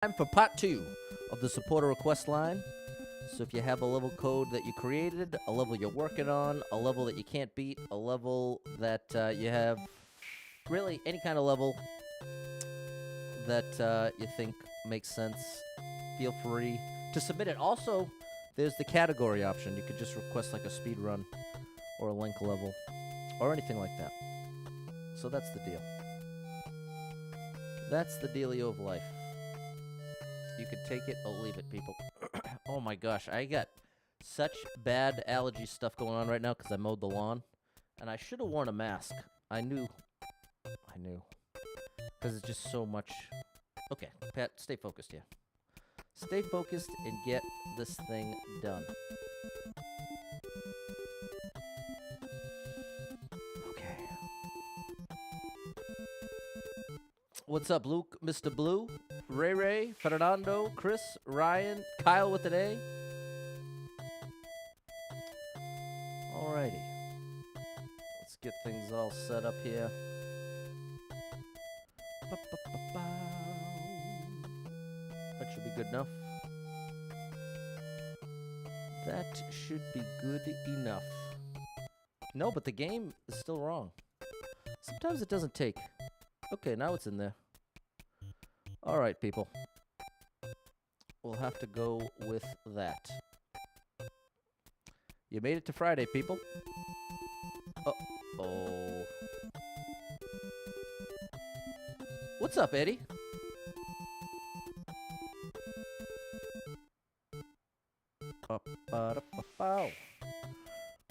Time for part 2 of the supporter request line. So if you have a level code that you created, a level you're working on, a level that you can't beat, a level that you have, really any kind of level that you think makes sense, feel free to submit it. Also, there's the category option. You could just request like a speed run or a link level or anything like that. So that's the deal. That's the dealio of life. You can take it or leave it, people. Oh my gosh, I got such bad allergy stuff going on right now because I mowed the lawn. And I should have worn a mask. I knew. Because it's just so much. Okay, Pat, stay focused here. Stay focused and get this thing done. Okay. What's up, Luke, Mr. Blue, Ray, Fernando, Chris, Ryan, Kyle with an A? Alrighty. Let's get things all set up here. That should be good enough. That should be good enough. No, but the game is still wrong. Sometimes it doesn't take. Okay, now it's in there. Alright, people. We'll have to go with that. You made it to Friday, people. Uh-oh. What's up, Eddie?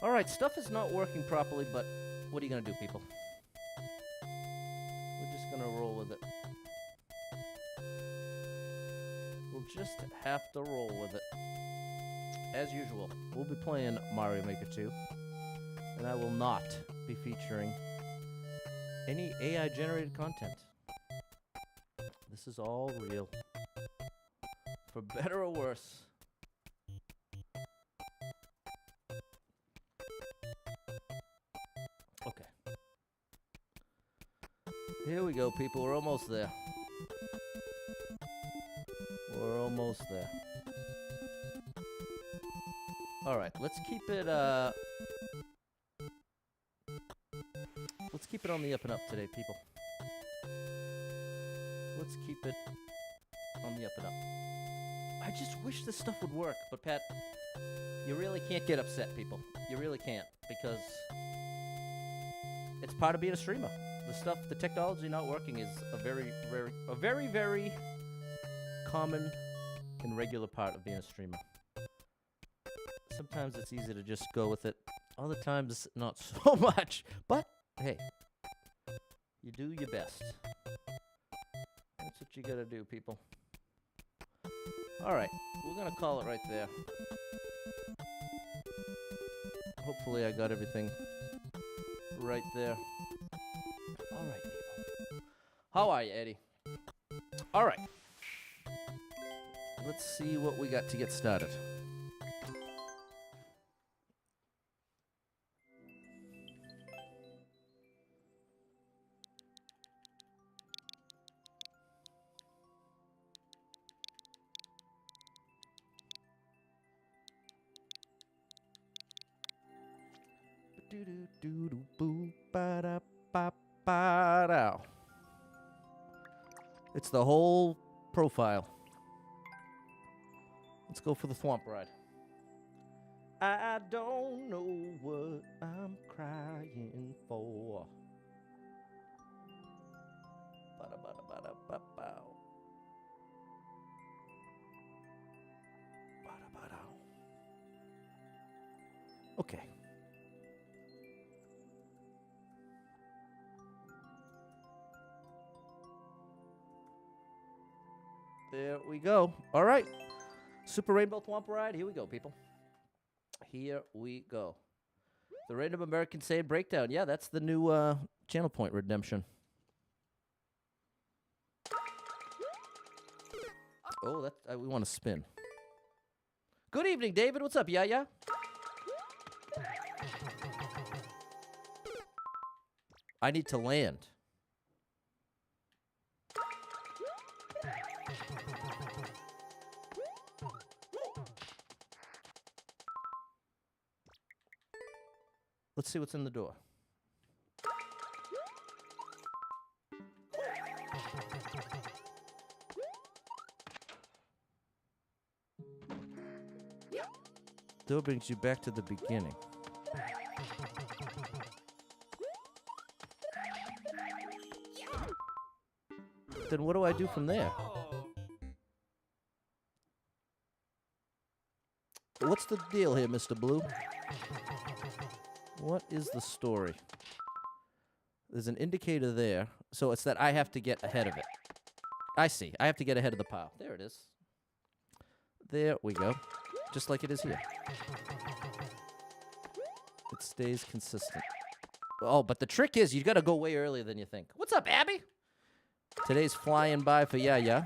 Alright, stuff is not working properly, but what are you gonna do, people? We're just gonna roll with it. We'll just have to roll with it. As usual, we'll be playing Mario Maker 2, and I will not be featuring any AI-generated content. This is all real. For better or worse. Okay. Here we go, people. We're almost there. We're almost there. Alright, let's keep it on the up and up today, people. Let's keep it on the up and up. I just wish this stuff would work, but Pat, you really can't get upset, people. You really can't, because it's part of being a streamer. The technology not working is a very, very common and regular part of being a streamer. Sometimes it's easy to just go with it. Other times, not so much. But, hey, you do your best. That's what you gotta do, people. Alright, we're gonna call it right there. Hopefully I got everything right there. Alright, people. How are you, Eddie? Alright. Let's see what we got to get started. It's the whole profile. Let's go for the Thwomp Ride. I don't know what I'm crying for. Okay. There we go. All right. Super Rainbow Thwomp Ride. Here we go, people. Here we go. The Random American Saiyan Breakdown. Yeah, that's the new channel point redemption. Oh, that we want to spin. Good evening, David. What's up, yeah? I need to land. Let's see what's in the door. Door brings you back to the beginning. Then what do I do from there? What's the deal here, Mr. Blue? What is the story? There's an indicator there, so it's that I have to get ahead of it. I see. I have to get ahead of the pile. There it is. There we go. Just like it is here. It stays consistent. Oh, but the trick is you got to go way earlier than you think. What's up, Abby? Today's flying by for yeah.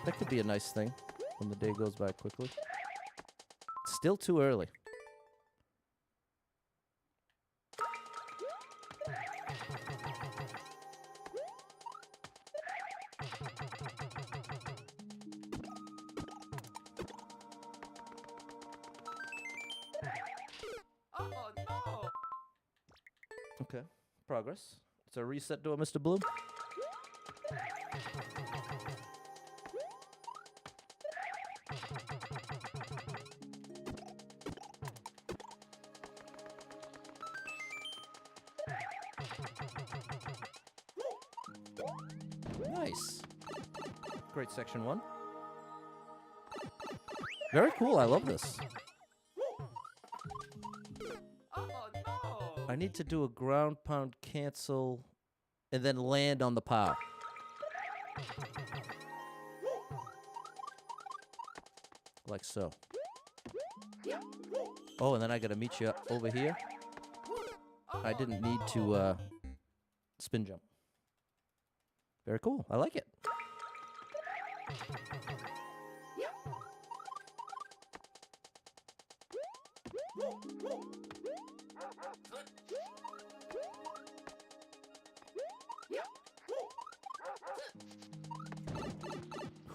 That could be a nice thing when the day goes by quickly. Still too early. Oh, no. Okay, progress. It's a reset door, Mr. Blue. Nice. Great section 1. Very cool. I love this. Oh, no. I need to do a ground pound cancel and then land on the pile. Like so. Oh, and then I gotta meet you over here. I didn't need to spin jump. Very cool. I like it.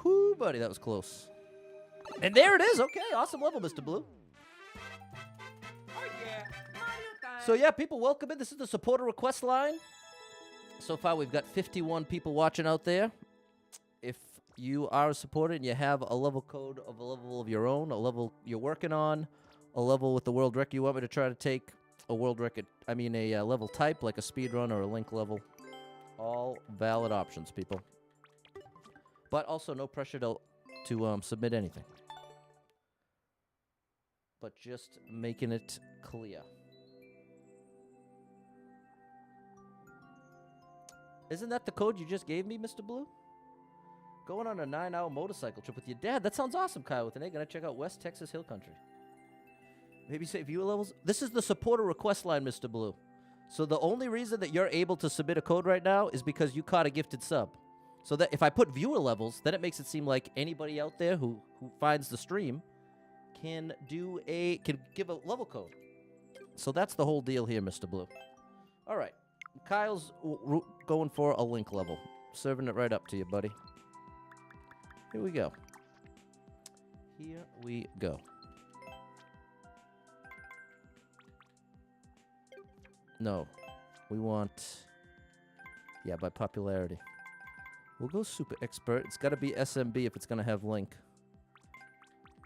Whoo, buddy, that was close. And there it is. Okay, awesome level, Mr. Blue. Oh, yeah. Mario time. So yeah, people, welcome in. This is the supporter request line. So far, we've got 51 people watching out there. If you are a supporter and you have a level code of a level of your own, a level you're working on, a level with the world record you want me to try to take, a world record, I mean a level type like a speedrun or a link level, all valid options, people. But also no pressure to submit anything. But just making it clear. Isn't that the code you just gave me, Mr. Blue? Going on a 9-hour motorcycle trip with your dad. That sounds awesome, Kyle with an A. Gonna check out West Texas Hill Country. Maybe say viewer levels. This is the supporter request line, Mr. Blue. So the only reason that you're able to submit a code right now is because you caught a gifted sub. So that if I put viewer levels, then it makes it seem like anybody out there who finds the stream can give a level code. So that's the whole deal here, Mr. Blue. All right. Kyle's going for a link level. Serving it right up to you, buddy. Here we go. Here we go. No. We want... Yeah, by popularity. We'll go super expert. It's got to be SMB if it's going to have link.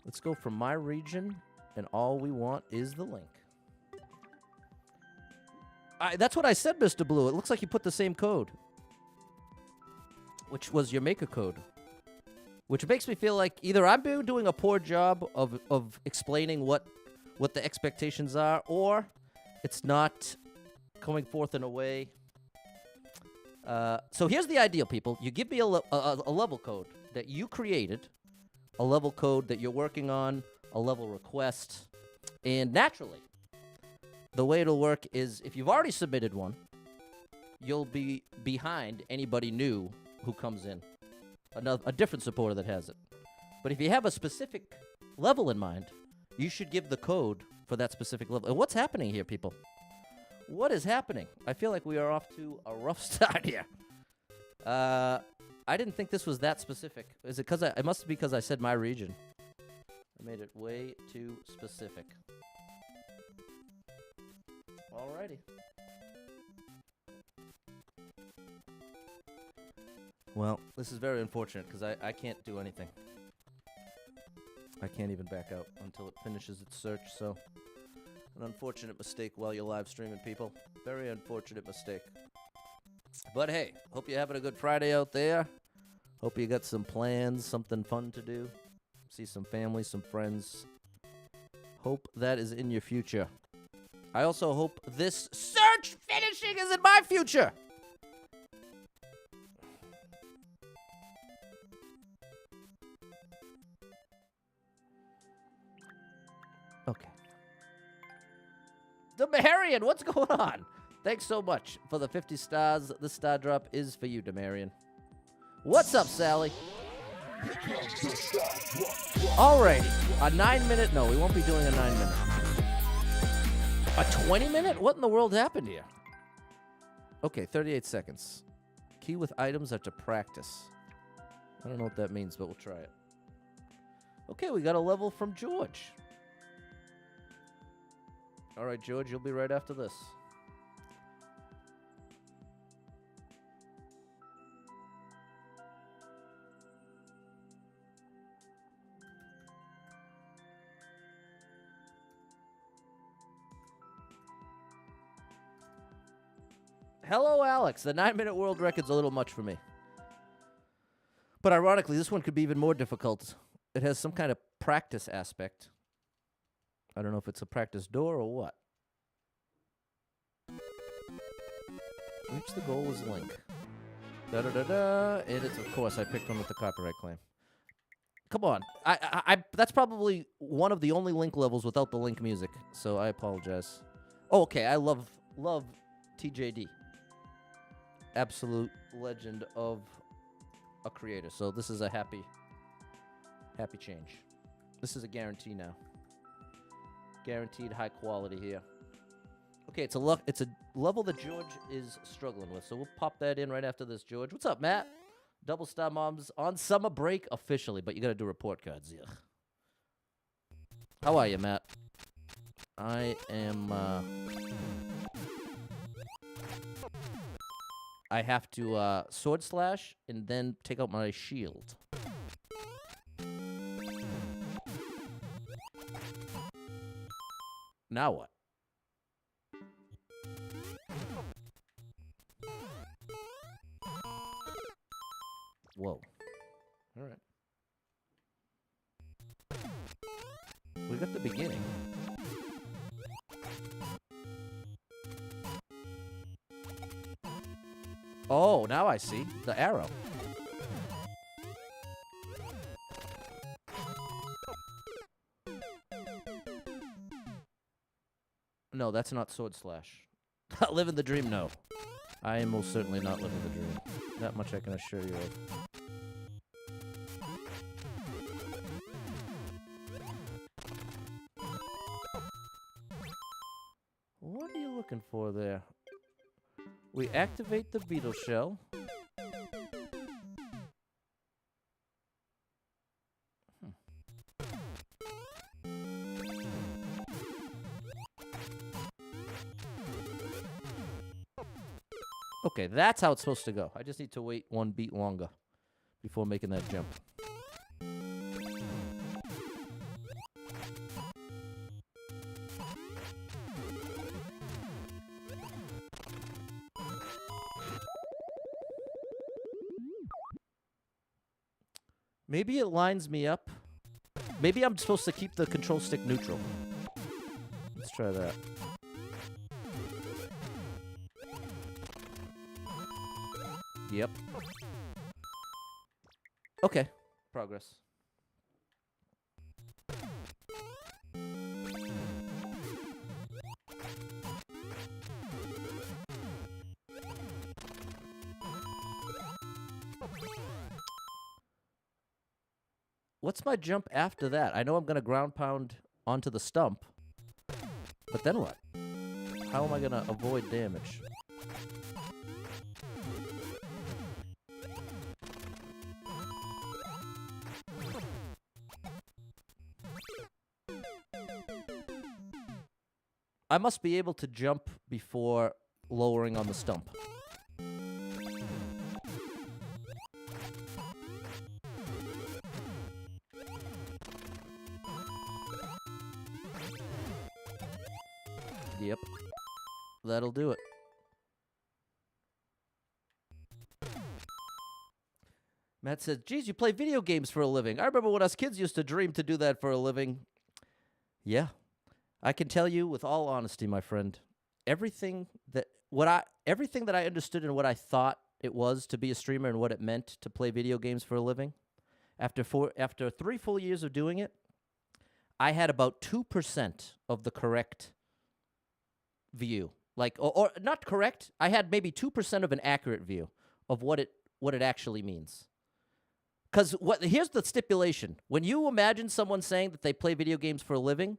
Let's go from my region, and all we want is the link. That's what I said, Mr. Blue. It looks like you put the same code, which was your maker code, which makes me feel like either I'm doing a poor job of explaining what the expectations are, or it's not coming forth in a way. So here's the ideal, people. You give me a level code that you created, a level code that you're working on, a level request, and naturally, the way it'll work is if you've already submitted one, you'll be behind anybody new who comes in, a different supporter that has it. But if you have a specific level in mind, you should give the code for that specific level. And what's happening here, people? What is happening? I feel like we are off to a rough start here. I didn't think this was that specific. Is it because it must be because I said my region. I made it way too specific. Alrighty. Well, this is very unfortunate because I can't do anything. I can't even back out until it finishes its search, so an unfortunate mistake while you're live streaming, people. Very unfortunate mistake. But hey, hope you're having a good Friday out there. Hope you got some plans, something fun to do. See some family, some friends. Hope that is in your future. I also hope this search finishing is in my future. Okay. Demarion, what's going on? Thanks so much for the 50 stars. This star drop is for you, Demarion. What's up, Sally? Alrighty. A 9-minute. No, we won't be doing a 9-minute. A 20-minute? What in the world happened here? Okay, 38 seconds. Key with items are to practice. I don't know what that means, but we'll try it. Okay, we got a level from George. All right, George, you'll be right after this. Hello, Alex. The 9-minute world record's a little much for me. But ironically, this one could be even more difficult. It has some kind of practice aspect. I don't know if it's a practice door or what. Reach the goal is Link. Da-da-da-da. And it's, of course, I picked one with the copyright claim. Come on. That's probably one of the only Link levels without the Link music, so I apologize. Oh, okay. I love TJD. Absolute legend of a creator. So this is a happy change. This is a guarantee now. Guaranteed high quality here. Okay, it's a level that George is struggling with. So we'll pop that in right after this, George. What's up, Matt? Double Star Moms on summer break officially, but you got to do report cards. Ugh. How are you, Matt? I am I have to sword slash and then take out my shield. Now what? Whoa. All right. We got the beginning. Oh, now I see. The arrow. No, that's not sword slash. Living the dream, no. I am most certainly not living the dream. That much I can assure you of. What are you looking for there? We activate the beetle shell. Okay, that's how it's supposed to go. I just need to wait one beat longer before making that jump. Maybe it lines me up. Maybe I'm supposed to keep the control stick neutral. Let's try that. Yep. Okay. Progress. What's my jump after that? I know I'm going to ground pound onto the stump. But then what? How am I going to avoid damage? I must be able to jump before lowering on the stump. Yep. That'll do it. Matt says, geez, you play video games for a living. I remember when us kids used to dream to do that for a living. Yeah. I can tell you with all honesty, my friend, everything that I understood and what I thought it was to be a streamer and what it meant to play video games for a living, after 3 full years of doing it, I had about 2% of the correct view. Like, or not correct. I had maybe 2% of an accurate view of what it actually means. Because here's the stipulation. When you imagine someone saying that they play video games for a living,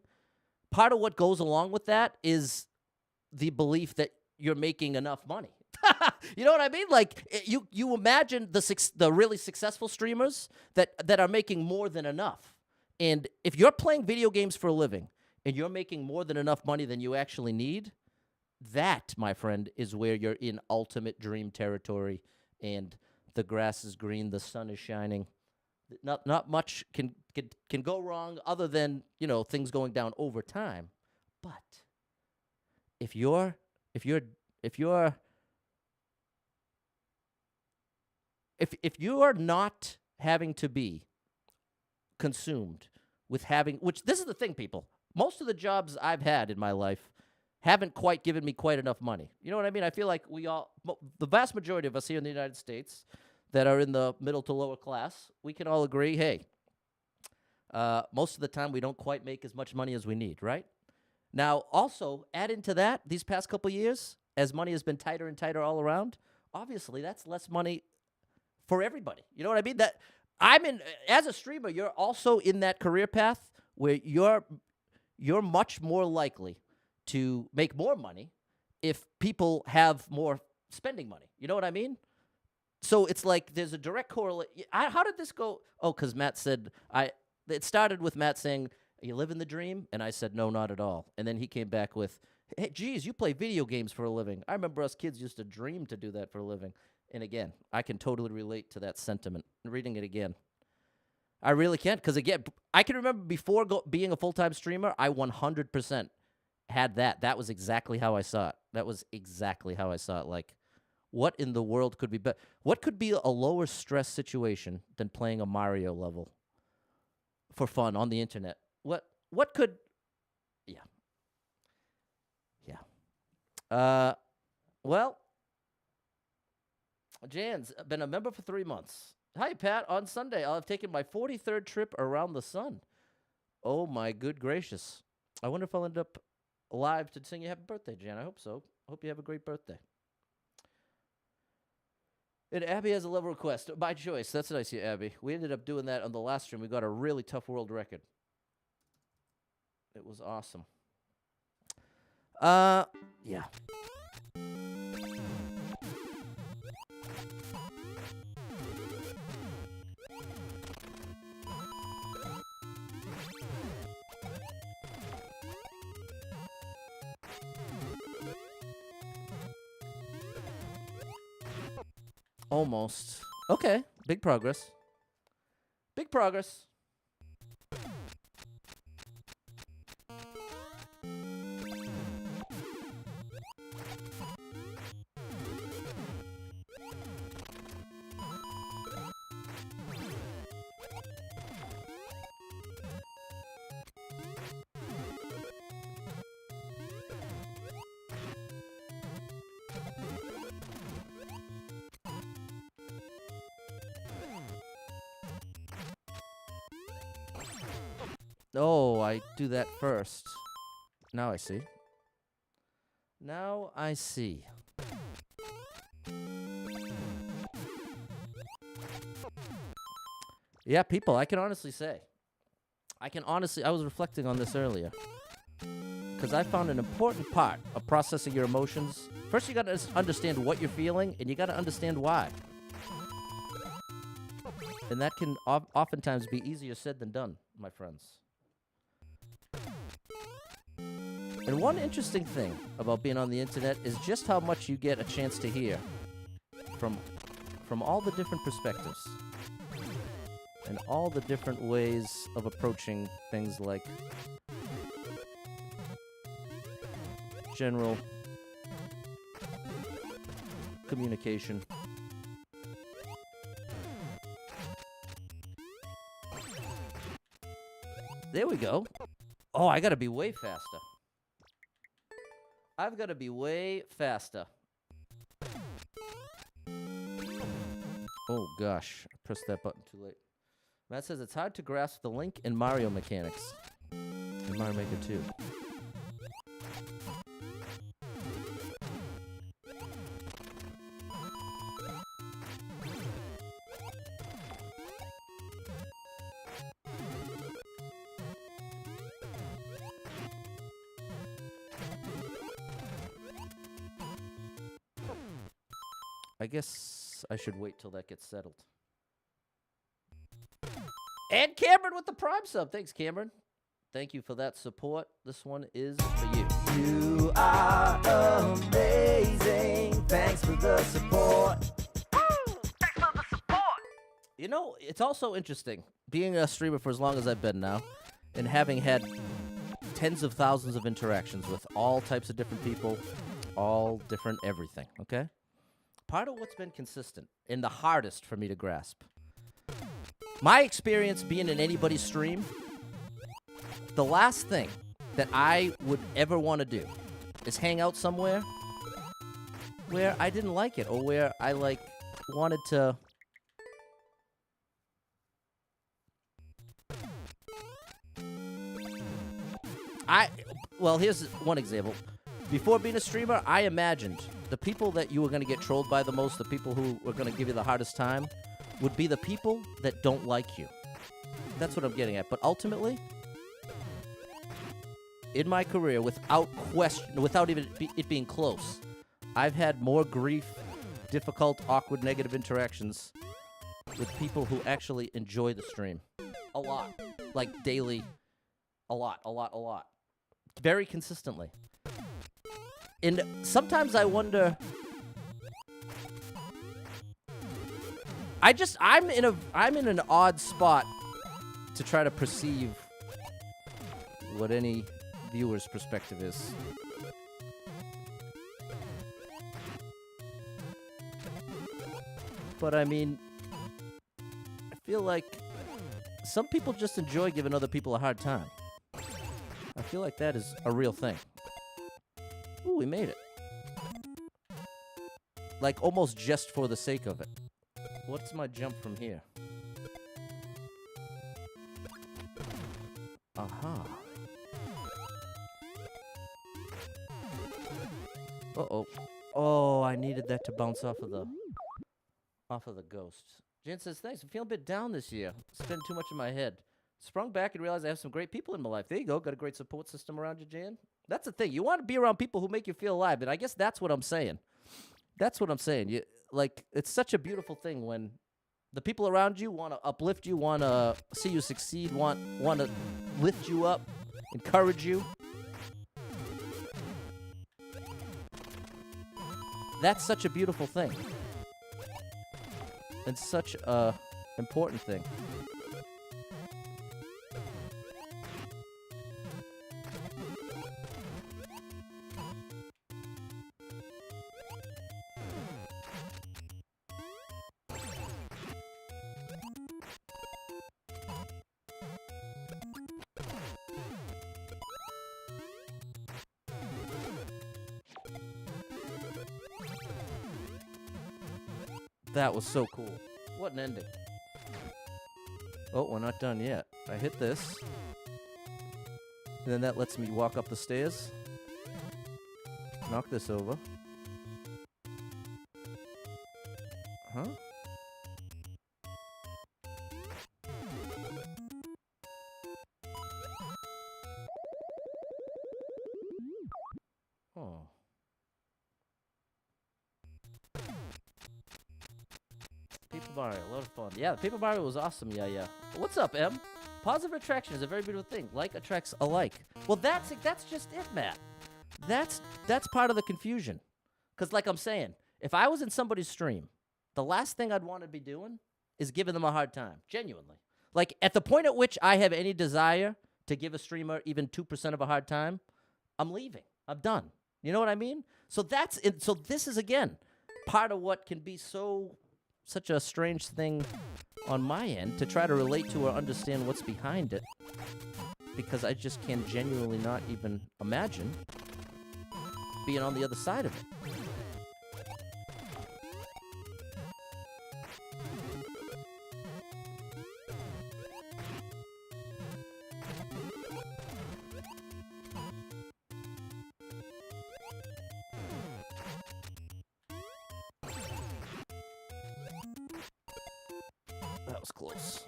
part of what goes along with that is the belief that you're making enough money. You know what I mean? Like, you imagine the really successful streamers that are making more than enough. And if you're playing video games for a living and you're making more than enough money than you actually need, that, my friend, is where you're in ultimate dream territory, and the grass is green, the sun is shining. Not much can go wrong other than, things going down over time. But if you're not having to be consumed with which this is the thing, people. Most of the jobs I've had in my life haven't quite given me quite enough money. You know what I mean? I feel like the vast majority of us here in the United States that are in the middle to lower class, we can all agree, hey, most of the time we don't quite make as much money as we need, right? Now, also, add into that, these past couple years, as money has been tighter and tighter all around, obviously that's less money for everybody. You know what I mean? That as a streamer, you're also in that career path where you're much more likely to make more money if people have more spending money. You know what I mean? So it's like there's a direct correlation. How did this go? Oh, because Matt said, it started with Matt saying, you live in the dream? And I said, no, not at all. And then he came back with, hey, geez, you play video games for a living. I remember us kids used to dream to do that for a living. And again, I can totally relate to that sentiment. Reading it again, I really can't, because again, I can remember before being a full-time streamer, I 100% had that. That was exactly how I saw it. Like, what in the world could be better? What could be a lower stress situation than playing a Mario level for fun on the internet? What could? Yeah. Well, Jan's been a member for 3 months. Hi, Pat. On Sunday, I'll have taken my 43rd trip around the sun. Oh, my good gracious. I wonder if I'll end up live to sing you happy birthday, Jan. I hope so. I hope you have a great birthday. And Abby has a level request. By choice. That's nice of you, Abby. We ended up doing that on the last stream. We got a really tough world record. It was awesome. Yeah. Almost. Okay. Big progress. Big progress. Oh, I do that first. Now I see. Now I see. Yeah, people, I can honestly say. I was reflecting on this earlier. Because I found an important part of processing your emotions. First, you got to understand what you're feeling, and you got to understand why. And that can oftentimes be easier said than done, my friends. And one interesting thing about being on the internet is just how much you get a chance to hear from all the different perspectives and all the different ways of approaching things like general communication. There we go. Oh, I gotta be way faster. I've gotta be way faster. Oh gosh, I pressed that button too late. Matt says it's hard to grasp the Link and Mario mechanics in Mario Maker 2. I guess I should wait till that gets settled. And Cameron with the Prime sub. Thanks, Cameron. Thank you for that support. This one is for you. You are amazing. Thanks for the support. Thanks for the support. You know, it's also interesting being a streamer for as long as I've been now and having had tens of thousands of interactions with all types of different people, all different everything, okay? Part of what's been consistent and the hardest for me to grasp, my experience being in anybody's stream, the last thing that I would ever want to do is hang out somewhere where I didn't like it or where I, like, wanted to... Well, here's one example. Before being a streamer, I imagined the people that you were going to get trolled by the most, the people who were going to give you the hardest time, would be the people that don't like you. That's what I'm getting at. But ultimately, in my career, without question, without even it being close, I've had more grief, difficult, awkward, negative interactions with people who actually enjoy the stream. A lot. Like, daily. A lot. Very consistently. And sometimes I wonder... I'm in an odd spot to try to perceive what any viewer's perspective is. But I mean, I feel like some people just enjoy giving other people a hard time. I feel like that is a real thing. Ooh, we made it. Like, almost just for the sake of it. What's my jump from here? Aha. Uh-oh. Oh, I needed that to bounce off of the ghost. Jan says, thanks. I'm feeling a bit down this year. Spending too much in my head. Sprung back and realized I have some great people in my life. There you go. Got a great support system around you, Jan. That's the thing. You want to be around people who make you feel alive. And I guess that's what I'm saying. That's what I'm saying. Like, it's such a beautiful thing when the people around you want to uplift you, want to see you succeed, want to lift you up, encourage you. That's such a beautiful thing. And such a important thing. That was so cool. What an ending. Oh, we're not done yet. I hit this. And then that lets me walk up the stairs. Knock this over. Huh? Oh. Paper Mario, a lot of fun. Yeah, Paper Mario was awesome. Yeah. What's up, Em? Positive attraction is a very beautiful thing. Like attracts alike. Well, that's just it, Matt. That's part of the confusion. Because like I'm saying, if I was in somebody's stream, the last thing I'd want to be doing is giving them a hard time, genuinely. Like, at the point at which I have any desire to give a streamer even 2% of a hard time, I'm leaving. I'm done. You know what I mean? So that's it. So this is, again, part of what can be such a strange thing on my end to try to relate to or understand what's behind it, because I just can genuinely not even imagine being on the other side of it. That was close.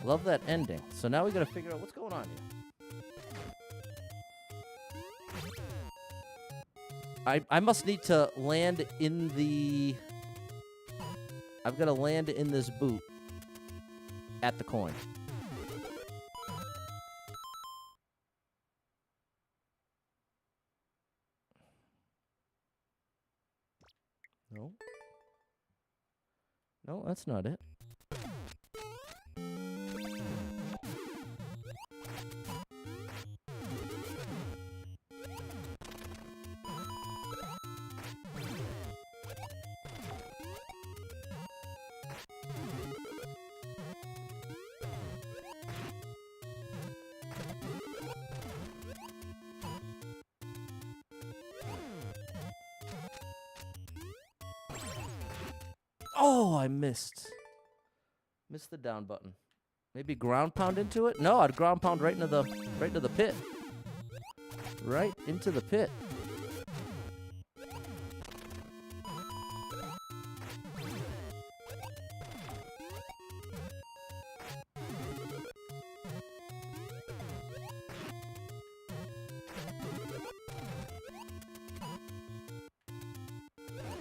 Love that ending. So now we gotta figure out what's going on here. I must need to land in the... I've got to land in this boot at the coin. No. No, that's not it. Oh, I missed. Missed the down button. Maybe ground pound into it? No, I'd ground pound right into the pit. Right into the pit.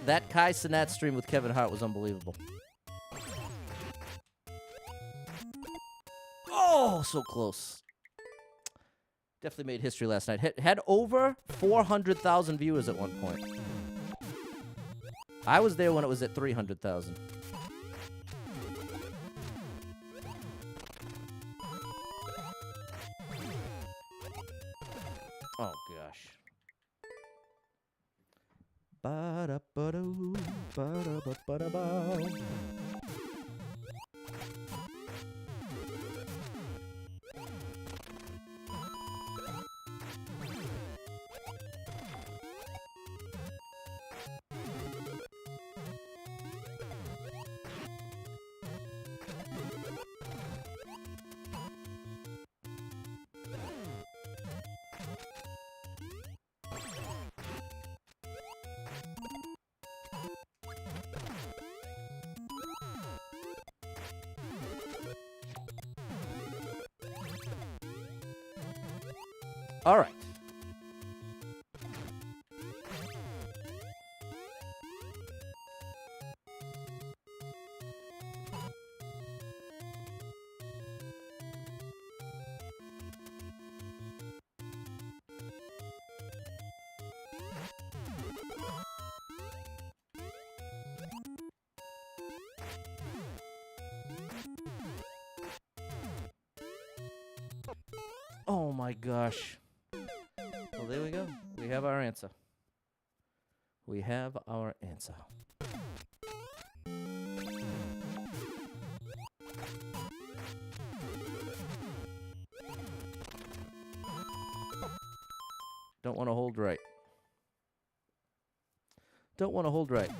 That Kai Cenat stream with Kevin Hart was unbelievable. Oh, so close. Definitely made history last night. Had over 400,000 viewers at one point. I was there when it was at 300,000. Oh, gosh. Ba-da-ba-doo, ba-da-ba-ba-da-bow. All right. Oh my gosh. Well, there we go. We have our answer. We have our answer. Don't want to hold right. Don't want to hold right.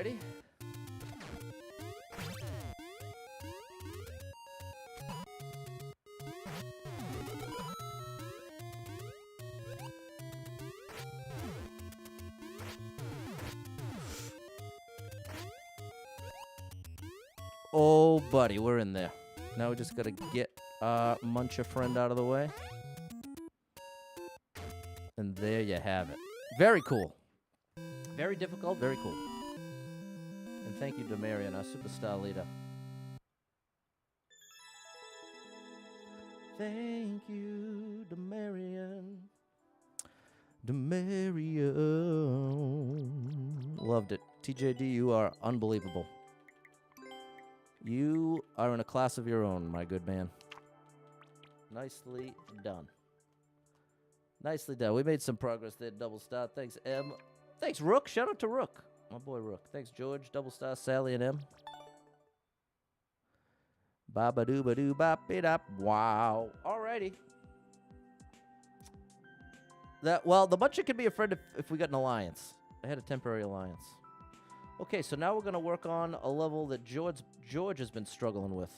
Alrighty. Oh, buddy, we're in there. Now we just gotta get our Muncher friend out of the way. And there you have it. Very cool. Very difficult, very cool. And thank you, Demarion, our superstar leader. Thank you, Demarion. Demarion. Loved it. TJD, you are unbelievable. You are in a class of your own, my good man. Nicely done. Nicely done. We made some progress there, Double Star. Thanks, M. Thanks, Rook. Shout out to Rook. My boy, Rook. Thanks, George, Double Star, Sally, and M. Ba-ba-doo-ba-doo-bop-it-up. Wow. Alrighty. Well, the Muncher can be a friend if we got an alliance. I had a temporary alliance. Okay, so now we're going to work on a level that George has been struggling with.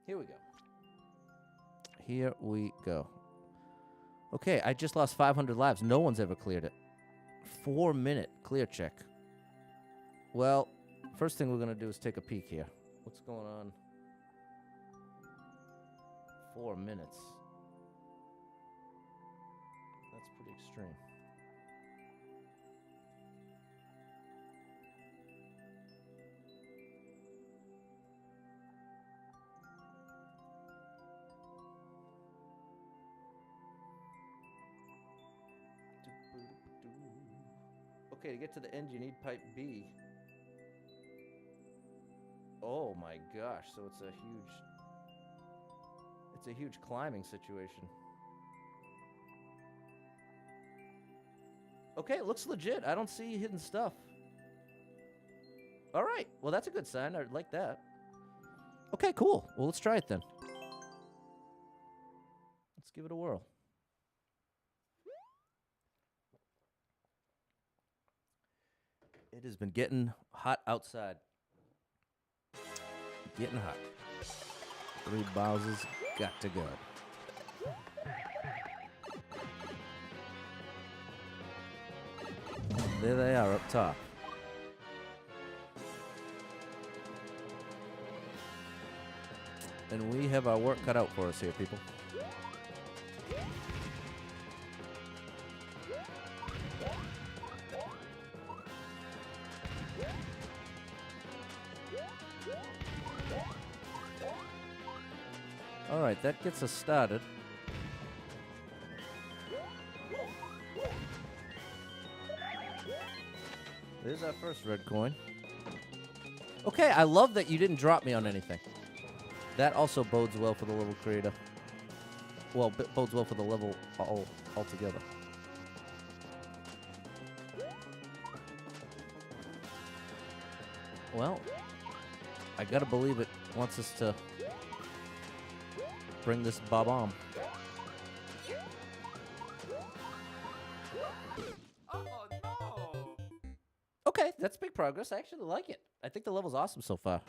Here we go. Here we go. Okay, I just lost 500 lives. No one's ever cleared it. 4-minute clear check. Well, first thing we're going to do is take a peek here. What's going on? 4 minutes. That's pretty extreme. Okay, to get to the end, you need pipe B. Oh my gosh, so it's a huge climbing situation. Okay, it looks legit. I don't see hidden stuff. All right, well, that's a good sign. I like that. Okay, cool. Well, let's try it then. Let's give it a whirl. It has been getting hot outside. Getting hot. 3 Bowsers got to go. There they are up top. And we have our work cut out for us here, people. All right, that gets us started. There's our first red coin. Okay, I love that you didn't drop me on anything. That also bodes well for the level creator. Well, bodes well for the level altogether. Well, I gotta believe it wants us to bring this bob-omb. Oh no! Okay, that's big progress. I actually like it. I think the level's awesome so far.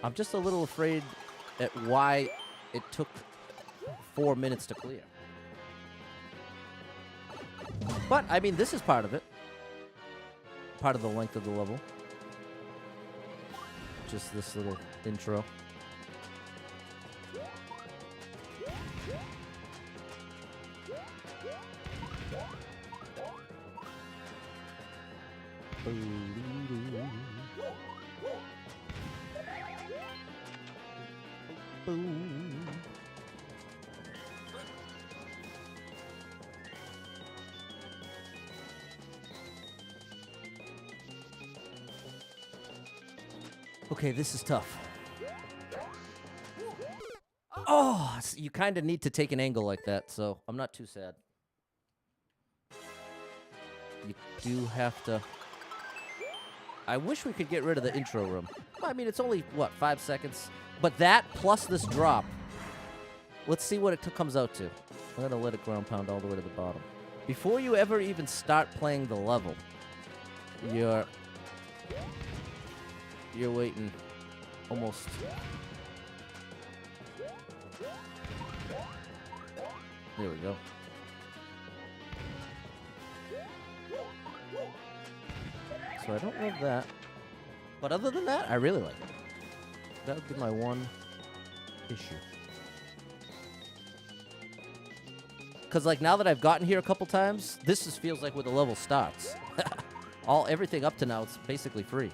I'm just a little afraid at why it took 4 minutes to clear. But, I mean, this is part of it. Part of the length of the level. Just this little intro. Boom. Okay, this is tough. Oh, so you kind of need to take an angle like that, so I'm not too sad. you do have to... I wish we could get rid of the intro room. I mean, it's only, what, 5 seconds? But that plus this drop, let's see what it comes out to. I'm going to let it ground pound all the way to the bottom. Before you ever even start playing the level, you're waiting almost... There we go. So I don't love that. But other than that, I really like it. That would be my one issue. Because, like, now that I've gotten here a couple times, this just feels like where the level starts. Everything up to now, it's basically free.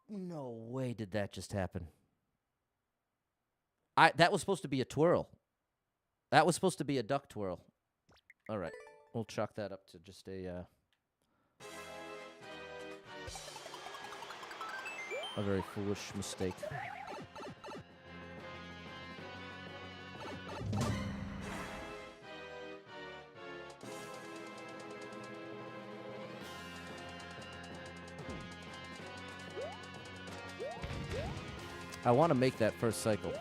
No way did that just happen. That was supposed to be a twirl. That was supposed to be a duck twirl. All right. We'll chalk that up to just a very foolish mistake. I want to make that first cycle.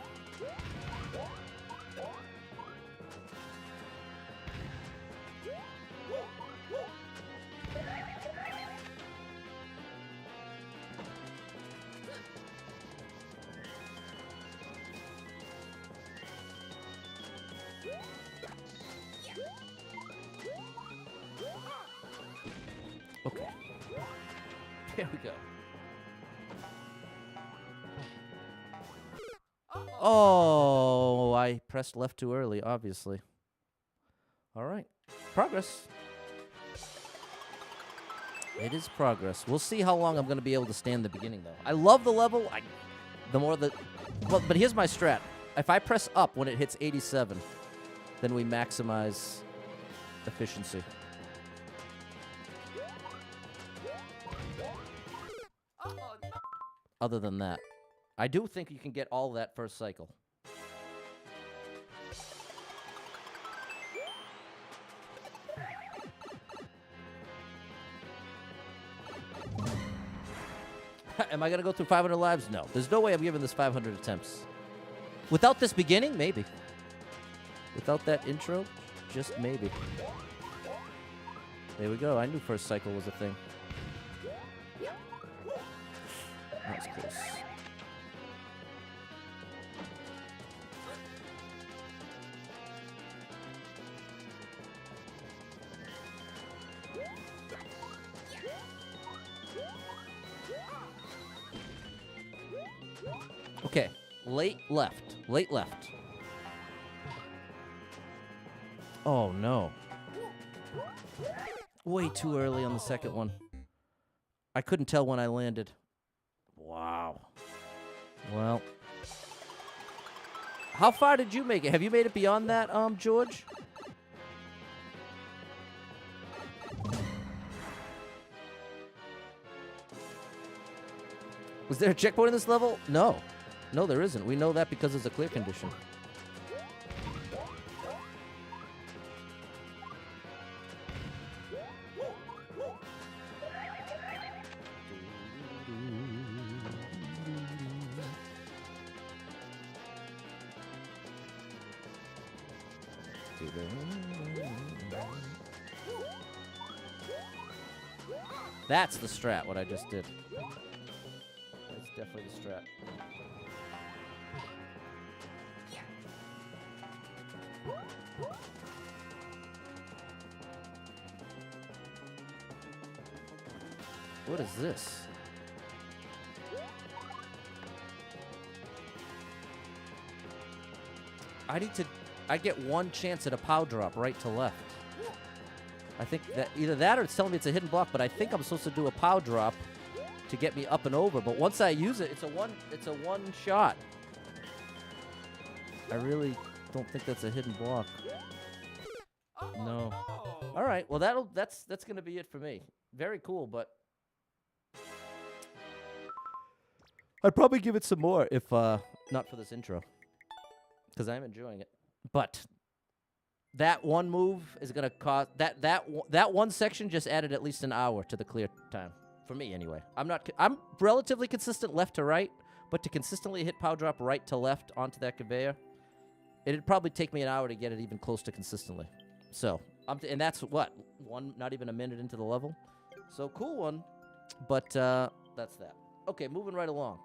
Okay. There we go. Oh, I pressed left too early, obviously. All right. Progress. It is progress. We'll see how long I'm going to be able to stand the beginning, though. I love the level. But here's my strat. If I press up when it hits 87, then we maximize efficiency. Other than that, I do think you can get all that first cycle. Am I going to go through 500 lives? No. There's no way I'm giving this 500 attempts. Without this beginning, maybe. Without that intro, just maybe. There we go. I knew first cycle was a thing. That was close. Okay, late left. Late left. Oh, no. Way too early on the second one. I couldn't tell when I landed. Wow. Well. How far did you make it? Have you made it beyond that, George? Was there a checkpoint in this level? No. No, there isn't. We know that because it's a clear condition. That's the strat, what I just did. That's definitely the strat. What is this? I get one chance at a pow drop right to left. I think that either that or it's telling me it's a hidden block, but I think I'm supposed to do a pow drop to get me up and over. But once I use it, it's a one shot. I really don't think that's a hidden block. No. All right. Well, that's going to be it for me. Very cool, but I'd probably give it some more if not for this intro. because I'm enjoying it. But that one move is gonna cost that one section just added at least an hour to the clear time for me anyway. I'm relatively consistent left to right, but to consistently hit power drop right to left onto that conveyor, it'd probably take me an hour to get it even close to consistently. So and that's what not even a minute into the level. So cool one, but that's that. Okay, moving right along.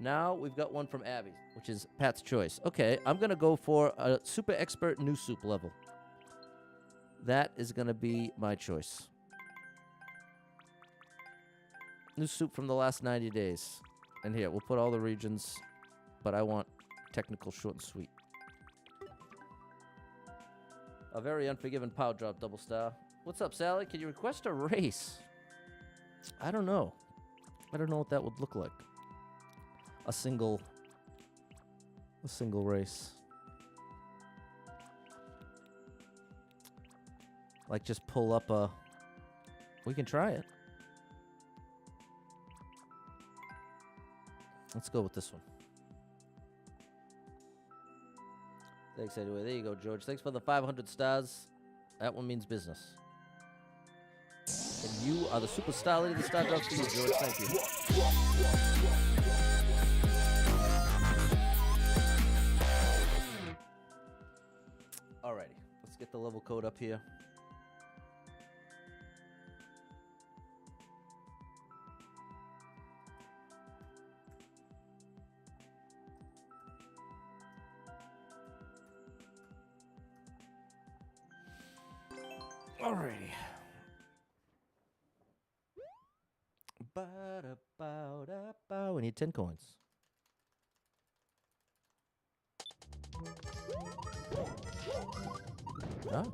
Now we've got one from Abby, which is Pat's choice. Okay, I'm going to go for a super expert new soup level. That is going to be my choice. New soup from the last 90 days. And here, we'll put all the regions, but I want technical, short, and sweet. A very unforgiving power drop, double star. What's up, Sally? Can you request a race? I don't know. I don't know what that would look like. A single race. Like just pull up a... We can try it. Let's go with this one. Thanks anyway. There you go, George. Thanks for the 500 stars. That one means business. And you are the superstar lady. The star drops to you, George. Thank you. Alrighty. Let's get the level code up here. Alrighty. Ba-da-ba-da-ba. We need 10 coins. Huh?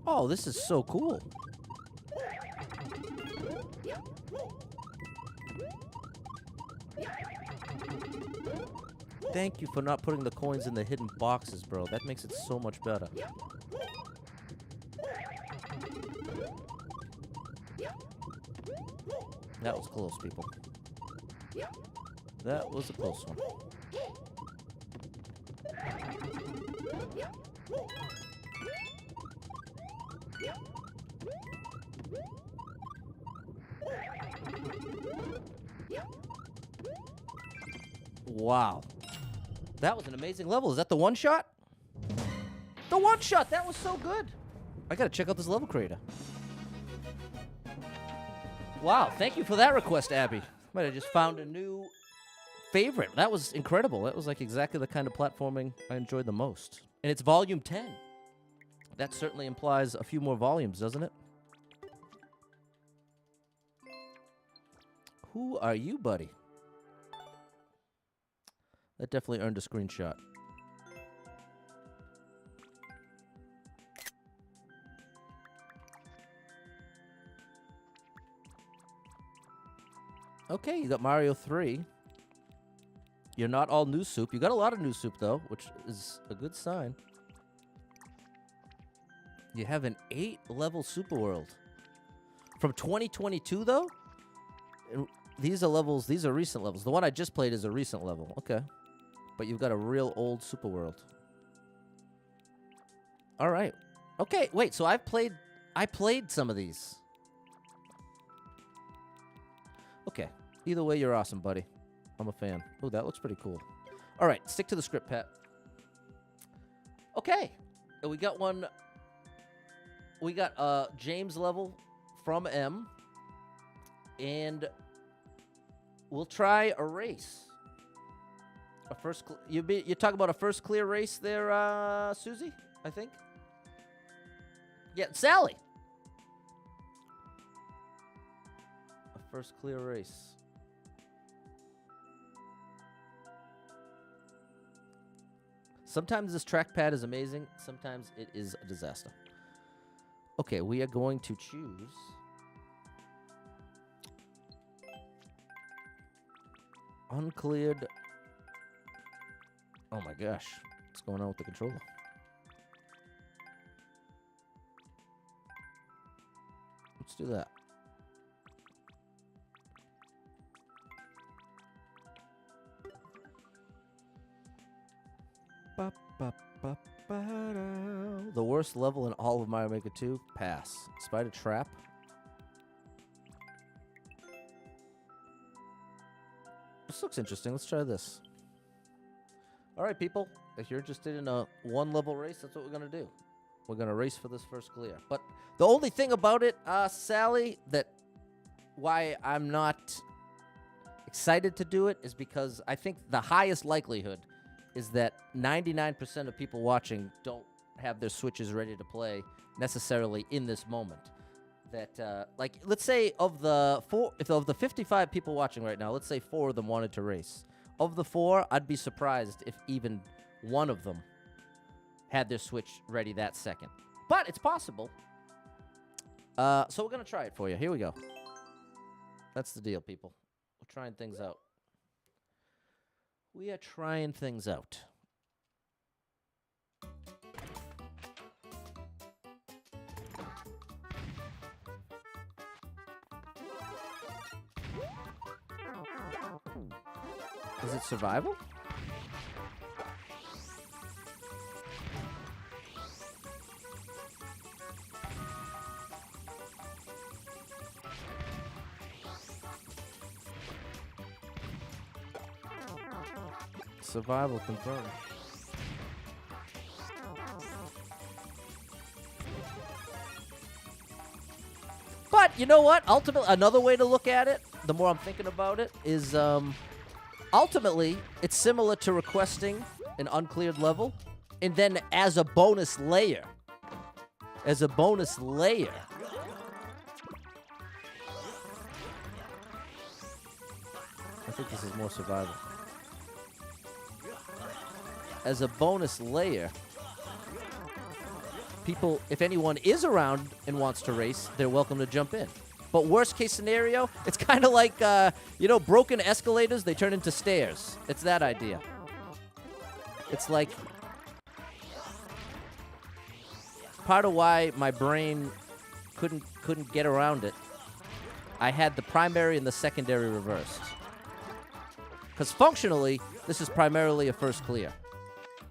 Oh, this is so cool. Thank you for not putting the coins in the hidden boxes, bro. That makes it so much better. That was close, people. That was a close one. Wow. That was an amazing level. Is that the one shot? The one shot! That was so good! I gotta check out this level creator. Wow, thank you for that request, Abby. Might have just found a new favorite. That was incredible. That was like exactly the kind of platforming I enjoyed the most. And it's volume 10. That certainly implies a few more volumes, doesn't it? Who are you, buddy? That definitely earned a screenshot. Okay, you got Mario 3. You're not all new soup. You got a lot of new soup, though, which is a good sign. You have an 8-level super world. From 2022, though? These are levels, these are recent levels. The one I just played is a recent level. Okay. But you've got a real old super world. All right. Okay, wait, so I played some of these. Okay. Either way, you're awesome, buddy. I'm a fan. Oh, that looks pretty cool. All right, stick to the script, Pat. Okay. We got one. We got James level from M. And we'll try a race. A first. You talk about a first clear race there, Susie? I think. Yeah, Sally. A first clear race. Sometimes this trackpad is amazing. Sometimes it is a disaster. Okay, we are going to choose. Uncleared. Oh my gosh. What's going on with the controller? Let's do that. The worst level in all of Mario Maker 2? Pass. Spider Trap? This looks interesting. Let's try this. All right, people. If you're interested in a one-level race, that's what we're going to do. We're going to race for this first clear. But the only thing about it, Sally, that why I'm not excited to do it is because I think the highest likelihood is that 99% of people watching don't have their Switches ready to play necessarily in this moment. That, like, let's say of the 55 people watching right now, let's say 4 of them wanted to race. Of the 4, I'd be surprised if even one of them had their Switch ready that second. But it's possible. So we're going to try it for you. Here we go. That's the deal, people. We're trying things out. We are trying things out. Is it survival? Survival confirmed. But you know what? Ultimately, another way to look at it, the more I'm thinking about it, is ultimately it's similar to requesting an uncleared level, and then as a bonus layer, I think this is more survival. As a bonus layer, people, if anyone is around and wants to race, they're welcome to jump in. But worst case scenario, it's kind of like, broken escalators, they turn into stairs. It's that idea. It's like part of why my brain couldn't get around it. I had the primary and the secondary reversed. Because functionally, this is primarily a first clear.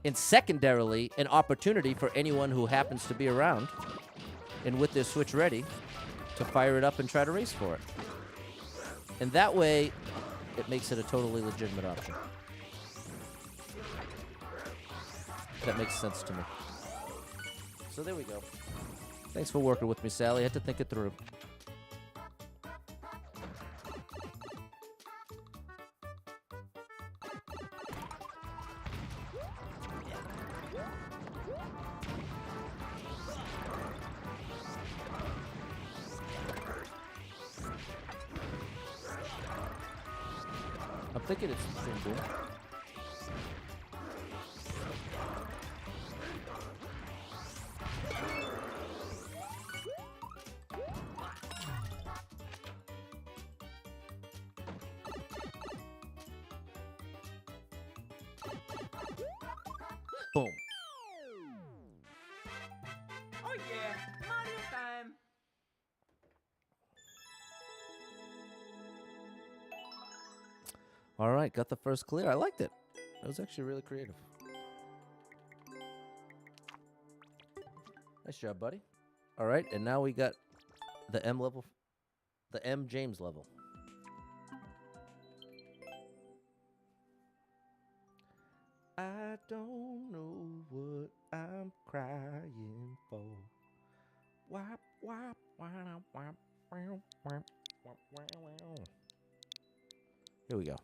And secondarily, an opportunity for anyone who happens to be around and with their Switch ready to fire it up and try to race for it. And that way, it makes it a totally legitimate option. That makes sense to me. So there we go. Thanks for working with me, Sally. I had to think it through. I'm thinking it's Boom Boom. Boom. Oh yeah, Mario time. All right, got the first clear. I liked it. That was actually really creative. Nice job, buddy. All right, and now we got the M level, the M James level. I don't know what I'm crying for. Wap, wap, wap, wap, wap, wap, wap, wap. Here we go.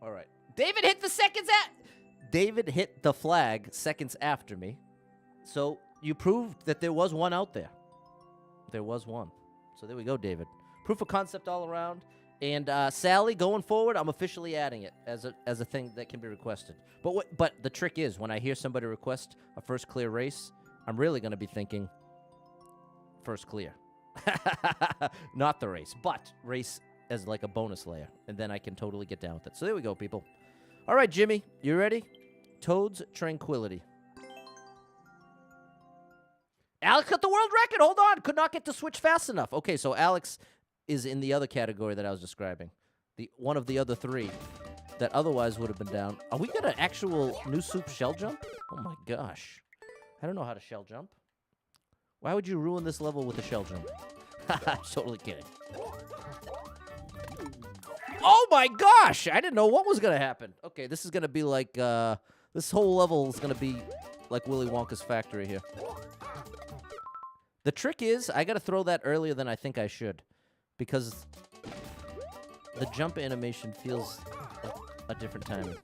All right. David hit the flag seconds after me. So you proved that there was one out there. There was one. So there we go, David. Proof of concept all around. And Sally, going forward, I'm officially adding it as a thing that can be requested. But the trick is, when I hear somebody request a first clear race, I'm really going to be thinking first clear. Not the race, but race as like a bonus layer. And then I can totally get down with it. So there we go, people. All right, Jimmy, you ready? Toad's Tranquility. Alex got the world record. Hold on. Could not get to switch fast enough. Okay, so Alex is in the other category that I was describing. One of the other three that otherwise would have been down. Are we got an actual new soup shell jump? Oh my gosh. I don't know how to shell jump. Why would you ruin this level with a shell jump? Haha, totally kidding. Oh my gosh! I didn't know what was gonna happen. Okay, this is gonna be like, this whole level is gonna be like Willy Wonka's factory here. The trick is, I gotta throw that earlier than I think I should. Because the jump animation feels like a different timing.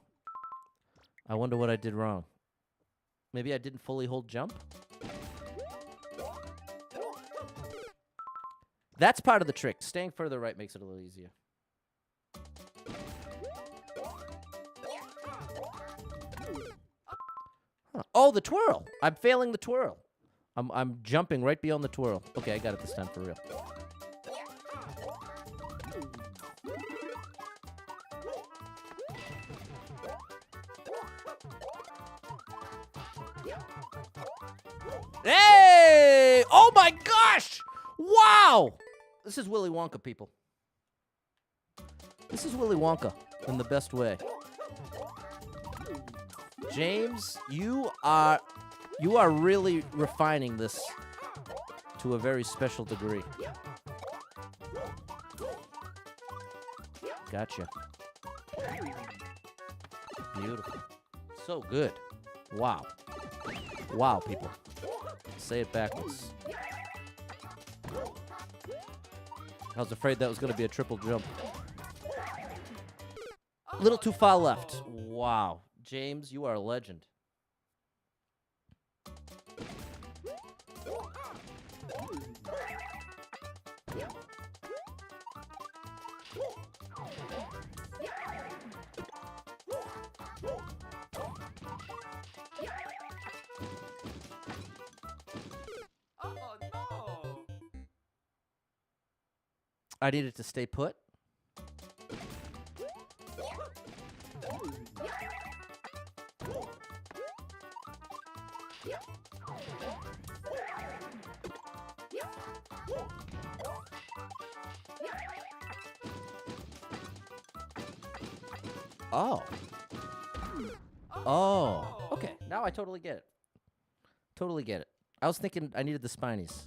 I wonder what I did wrong. Maybe I didn't fully hold jump? That's part of the trick. Staying further right makes it a little easier. Huh. Oh, the twirl. I'm failing the twirl. I'm jumping right beyond the twirl. Okay, I got it this time for real. Hey! Oh my gosh! Wow! This is Willy Wonka, people. This is Willy Wonka in the best way. James, you are really refining this to a very special degree. Gotcha. Beautiful. So good. Wow. Wow, people. Say it backwards. I was afraid that was going to be a triple jump. A little too far left. Wow. James, you are a legend. Oh no! I needed to stay put. Oh. Oh. Okay, now I totally get it. Totally get it. I was thinking I needed the spinies.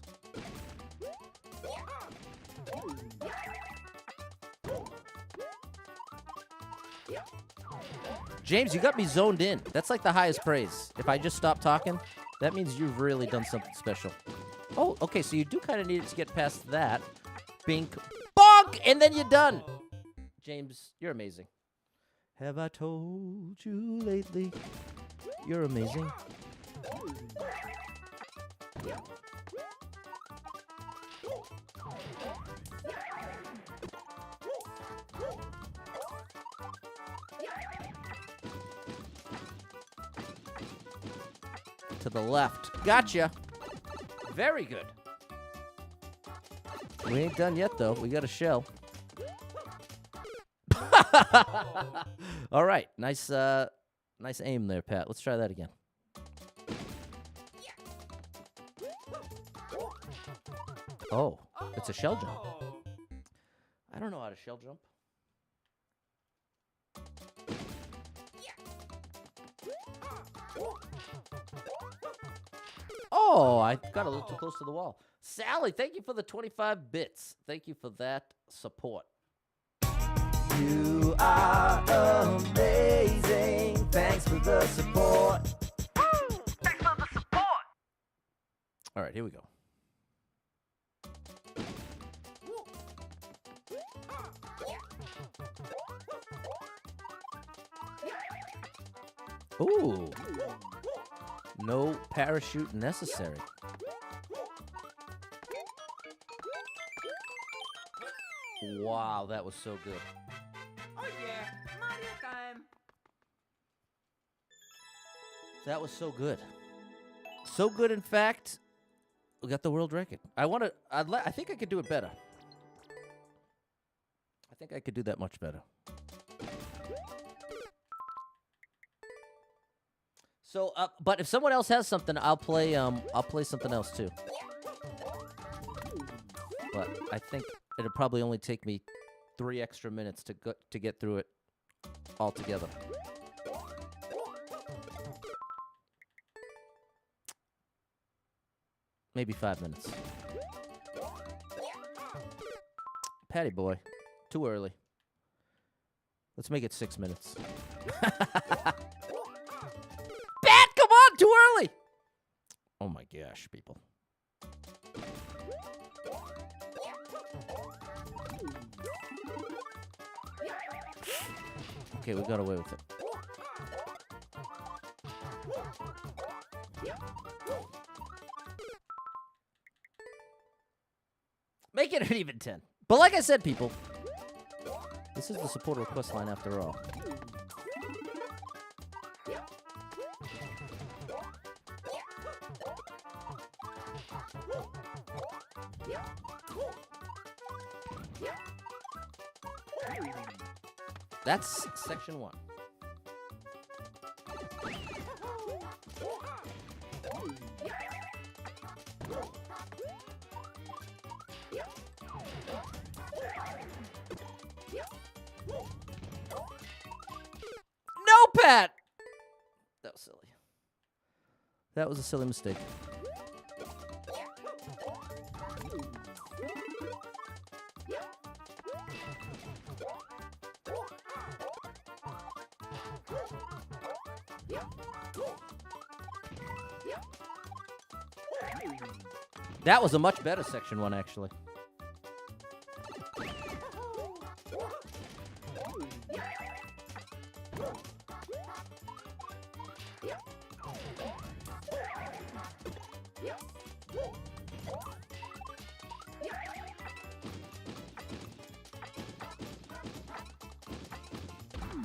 James, you got me zoned in. That's like the highest praise. If I just stop talking, that means you've really done something special. Oh, okay, so you do kind of need it to get past that. Bink, bonk, and then you're done. James, you're amazing. Have I told you lately? You're amazing. To the left. Gotcha. Very good. We ain't done yet, though. We got a shell. All right. Nice aim there, Pat. Let's try that again. Oh, it's a shell jump. I don't know how to shell jump. Oh, I got a little too close to the wall. Sally, thank you for the 25 bits. Thank you for that support. You are amazing. Thanks for the support. Thanks for the support! All right, here we go. Ooh. No parachute necessary. Wow, that was so good. Oh yeah, Mario time! That was so good. So good, in fact, we got the world record. I think I could do it better. I think I could do that much better. So, but if someone else has something, I'll play something else too. But I think it'll probably only take me 3 extra minutes to get through it all together. Maybe 5 minutes. Patty boy, too early. Let's make it 6 minutes. Pat, come on, too early. Oh my gosh, people. Okay, we got away with it. Make it an even 10. But like I said, people, this is the supporter request line after all. That's section 1. No, Pat! That was silly. That was a silly mistake. That was a much better section 1, actually.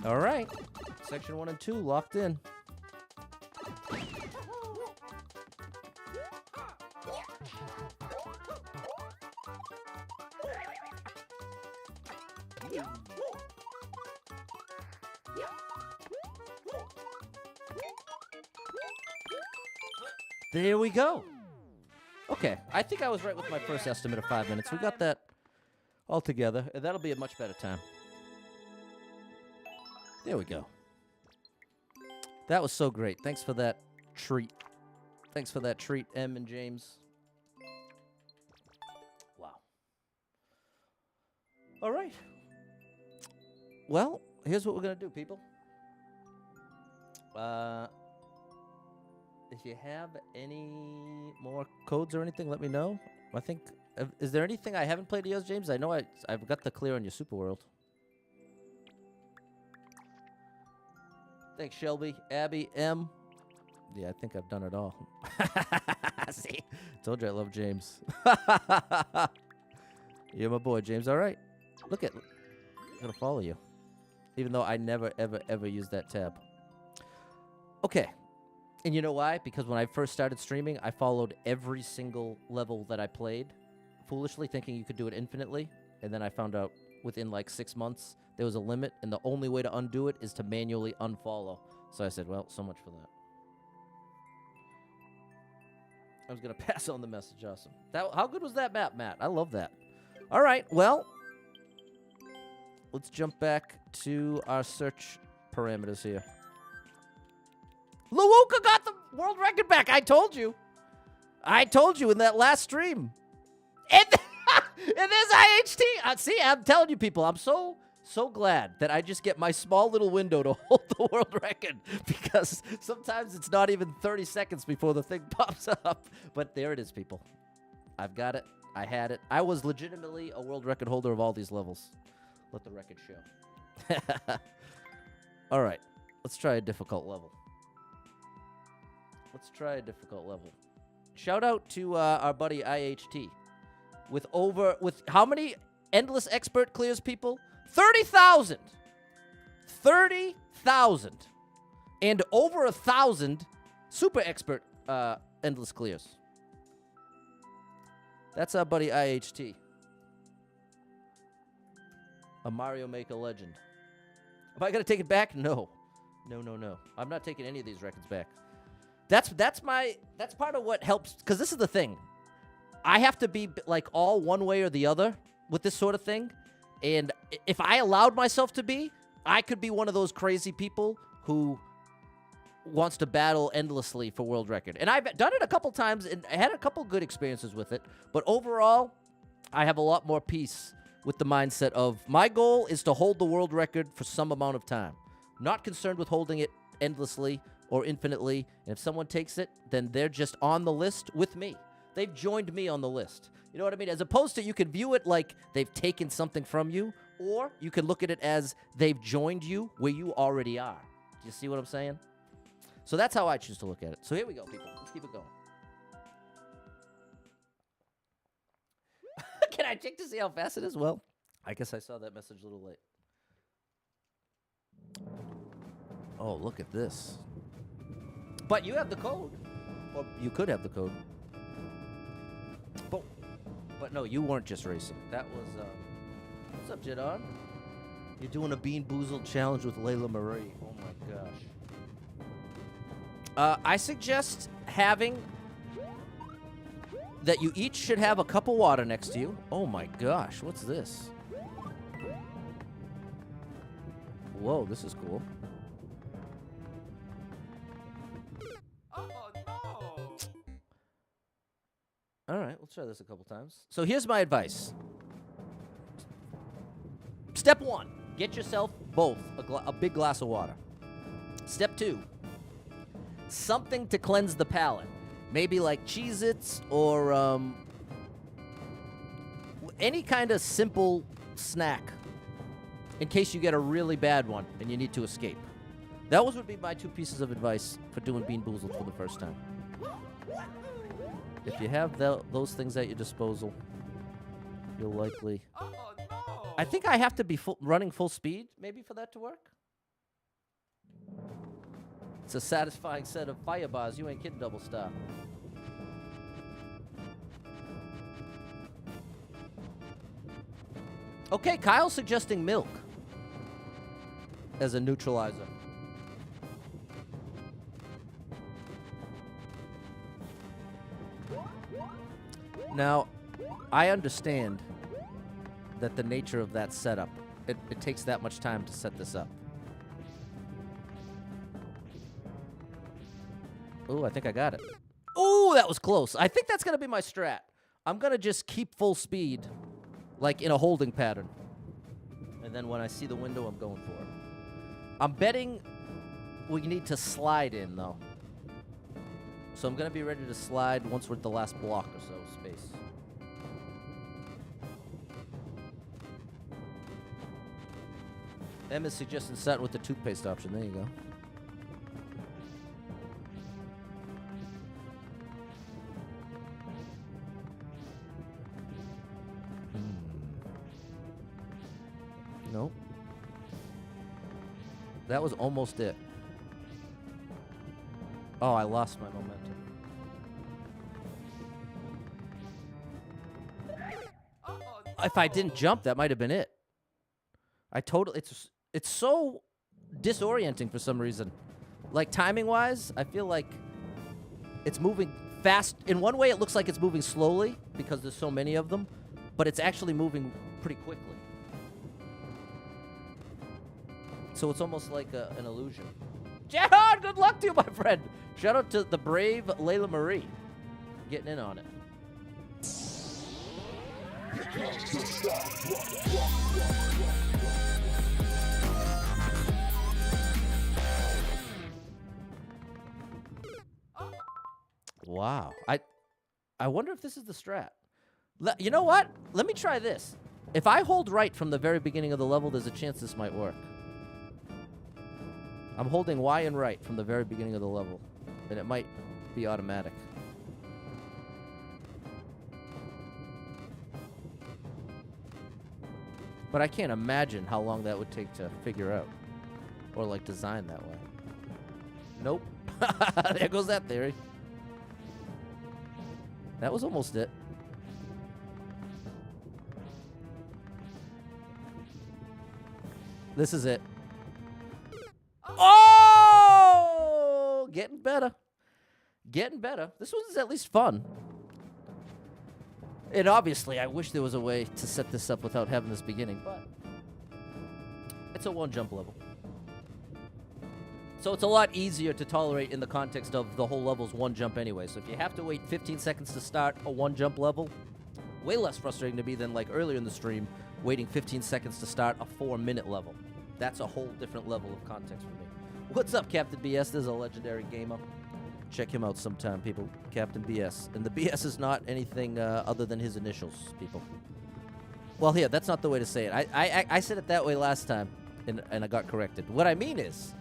All right. Section 1 and 2 locked in. There we go. Okay, I think I was right with my first estimate of 5 minutes. We got that all together, and that'll be a much better time. There we go. That was so great. Thanks for that treat. Thanks for that treat, Em and James. Wow. All right. Well, here's what we're going to do, people. If you have any more codes or anything, let me know. I think... is there anything I haven't played of yours, James? I know I've got the clear on your Super World. Thanks, Shelby, Abby, M. Yeah, I think I've done it all. See? Told you I love James. You're my boy, James. All right. Look at... I'm going to follow you. Even though I never, ever, ever use that tab. Okay. And you know why? Because when I first started streaming, I followed every single level that I played, foolishly thinking you could do it infinitely. And then I found out within like 6 months, there was a limit, and the only way to undo it is to manually unfollow. So I said, well, so much for that. I was going to pass on the message. Awesome. How good was that map, Matt? I love that. All right, well, let's jump back to our search parameters here. Luuka got the world record back. I told you. I told you in that last stream. And there's IHT. See, I'm telling you, people, I'm so glad that I just get my small little window to hold the world record, because sometimes it's not even 30 seconds before the thing pops up. But there it is, people. I've got it. I had it. I was legitimately a world record holder of all these levels. Let the record show. All right. Let's try a difficult level. Let's try a difficult level. Shout out to our buddy IHT. With how many endless expert clears, people? 30,000. 30,000. And over 1,000 super expert endless clears. That's our buddy IHT. A Mario Maker legend. Am I going to take it back? No. No. I'm not taking any of these records back. That's part of what helps, because this is the thing. I have to be like all one way or the other with this sort of thing, and if I allowed myself to be, I could be one of those crazy people who wants to battle endlessly for world record. And I've done it a couple times, and I had a couple good experiences with it, but overall, I have a lot more peace with the mindset of my goal is to hold the world record for some amount of time. Not concerned with holding it endlessly or infinitely, and if someone takes it, then they're just on the list with me. They've joined me on the list. You know what I mean? As opposed to, you could view it like they've taken something from you, or you can look at it as they've joined you where you already are. Do you see what I'm saying? So that's how I choose to look at it. So here we go, people. Let's keep it going. Can I check to see how fast it is? Well, I guess I saw that message a little late. Oh, look at this. But you have the code. Or you could have the code. But no, you weren't just racing. That was, what's up, Jadon? You're doing a Bean Boozled challenge with Layla Marie. Oh, my gosh. I suggest having that you each should have a cup of water next to you. Oh, my gosh. What's this? Whoa, this is cool. All right, we'll try this a couple times. So here's my advice. Step 1, get yourself both a big glass of water. Step 2, something to cleanse the palate. Maybe like Cheez-Its or any kind of simple snack in case you get a really bad one and you need to escape. Those would be my 2 pieces of advice for doing Bean Boozled for the first time. If you have those things at your disposal, you'll likely... Oh, no. I think I have to be running full speed, maybe, for that to work. It's a satisfying set of fire bars. You ain't kidding, Double Star. Okay, Kyle's suggesting milk as a neutralizer. Now, I understand that the nature of that setup, it takes that much time to set this up. Ooh, I think I got it. Ooh, that was close. I think that's going to be my strat. I'm going to just keep full speed, like in a holding pattern. And then when I see the window, I'm going for it. I'm betting we need to slide in, though. So I'm going to be ready to slide once we're at the last block or so space. Emma's suggesting starting with the toothpaste option. There you go. Nope. That was almost it. Oh, I lost my momentum. If I didn't jump, that might have been it. It's so disorienting for some reason. Like, timing-wise, I feel like it's moving fast. In one way, it looks like it's moving slowly because there's so many of them, but it's actually moving pretty quickly. So it's almost like an illusion. Jihad, good luck to you, my friend. Shout out to the brave Layla Marie getting in on it. Wow. I wonder if this is the strat. You know what? Let me try this. If I hold right from the very beginning of the level, there's a chance this might work. I'm holding Y and right from the very beginning of the level, and it might be automatic. But I can't imagine how long that would take to figure out, or like design that way. Nope. There goes that theory. That was almost it. This is it. Oh! Getting better. Getting better. This one's at least fun. And obviously, I wish there was a way to set this up without having this beginning, but it's a one-jump level. So it's a lot easier to tolerate in the context of the whole level's one jump anyway. So if you have to wait 15 seconds to start a one-jump level, way less frustrating to me than like earlier in the stream, waiting 15 seconds to start a 4-minute level. That's a whole different level of context for me. What's up, Captain BS? There's a legendary gamer. Check him out sometime, people. Captain BS. And the BS is not anything other than his initials, people. Well, here, that's not the way to say it. I said it that way last time, and I got corrected. What I mean is,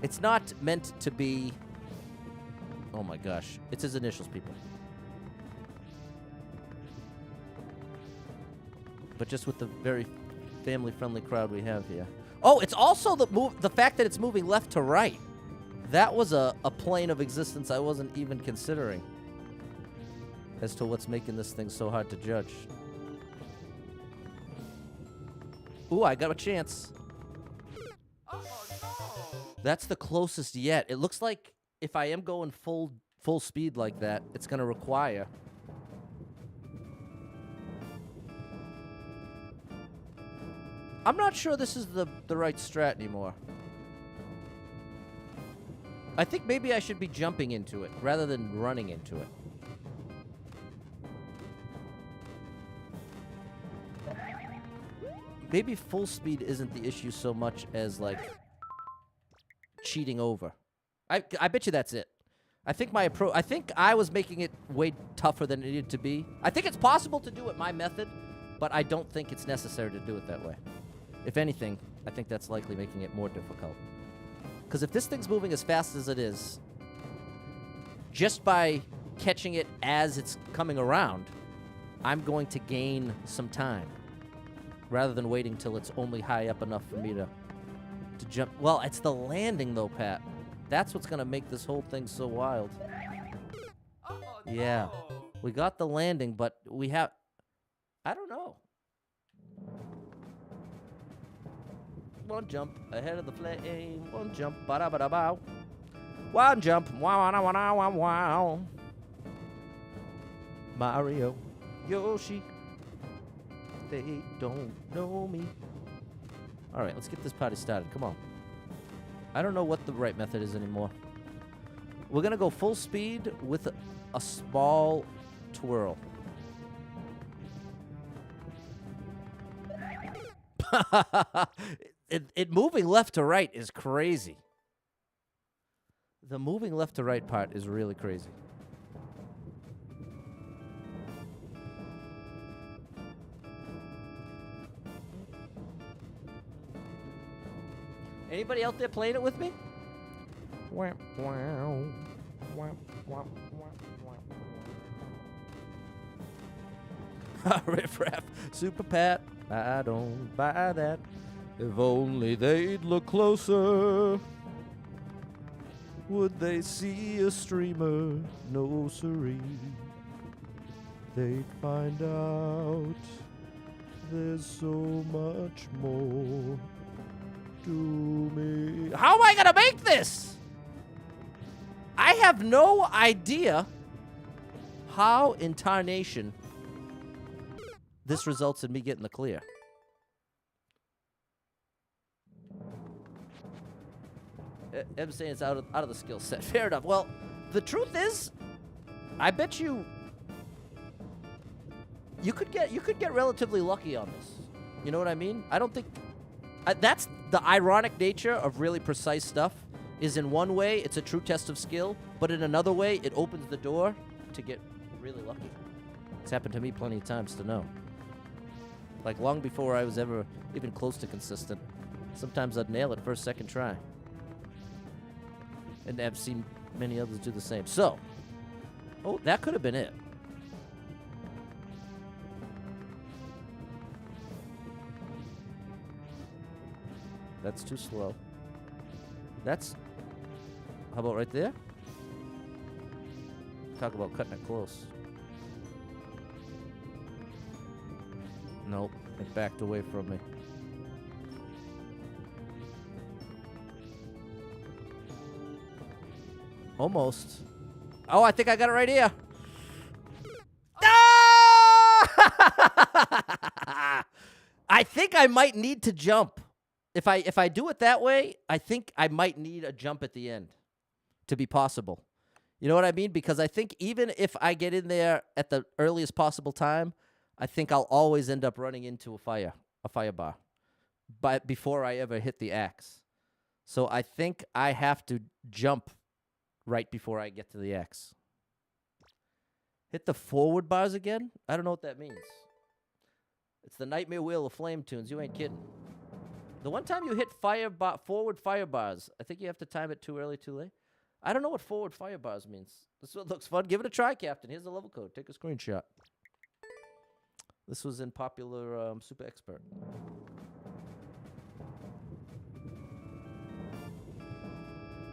it's not meant to be... Oh, my gosh. It's his initials, people. But just with the very family-friendly crowd we have here. Oh, it's also the fact that it's moving left to right. That was a plane of existence I wasn't even considering as to what's making this thing so hard to judge. Ooh, I got a chance. Oh no! That's the closest yet. It looks like if I am going full speed like that, it's going to require... I'm not sure this is the right strat anymore. I think maybe I should be jumping into it rather than running into it. Maybe full speed isn't the issue so much as, like, cheating over. I bet you that's it. I think I think I was making it way tougher than it needed to be. I think it's possible to do it my method, but I don't think it's necessary to do it that way. If anything, I think that's likely making it more difficult. Because if this thing's moving as fast as it is, just by catching it as it's coming around, I'm going to gain some time. Rather than waiting till it's only high up enough for me to jump. Well, it's the landing, though, Pat. That's what's going to make this whole thing so wild. Oh Yeah. no! We got the landing, but we have... I don't know. One jump ahead of the flame. One jump, ba-da-ba-da-bow. One jump, wow-wow-wow-wow-wow. Mario, Yoshi, they don't know me. All right, let's get this party started. Come on. I don't know what the right method is anymore. We're going to go full speed with a small twirl. It moving left to right is crazy. The moving left to right part is really crazy. Anybody out there playing it with me? Wow, wow, wow, wow, wow. Riff raff, Super Pat, I don't buy that. If only they'd look closer, would they see a streamer? No siree. They'd find out there's so much more to me. How am I gonna make this? I have no idea how in tarnation this results in me getting the clear. I'm saying it's out of the skill set. Fair enough. Well, the truth is, I bet you could get relatively lucky on this. You know what I mean? I don't think that's the ironic nature of really precise stuff. Is in one way it's a true test of skill, but in another way it opens the door to get really lucky. It's happened to me plenty of times to know. Like long before I was ever even close to consistent. Sometimes I'd nail it first, second try. And I've seen many others do the same. So, oh, that could have been it. That's too slow. That's... How about right there? Talk about cutting it close. Nope, it backed away from me. Almost. Oh, I think I got it right here. Ah! I think I might need to jump. If I do it that way, I think I might need a jump at the end to be possible. You know what I mean? Because I think even if I get in there at the earliest possible time, I think I'll always end up running into a fire bar, but before I ever hit the axe. So I think I have to jump right before I get to the axe. Hit the forward bars again? I don't know what that means. It's the Nightmare Wheel of Flame tunes. You ain't kidding. The one time you hit forward fire bars, I think you have to time it too early, too late. I don't know what forward fire bars means. This one looks fun. Give it a try, Captain. Here's the level code. Take a screenshot. This was in Popular Super Expert.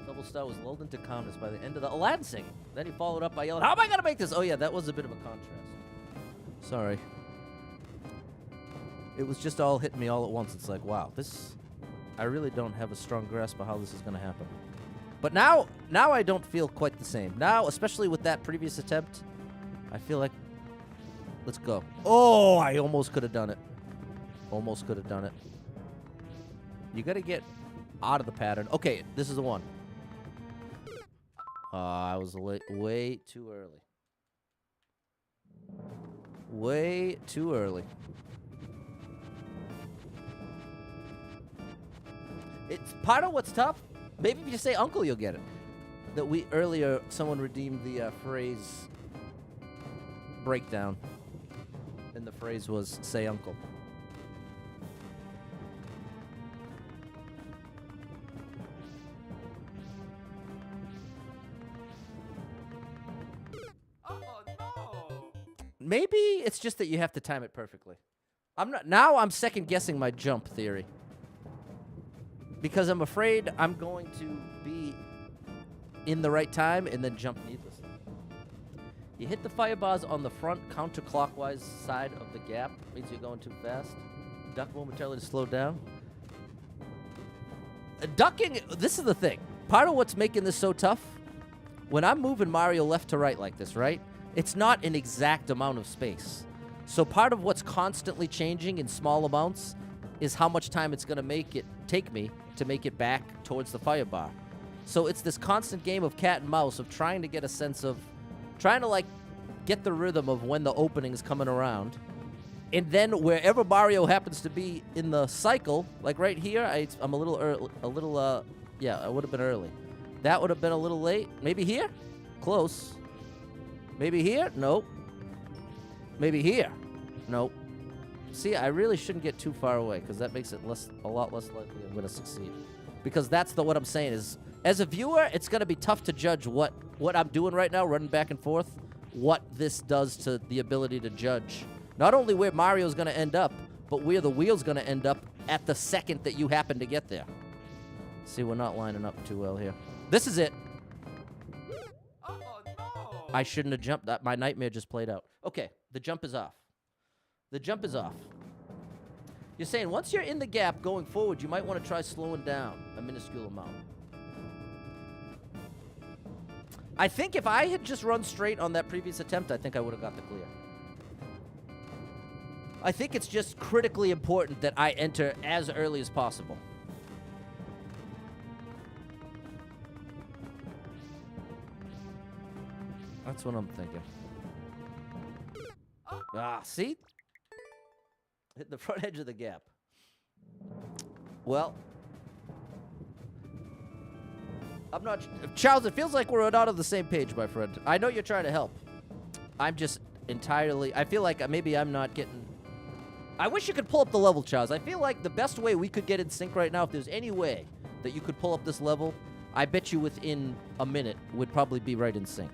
Double Star was lulled into calmness by the end of the Aladdin singing. Then he followed up by yelling, "How am I going to make this?" Oh, yeah, that was a bit of a contrast. Sorry. It was just all hitting me all at once. It's like, wow, I really don't have a strong grasp of how this is going to happen. But now I don't feel quite the same. Now, especially with that previous attempt, I feel like, let's go. Oh, I almost could have done it. Almost could have done it. You got to get out of the pattern. Okay, this is the one. I was way too early. Way too early. It's part of what's tough. Maybe if you say uncle, you'll get it. That earlier, someone redeemed the phrase breakdown. And the phrase was, say uncle. Oh no! Maybe it's just that you have to time it perfectly. I'm second guessing my jump theory. Because I'm afraid I'm going to be in the right time and then jump needlessly. You hit the fire bars on the front counterclockwise side of the gap. Means you're going too fast. Duck momentarily to slow down. Ducking, this is the thing. Part of what's making this so tough, when I'm moving Mario left to right like this, right? It's not an exact amount of space. So part of what's constantly changing in small amounts is how much time it's going to take me to make it back towards the fire bar. So it's this constant game of cat and mouse of trying to get a sense of, trying to like get the rhythm of when the opening is coming around. And then wherever Mario happens to be in the cycle, like right here, I'm a little early, yeah, I would have been early. That would have been a little late. Maybe here? Close. Maybe here? Nope. Maybe here? Nope. See, I really shouldn't get too far away because that makes it a lot less likely I'm going to succeed. Because that's what I'm saying is, as a viewer, it's going to be tough to judge what I'm doing right now, running back and forth, what this does to the ability to judge. Not only where Mario's going to end up, but where the wheel's going to end up at the second that you happen to get there. See, we're not lining up too well here. This is it. Oh no! I shouldn't have jumped. My nightmare just played out. Okay, the jump is off. The jump is off. You're saying once you're in the gap going forward, you might want to try slowing down a minuscule amount. I think if I had just run straight on that previous attempt, I think I would have got the clear. I think it's just critically important that I enter as early as possible. That's what I'm thinking. See? Hit the front edge of the gap. Well, I'm not... Charles, it feels like we're not on the same page, my friend. I know you're trying to help. I'm just entirely... I feel like maybe I'm not getting... I wish you could pull up the level, Charles. I feel like the best way we could get in sync right now, if there's any way that you could pull up this level, I bet you within a minute would probably be right in sync.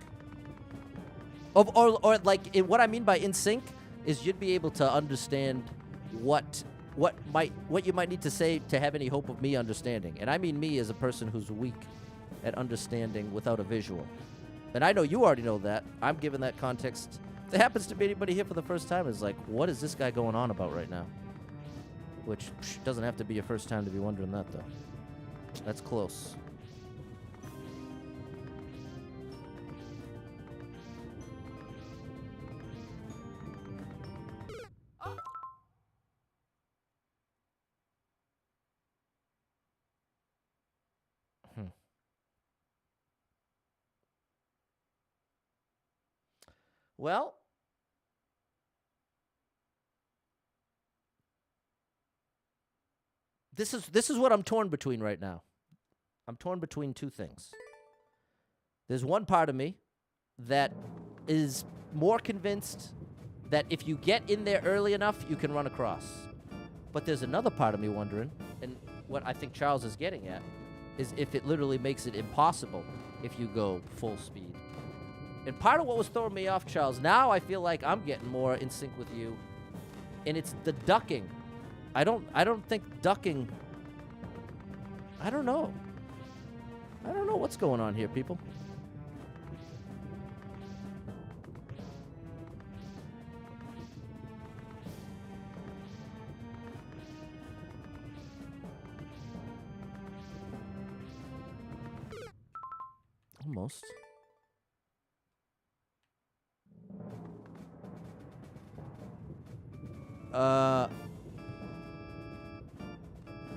Or like, what I mean by in sync is you'd be able to understand what you might need to say to have any hope of me understanding. And I mean me as a person who's weak at understanding without a visual. And I know you already know that. I'm giving that context. If it happens to be anybody here for the first time, is like, what is this guy going on about right now? Which doesn't have to be your first time to be wondering that, though. That's close. Well, this is what I'm torn between right now. I'm torn between two things. There's one part of me that is more convinced that if you get in there early enough, you can run across. But there's another part of me wondering, and what I think Charles is getting at, is if it literally makes it impossible if you go full speed. And part of what was throwing me off, Charles, now I feel like I'm getting more in sync with you, and it's the ducking. I don't think ducking. I don't know. I don't know what's going on here, people. Almost.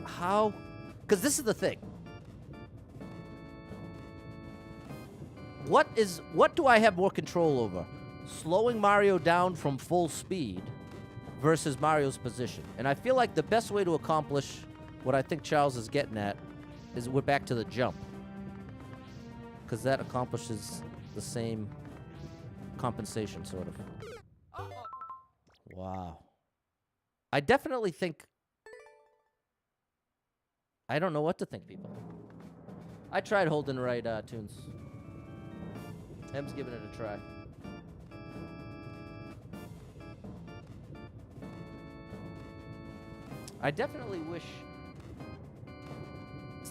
How? Because this is the thing. What do I have more control over? Slowing Mario down from full speed versus Mario's position. And I feel like the best way to accomplish what I think Charles is getting at is we're back to the jump. Because that accomplishes the same compensation, sort of. Wow. I definitely think... I don't know what to think, people. I tried holding right tunes. M's giving it a try. I definitely wish...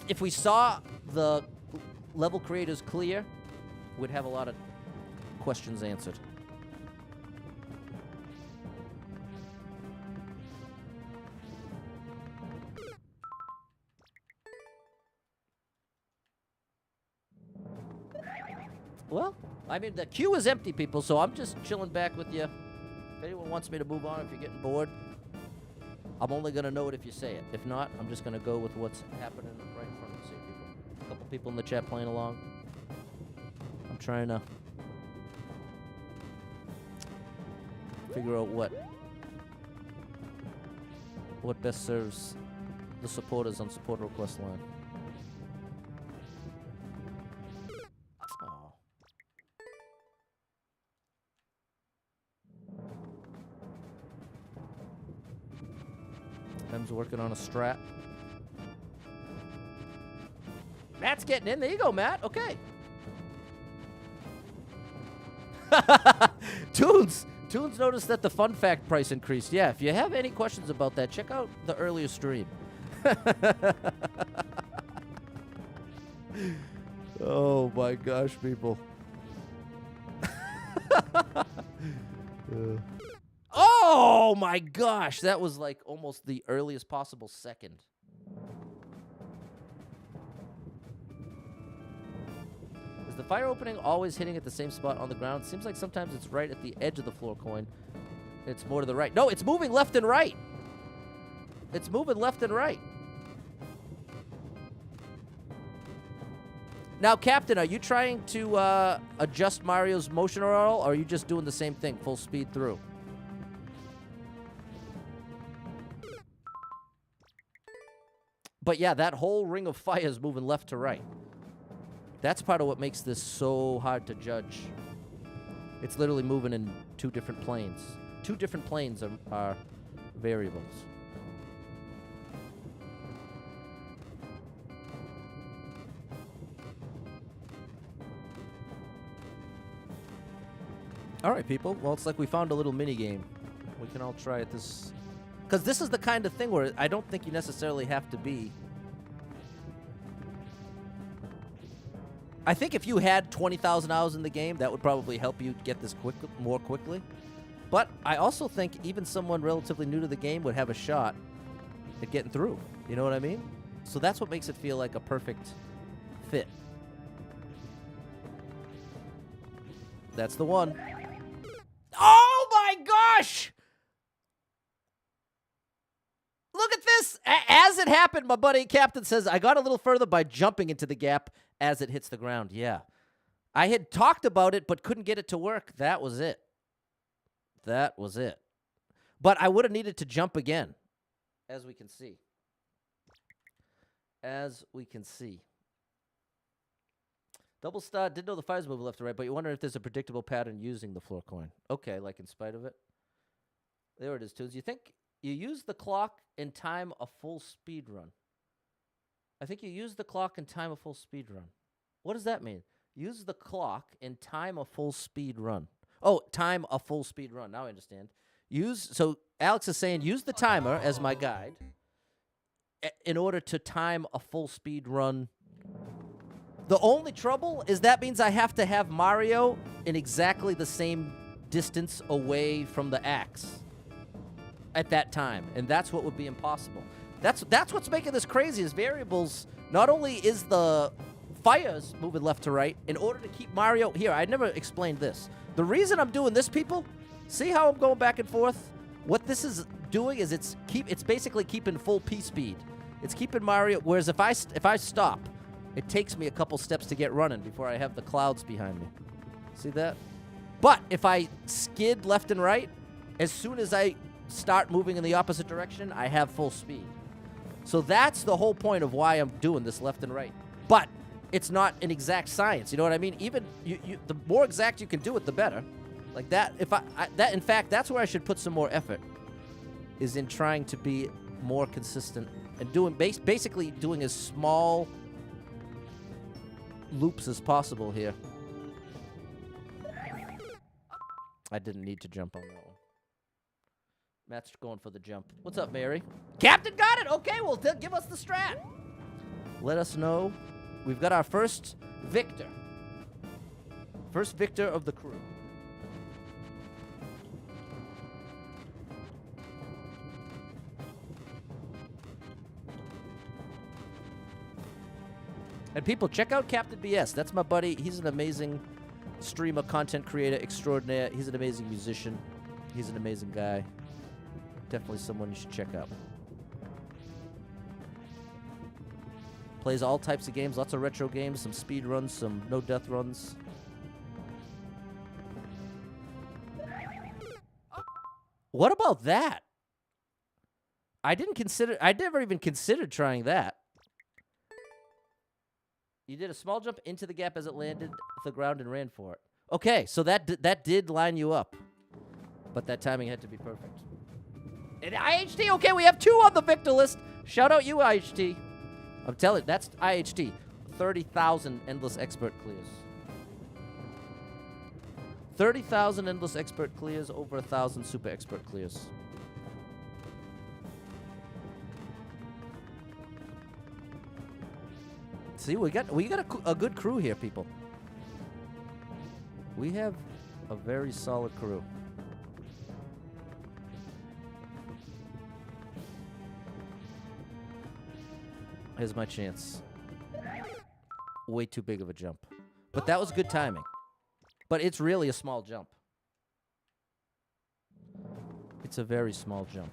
if we saw the level creators clear, we'd have a lot of questions answered. Well, I mean, the queue is empty, people, so I'm just chilling back with you. If anyone wants me to move on, if you're getting bored, I'm only going to know it if you say it. If not, I'm just going to go with what's happening right in front of us here, people. A couple people in the chat playing along. I'm trying to figure out what best serves the supporters on supporter request line. M's working on a strat. Matt's getting in. There you go, Matt. Okay. Tunes noticed that the fun fact price increased. Yeah, if you have any questions about that, check out the earlier stream. Oh my gosh, people. Oh my gosh, that was like almost the earliest possible second. Is the fire opening always hitting at the same spot on the ground? Seems like sometimes it's right at the edge of the floor coin. It's more to the right. No, it's moving left and right. It's moving left and right. Now, Captain, are you trying to adjust Mario's motion at all, or are you just doing the same thing, full speed through? But yeah, that whole ring of fire is moving left to right. That's part of what makes this so hard to judge. It's literally moving in two different planes. Two different planes are variables. All right, people. Well, it's like we found a little mini game. We can all try it this... Because this is the kind of thing where I don't think you necessarily have to be... I think if you had 20,000 hours in the game, that would probably help you get this more quickly. But I also think even someone relatively new to the game would have a shot at getting through. You know what I mean? So that's what makes it feel like a perfect fit. That's the one. Oh my gosh! Look at this. As it happened, my buddy Captain says, I got a little further by jumping into the gap as it hits the ground. Yeah. I had talked about it, but couldn't get it to work. That was it. That was it. But I would have needed to jump again, as we can see. As we can see. Double star, didn't know the fires move left or right, but you wonder if there's a predictable pattern using the floor coin. Okay, like in spite of it. There it is, Tunes. You think you use the clock and time a full speed run. I think you use the clock and time a full speed run. What does that mean? Use the clock and time a full speed run. Oh, time a full speed run. Now I understand. So Alex is saying use the timer as my guide in order to time a full speed run. The only trouble is that means I have to have Mario in exactly the same distance away from the axe at that time, and that's what would be impossible. That's what's making this crazy is variables. Not only is the fires moving left to right, in order to keep Mario here, I never explained this. The reason I'm doing this, people, see how I'm going back and forth? What this is doing is it's basically keeping full P speed. It's keeping Mario, whereas if I stop, it takes me a couple steps to get running before I have the clouds behind me. See that? But if I skid left and right, as soon as I start moving in the opposite direction, I have full speed. So that's the whole point of why I'm doing this left and right. But it's not an exact science, you know what I mean? Even the more exact you can do it, the better. Like that, in fact, that's where I should put some more effort, is in trying to be more consistent and doing basically doing as small loops as possible here. I didn't need to jump on that one. Matt's going for the jump. What's up, Mary? Captain got it! Okay, well, give us the strat. Let us know. We've got our first victor. First victor of the crew. And people, check out Captain BS. That's my buddy. He's an amazing streamer, content creator extraordinaire. He's an amazing musician. He's an amazing guy. Definitely someone you should check out. Plays all types of games, lots of retro games, some speed runs, some no-death runs. What about that? I never even considered trying that. You did a small jump into the gap as it landed the ground and ran for it. Okay, so that did line you up. But that timing had to be perfect. And IHT, okay, we have 2 on the victor list. Shout out you, IHT. I'm telling you, that's IHT. 30,000 endless expert clears. 30,000 endless expert clears, over 1,000 super expert clears. See, we got a good crew here, people. We have a very solid crew. Here's my chance. Way too big of a jump. But that was good timing. But it's really a small jump. It's a very small jump.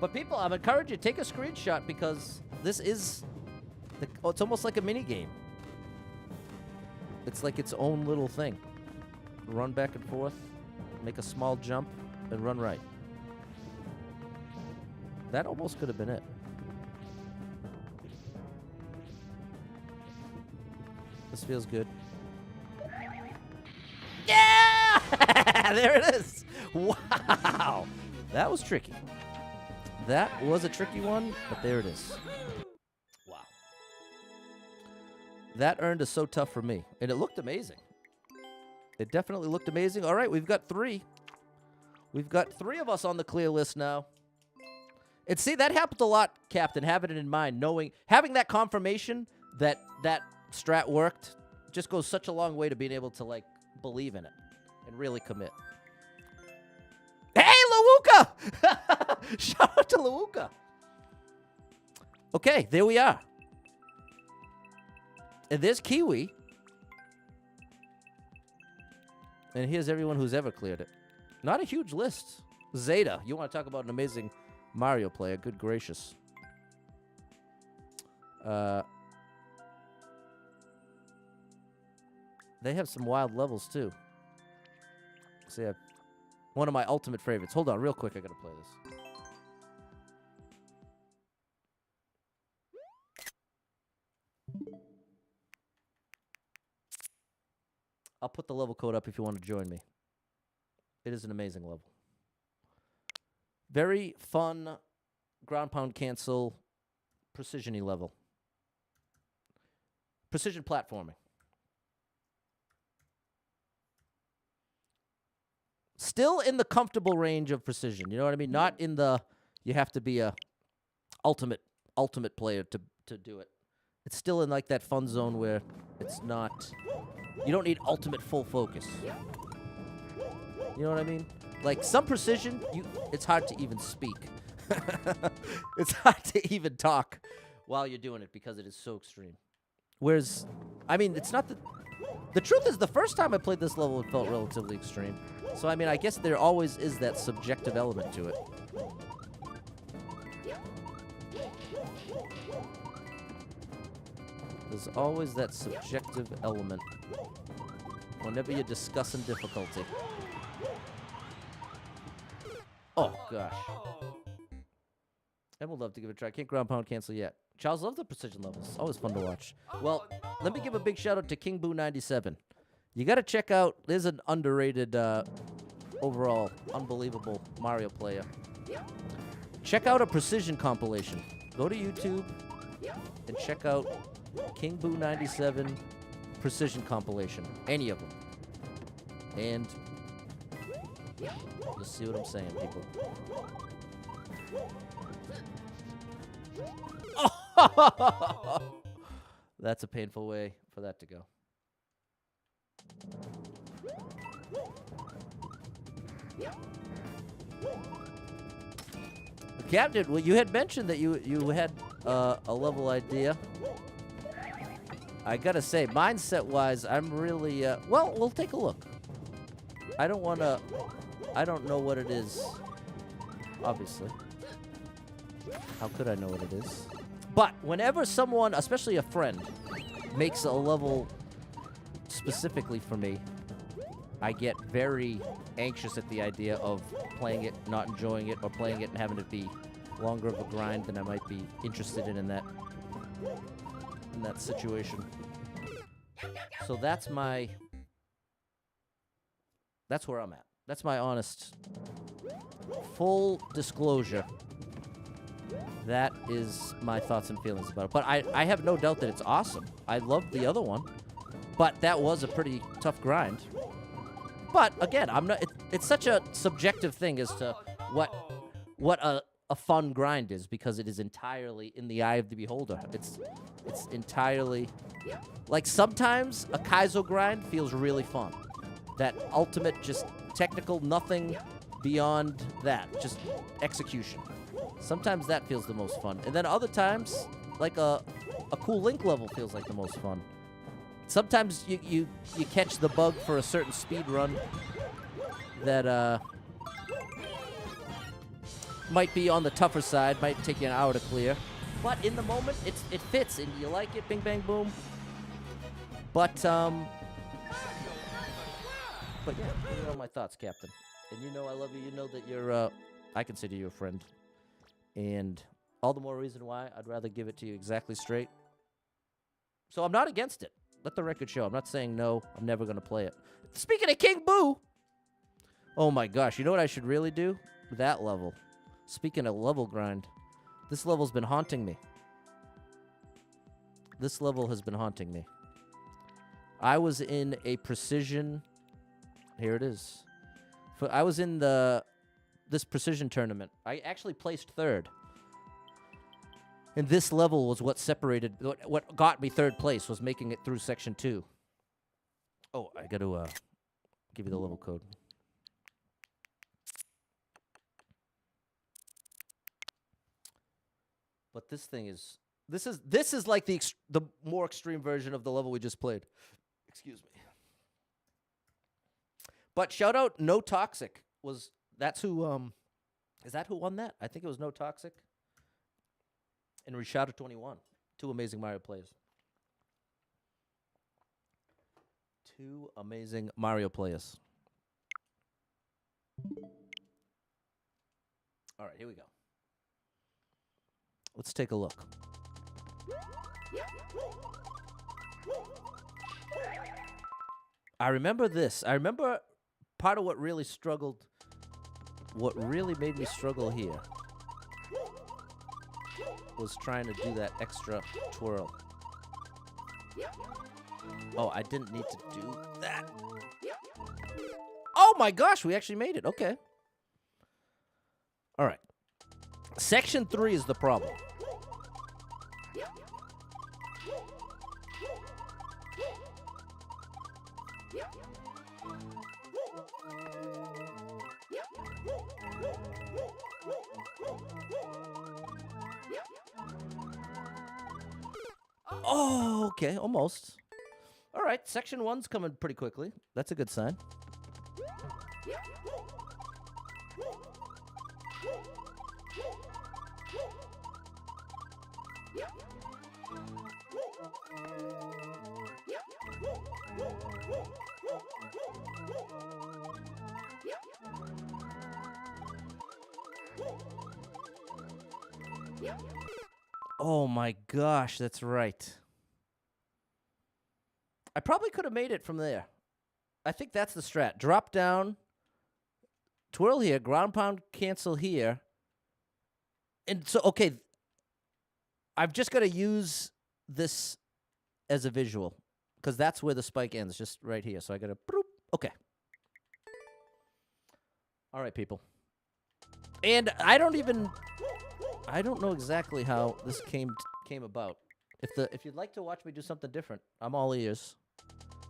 But people, I'm encouraging you, take a screenshot because this is, it's almost like a mini game. It's like its own little thing. Run back and forth, make a small jump, and run right. That almost could have been it. This feels good. Yeah! There it is. Wow. That was tricky. That was a tricky one, but there it is. Wow. That earned is so tough for me. And it looked amazing. It definitely looked amazing. All right, we've got 3. We've got 3 of us on the clear list now. And see, that happens a lot, Captain, having it in mind, having that confirmation that that strat worked just goes such a long way to being able to, like, believe in it and really commit. Hey, Lawuka! Shout out to Lawuka. Okay, there we are. And there's Kiwi. And here's everyone who's ever cleared it. Not a huge list. Zeta, you want to talk about an amazing Mario player. Good gracious. They have some wild levels, too. So, yeah, one of my ultimate favorites. Hold on, real quick. I got to play this. I'll put the level code up if you want to join me. It is an amazing level. Very fun, ground pound cancel, precision-y level. Precision platforming. Still in the comfortable range of precision. You know what I mean? Not in the, you have to be a ultimate player to do it. It's still in like that fun zone where it's not, you don't need ultimate full focus. You know what I mean? Like some precision, it's hard to even speak. It's hard to even talk while you're doing it because it is so extreme. Whereas, I mean, it's not the truth is the first time I played this level, it felt relatively extreme. So, I mean, I guess there always is that subjective element to it. There's always that subjective element whenever you're discussing difficulty. Oh, gosh. I would love to give it a try. Can't ground pound cancel yet. Charles loves the precision levels. Always fun to watch. Well, let me give a big shout out to King Boo 97. You got to check out, there's an underrated, overall, unbelievable Mario player. Check out a precision compilation. Go to YouTube and check out King Boo 97 precision compilation. Any of them. And you'll see what I'm saying, people. That's a painful way for that to go. Captain, well, you had mentioned that you had a level idea. I gotta say, mindset-wise, I'm really, well, we'll take a look. I don't know what it is, obviously. How could I know what it is? But whenever someone, especially a friend, makes a level specifically for me, I get very anxious at the idea of playing it, not enjoying it, or playing it and having it be longer of a grind than I might be interested in that situation. So that's where I'm at. That's my honest, full disclosure. That is my thoughts and feelings about it. But I have no doubt that it's awesome. I loved the other one. But that was a pretty tough grind. But again, it's such a subjective thing as to what a fun grind is, because it is entirely in the eye of the beholder. It's entirely, like, sometimes a Kaizo grind feels really fun. That ultimate, just technical, nothing beyond that, just execution. Sometimes that feels the most fun. And then other times, like a cool Link level feels like the most fun. Sometimes you catch the bug for a certain speed run that might be on the tougher side, might take you an hour to clear. But in the moment, it fits, and you like it, bing, bang, boom. But yeah, you know my thoughts, Captain. And you know I love you. You know that you're, I consider you a friend. And all the more reason why I'd rather give it to you exactly straight. So I'm not against it. Let the record show. I'm not saying no. I'm never going to play it. Speaking of King Boo. Oh my gosh. You know what I should really do? That level. Speaking of level grind. This level's been haunting me. This level has been haunting me. I was in a precision. Here it is. I was in this precision tournament. I actually placed third. And this level was what separated, what got me third place, was making it through section 2. Oh, I got to give you the level code. But this thing is, this is like the more extreme version of the level we just played. Excuse me. But shout out No Toxic that's who is that who won that? I think it was No Toxic and Rishada 21. Two amazing Mario players. Two amazing Mario players. All right, here we go. Let's take a look. I remember this. I remember part of what really made me struggle here was trying to do that extra twirl. Oh, I didn't need to do that. Oh my gosh, we actually made it. Okay. All right. Section 3 is the problem. Oh, okay, almost. All right, section 1's coming pretty quickly. That's a good sign. Oh my gosh, that's right. I probably could have made it from there. I think that's the strat. Drop down, twirl here, ground pound, cancel here. And so, okay, I've just got to use this as a visual because that's where the spike ends, just right here. So I got to, okay. All right, people. And I don't know exactly how this came about. If you'd like to watch me do something different, I'm all ears.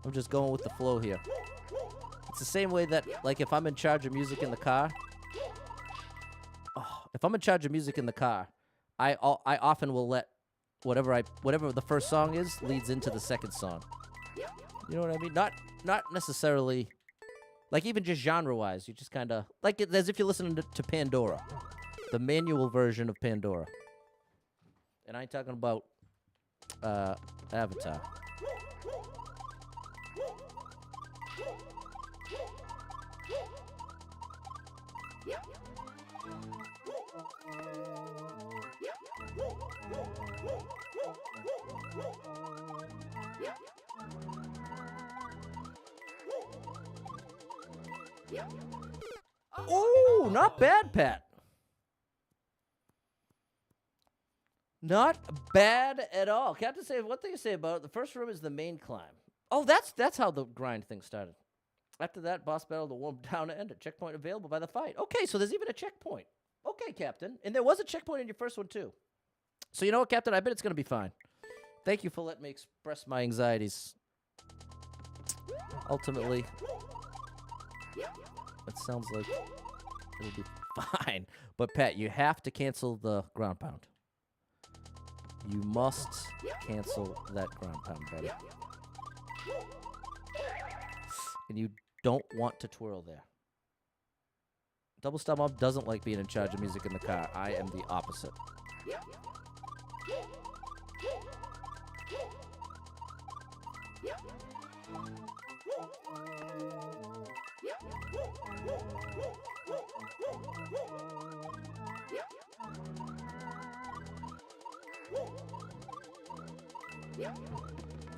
I'm just going with the flow here. It's the same way that, like, if I'm in charge of music in the car, I often will let whatever the first song is leads into the second song. You know what I mean? Not necessarily, like, even just genre-wise. You just kind of like it as if you're listening to Pandora, the manual version of Pandora. And I ain't talking about Avatar. Oh, not bad, Pat. Not bad at all. Captain Save, what thing you say about it? The first room is the main climb. Oh, that's how the grind thing started. After that, boss battle to warm down and end. A checkpoint available by the fight. Okay, so there's even a checkpoint. Okay, Captain. And there was a checkpoint in your first one, too. So you know what, Captain? I bet it's going to be fine. Thank you for letting me express my anxieties. Ultimately, it sounds like it'll be fine. But, Pat, you have to cancel the ground pound. You must cancel that ground pound, buddy. And you don't want to twirl there. Double Stump Up doesn't like being in charge of music in the car. I am the opposite.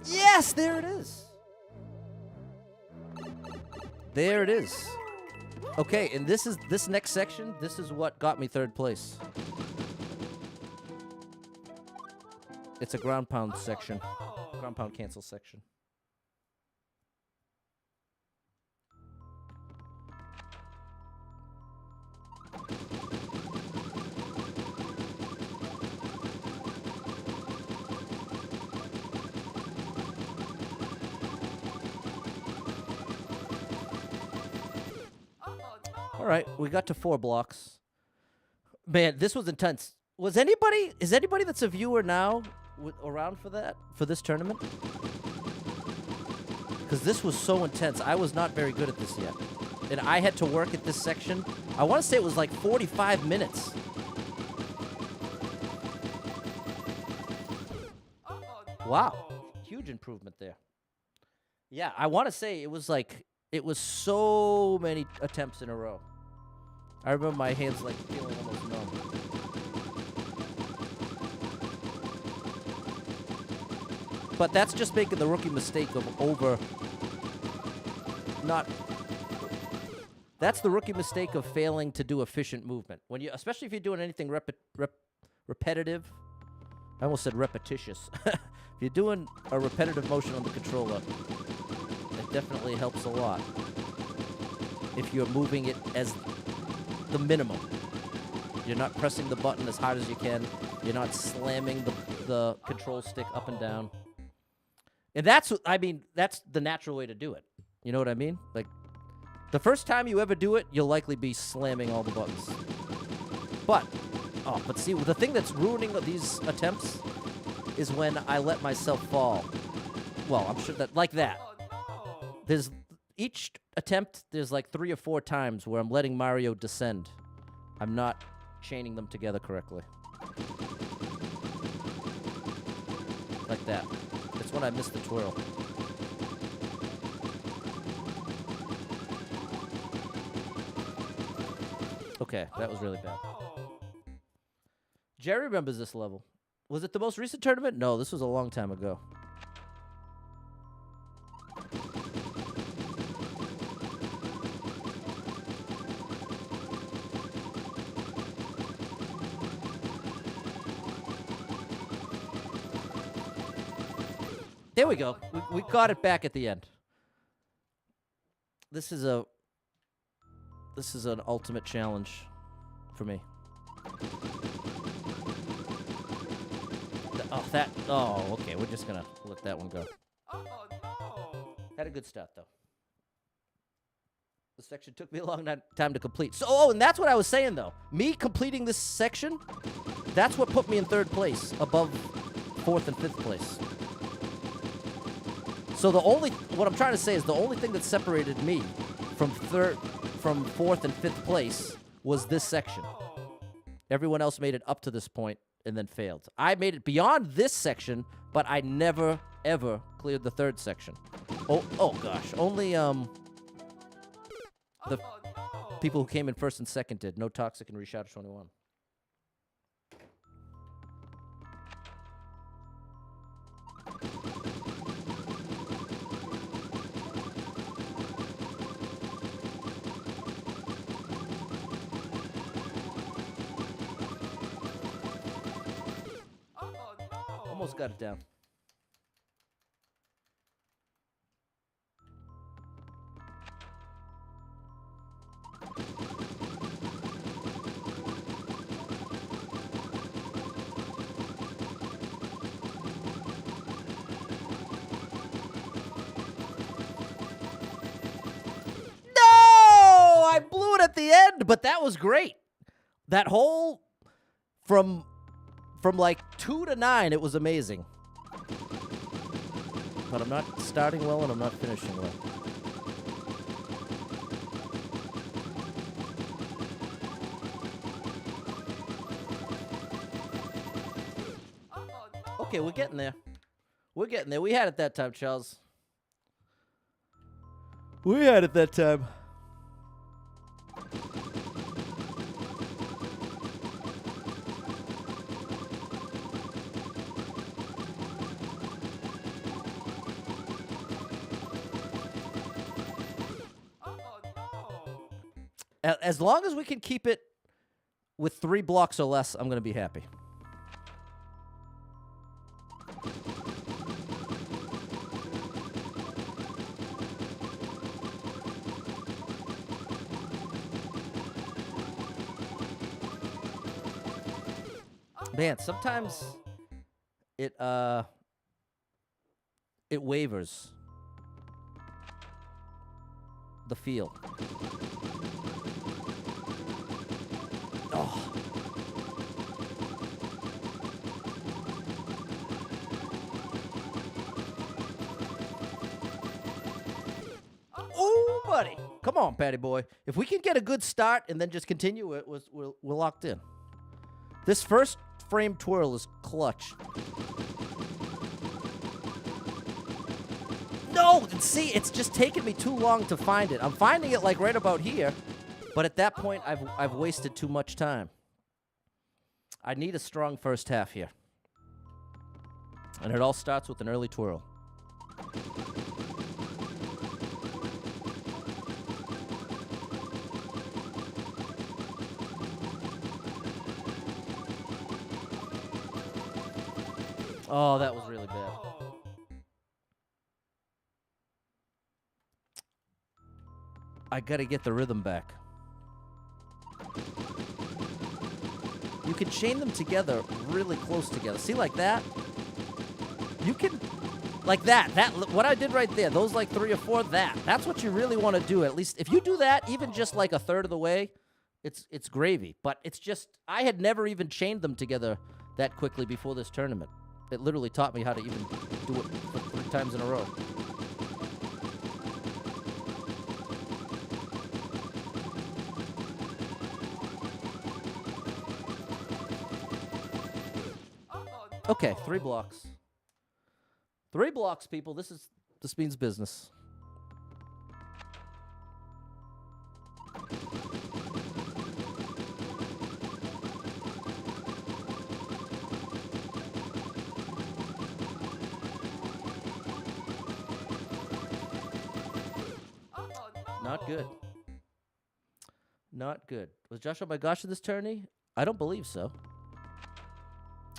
Yes, there it is. There it is. Okay, and this next section, this is what got me third place. It's a ground pound section. Ground pound cancel section. All right, we got to 4 blocks. Man, this was intense. Is anybody that's a viewer now around for this tournament? Because this was so intense. I was not very good at this yet. And I had to work at this section. I want to say it was like 45 minutes. Wow. Huge improvement there. Yeah, I want to say it was so many attempts in a row. I remember my hands like feeling almost numb. But that's just making the rookie mistake of that's the rookie mistake of failing to do efficient movement. Especially if you're doing anything repetitive. I almost said repetitious. If you're doing a repetitive motion on the controller, it definitely helps a lot. If you're moving it as the minimum. You're not pressing the button as hard as you can. You're not slamming the control stick up and down. And that's the natural way to do it. You know what I mean? Like, the first time you ever do it, you'll likely be slamming all the buttons. But see, the thing that's ruining these attempts is when I let myself fall. Well, I'm sure that, like that. There's each attempt, there's like 3 or 4 times where I'm letting Mario descend. I'm not chaining them together correctly. Like that. That's when I missed the twirl. Okay, that was really bad. Jerry remembers this level. Was it the most recent tournament? No, this was a long time ago. There we go. We got it back at the end. This is an ultimate challenge for me. Okay. We're just gonna let that one go. Oh no! Had a good start though. The section took me a long time to complete. So, and that's what I was saying though. Me completing this section, that's what put me in 3rd place, above 4th and 5th place. So what I'm trying to say is the only thing that separated me from 4th and 5th place was this section. Everyone else made it up to this point and then failed. I made it beyond this section, but I never, ever cleared the 3rd section. Oh gosh. Only, the people who came in 1st and 2nd did. No Toxic and Reshot 21. Almost got it down. No! I blew it at the end, but that was great. That whole from like 2 to 9, it was amazing. But I'm not starting well and I'm not finishing well. Okay, we're getting there. We're getting there. We had it that time, Charles. We had it that time. As long as we can keep it with 3 blocks or less, I'm going to be happy. Man, sometimes it wavers. The feel. Oh. Ooh, buddy. Come on, Patty boy. If we can get a good start and then just continue it, we're locked in. This first frame twirl is clutch. No! See, it's just taken me too long to find it. I'm finding it, like, right about here. But at that point, I've wasted too much time. I need a strong first half here. And it all starts with an early twirl. Oh, that was really bad. I gotta get the rhythm back. You can chain them together really close together. See, like that? You can, like that. What I did right there, those like 3 or 4, that's what you really want to do. At least if you do that, even just like a third of the way, it's gravy. But it's just, I had never even chained them together that quickly before this tournament. It literally taught me how to even do it 3 times in a row. Okay, 3 blocks. 3 blocks, people. This means business. Not good. Not good. Was Josh oh my gosh in this tourney? I don't believe so.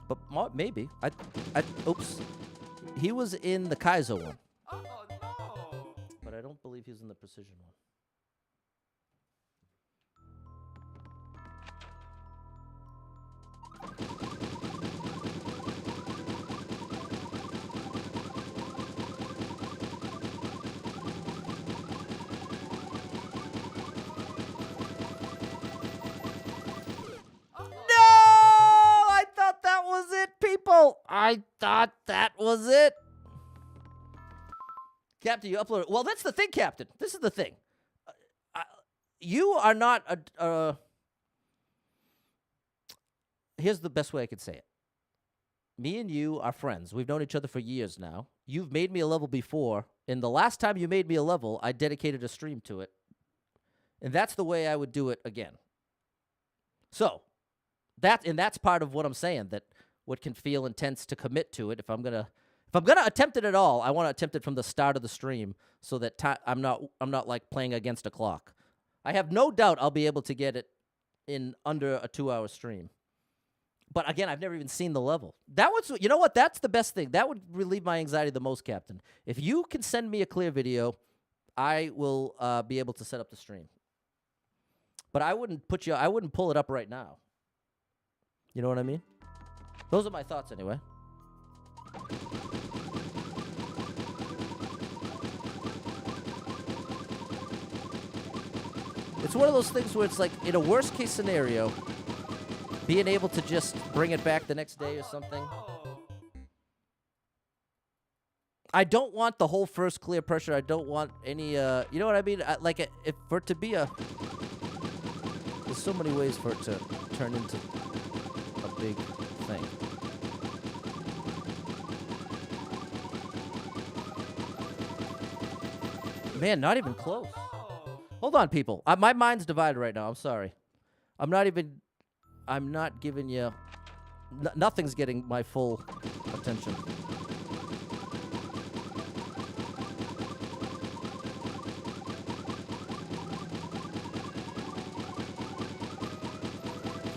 But maybe. Oops. He was in the Kaizo one. Oh, no. But I don't believe he was in the precision one. I thought that was it. Captain, you uploaded. Well, that's the thing, Captain. This is the thing. You are not a... Here's the best way I could say it. Me and you are friends. We've known each other for years now. You've made me a level before. And the last time you made me a level, I dedicated a stream to it. And that's the way I would do it again. So, that's part of what I'm saying, that what can feel intense to commit to it. If I'm gonna attempt it at all, I want to attempt it from the start of the stream, so that I'm not like playing against a clock. I have no doubt I'll be able to get it in under a 2-hour stream. But again, I've never even seen the level. You know what? That's the best thing. That would relieve my anxiety the most, Captain. If you can send me a clear video, I will be able to set up the stream. But I wouldn't pull it up right now. You know what I mean? Those are my thoughts anyway. It's one of those things where it's like, in a worst case scenario, being able to just bring it back the next day or something. I don't want the whole first clear pressure. I don't want any, you know what I mean? If for it to be there's so many ways for it to turn into a big thing. Man, not even close. Hold on, people. My mind's divided right now. I'm sorry. I'm not giving you... nothing's getting my full attention.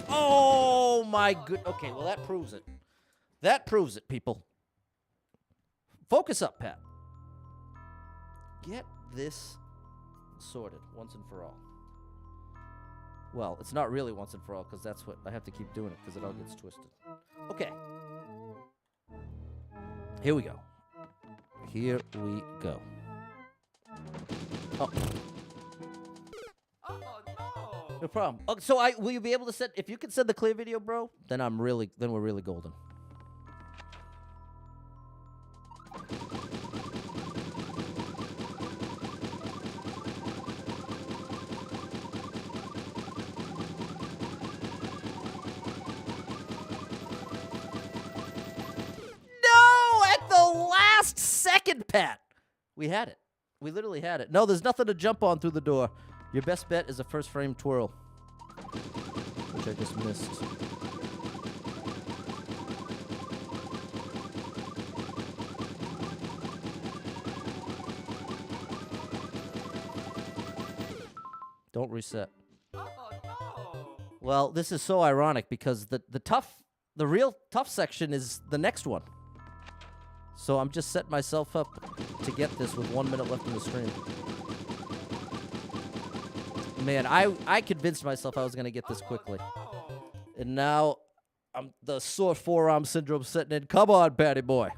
Oh, my good... Okay, well, that proves it. That proves it, people. Focus up, Pat. Get this sorted once and for all. Well, it's not really once and for all, because that's what I have to keep doing it, because it all gets twisted. Okay. Here we go. Here we go. Oh. Oh, no. No problem. Oh, so will you be able to send, if you can send the clear video, bro, then we're really golden. Second, Pat. We had it. We literally had it. No, there's nothing to jump on through the door. Your best bet is a first frame twirl, which I just missed. Don't reset. Oh no! Well, this is so ironic because the real tough section is the next one. So I'm just setting myself up to get this with 1 minute left in the stream. Man, I convinced myself I was going to get this quickly. No! And now the sore forearm syndrome setting in. Come on, Patty boy.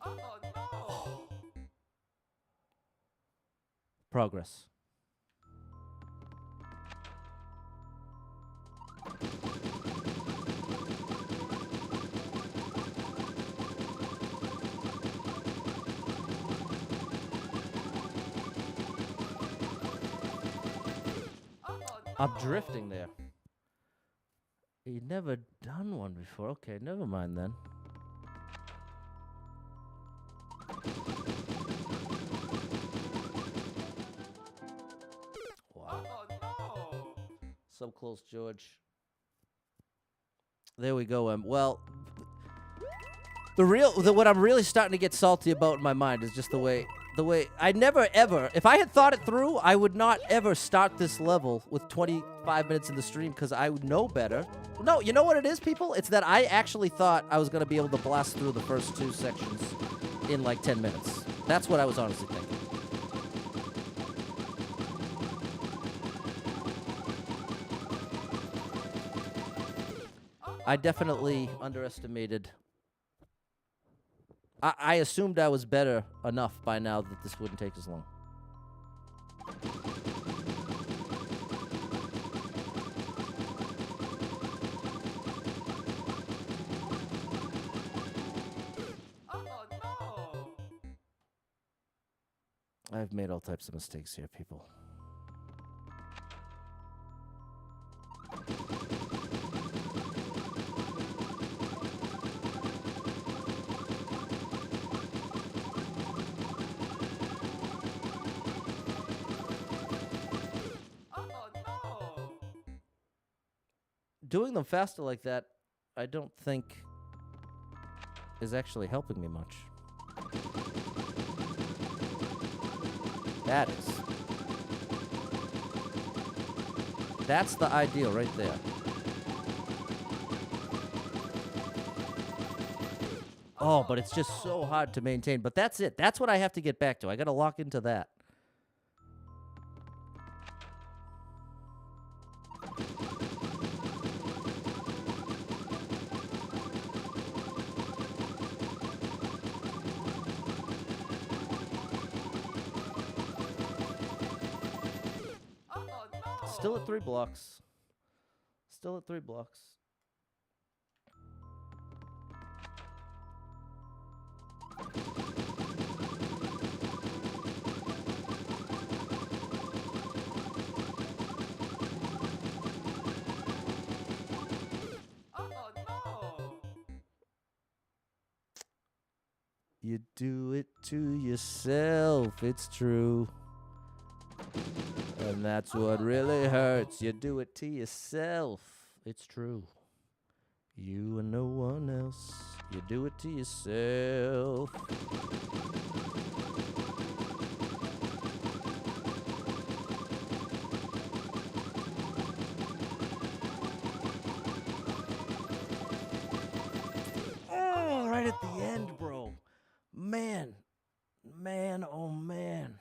Oh no! Progress. I'm drifting there. You've never done one before. Okay, never mind then. Wow. Oh no! So close, George. There we go, Well, what I'm really starting to get salty about in my mind is just the way I never ever, if I had thought it through, I would not ever start this level with 25 minutes in the stream because I would know better. No, you know what it is, people? It's that I actually thought I was going to be able to blast through the first 2 sections in like 10 minutes. That's what I was honestly thinking. I definitely underestimated. I assumed I was better enough by now that this wouldn't take as long. Oh no! I've made all types of mistakes here, people. Oh no! Doing them faster like that, I don't think is actually helping me much. That is. That's the ideal right there. Oh, but it's just so hard to maintain. But that's it. That's what I have to get back to. I got to lock into that. Oh no! Still at 3 blocks. Still at 3 blocks. Oh no! You do it to yourself, it's true. And that's what really hurts. You do it to yourself, it's true. You and no one else. You do it to yourself. Oh, right at the end, bro. Man, oh man.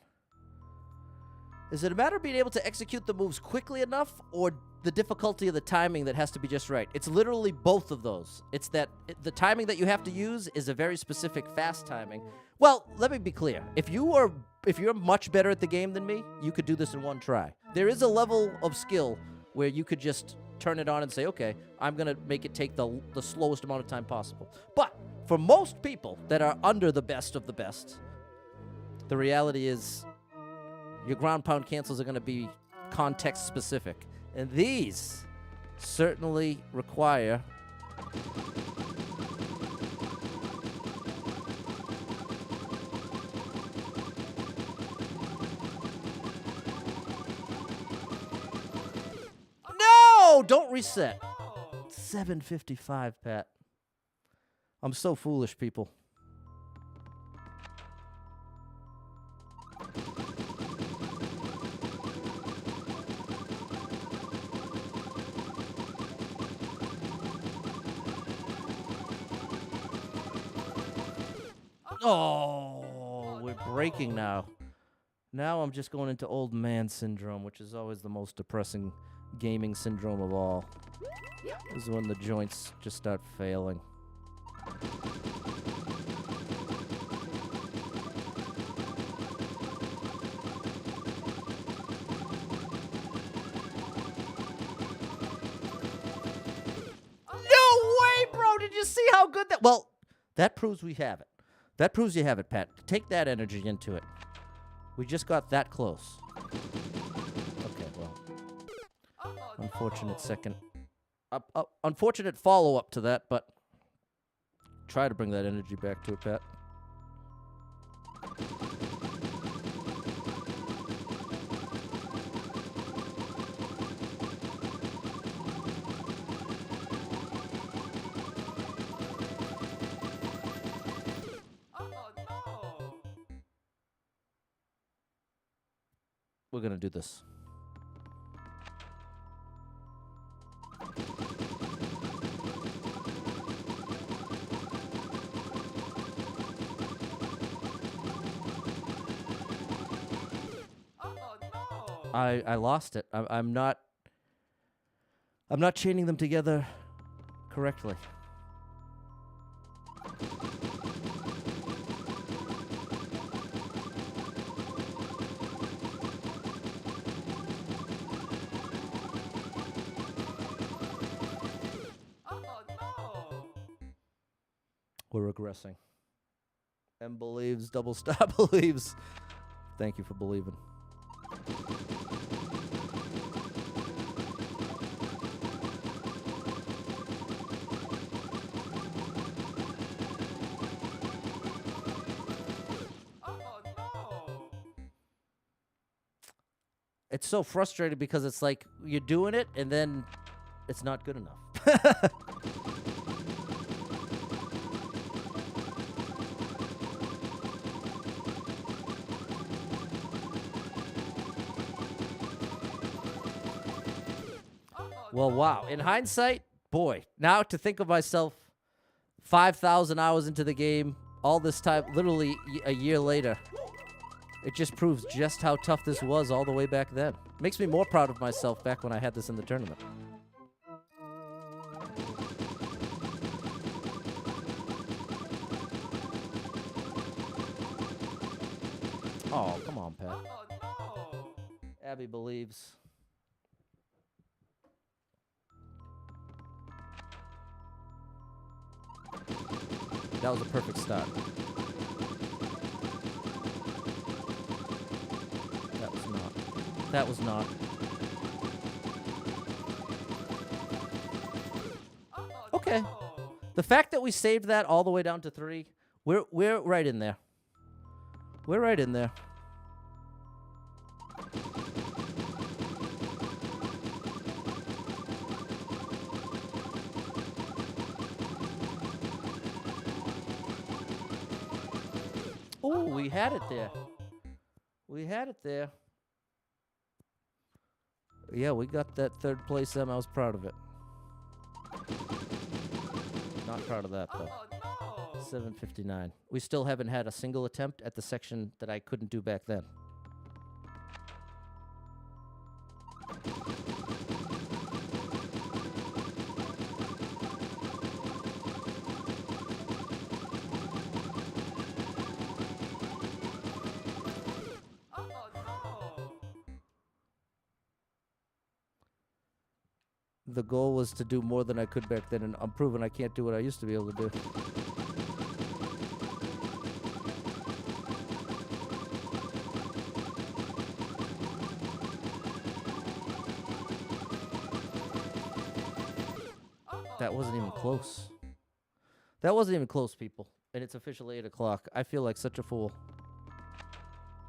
Is it a matter of being able to execute the moves quickly enough, or the difficulty of the timing that has to be just right? It's literally both of those. It's that the timing that you have to use is a very specific fast timing. Well, let me be clear. If you're much better at the game than me, you could do this in one try. There is a level of skill where you could just turn it on and say, okay, I'm going to make it take the slowest amount of time possible. But for most people that are under the best of the best, The reality is your ground pound cancels are going to be context specific. And these certainly require No! Don't reset. No. 7:55, Pat. I'm so foolish, people. Oh, we're breaking now. Now I'm just going into old man syndrome, which is always the most depressing gaming syndrome of all. This is when the joints just start failing. No way, bro! Did you see how good that... Well, that proves we have it. That proves you have it, Pat. Take that energy into it. We just got that close. Okay, well. Unfortunate second. Unfortunate follow-up to that, but try to bring that energy back to it, Pat. We're gonna do this. I lost it. I'm not chaining them together correctly. We're regressing. M believes, double star believes. Thank you for believing. It's so frustrating because it's like you're doing it and then it's not good enough. Well, wow. In hindsight, boy, now to think of myself 5,000 hours into the game, all this time, literally a year later, it just proves just how tough this was all the way back then. Makes me more proud of myself back when I had this in the tournament. Oh, come on, Pat. Abby believes. That was a perfect start. That was not. That was not. Okay. The fact that we saved that all the way down to 3, we're right in there. We're right in there. Oh, we had it there. We had it there. Yeah, we got that 3rd place, I was proud of it. Not proud of that, though. 7:59. We still haven't had a single attempt at the section that I couldn't do back then. The goal was to do more than I could back then, and I'm proving I can't do what I used to be able to do. That wasn't even no. close. That wasn't even close, people. And it's officially 8 o'clock. I feel like such a fool.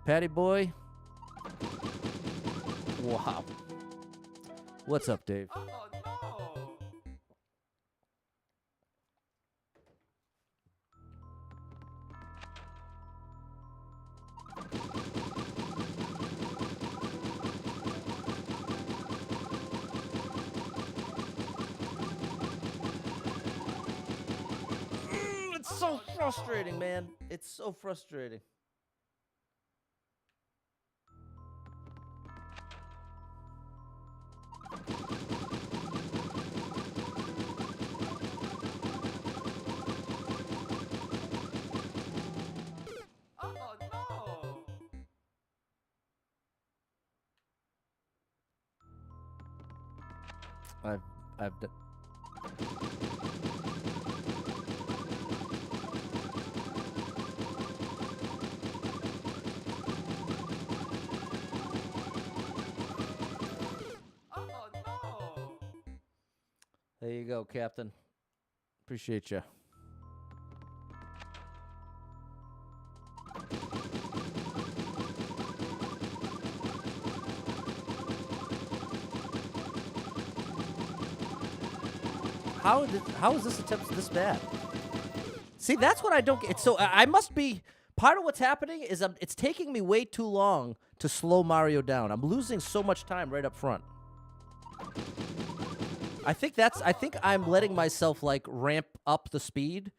Patty boy. Wow. What's up, Dave? Oh no. It's so frustrating, man. It's so frustrating. Oh no. I've done. Oh no. There you go, Captain. Appreciate you. How is this attempt this bad? See, that's what I don't get. So I must be part of what's happening is it's taking me way too long to slow Mario down. I'm losing so much time right up front. I think I'm letting myself like ramp up the speed,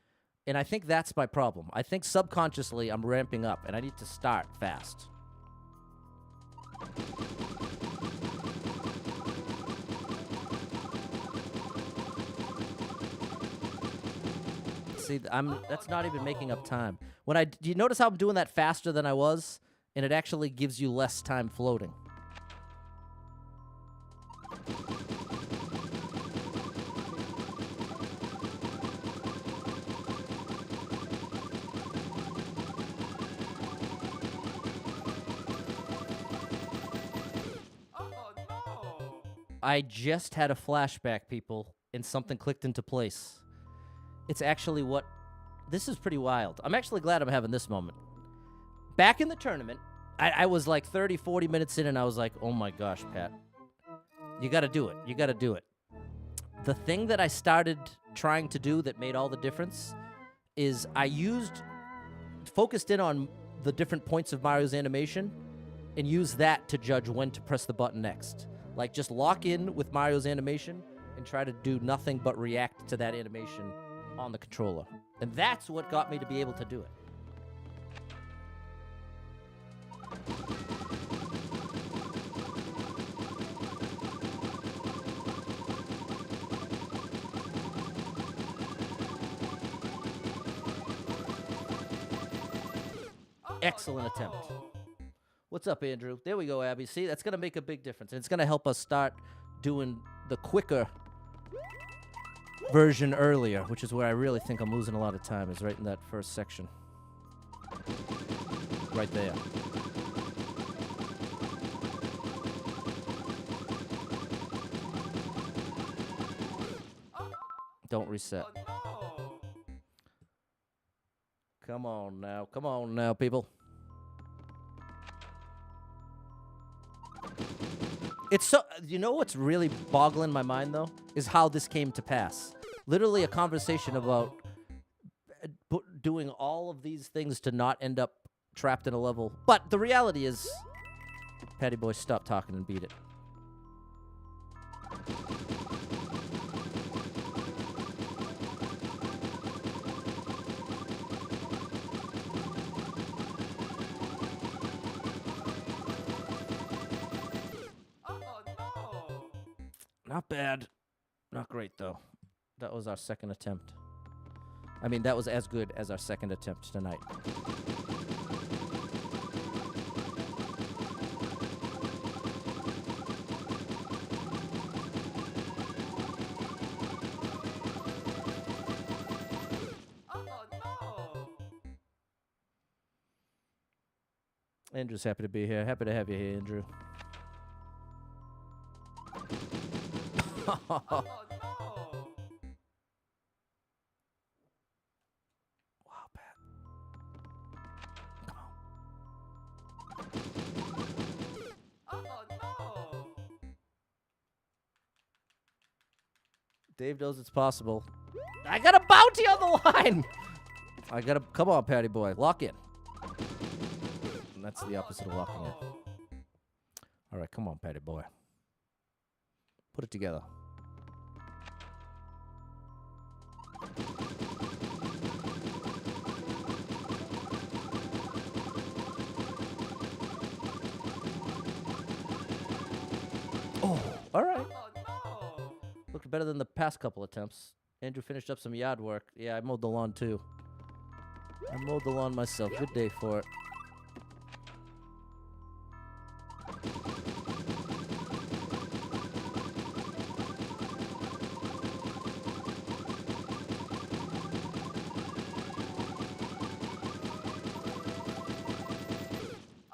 and I think that's my problem. I think subconsciously I'm ramping up, and I need to start fast. See, that's not even making up time. Do you notice how I'm doing that faster than I was? And it actually gives you less time floating. Oh no. I just had a flashback, people, and something clicked into place. It's actually this is pretty wild. I'm actually glad I'm having this moment. Back in the tournament, I was like 30, 40 minutes in, and I was like, oh my gosh, Pat. You got to do it. You got to do it. The thing that I started trying to do that made all the difference is I focused in on the different points of Mario's animation and used that to judge when to press the button next. Like, just lock in with Mario's animation and try to do nothing but react to that animation on the controller. And that's what got me to be able to do it. Excellent attempt. What's up, Andrew? There we go, Abby. See, that's going to make a big difference. And it's going to help us start doing the quicker version earlier, which is where I really think I'm losing a lot of time, is right in that first section. Right there. Don't reset. Oh no. Come on now. Come on now, people. It's so, you know what's really boggling my mind, though, is how this came to pass. Literally a conversation about doing all of these things to not end up trapped in a level. But the reality is, Patty Boy, stop talking and beat it. Oh no. Not bad. Not great, though. That was our second attempt. I mean, that was as good as our second attempt tonight. Oh no. Andrew's happy to be here. Happy to have you here, Andrew. Oh no. Dave knows it's possible. I got a bounty on the line. I got to come on, Patty boy. Lock in. And that's the opposite of locking in. All right, come on, Patty boy. Put it together. Oh, all right. Oh no! Looked better than the past couple attempts. Andrew finished up some yard work. Yeah, I mowed the lawn too. I mowed the lawn myself. Good day for it.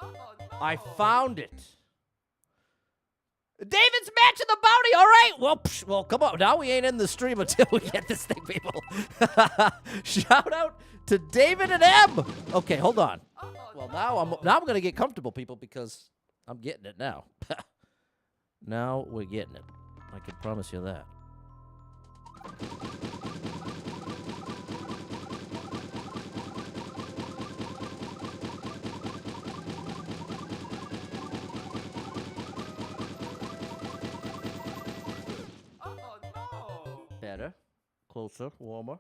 Oh no! I found it. David's matching the bounty. All right. Well, come on. Now we ain't in the stream until we get this thing, people. Shout out to David and M. Okay, hold on. Oh Well, no! now I'm gonna get comfortable, people, because I'm getting it now. Now we're getting it. I can promise you that. Oh no! Better, closer, warmer.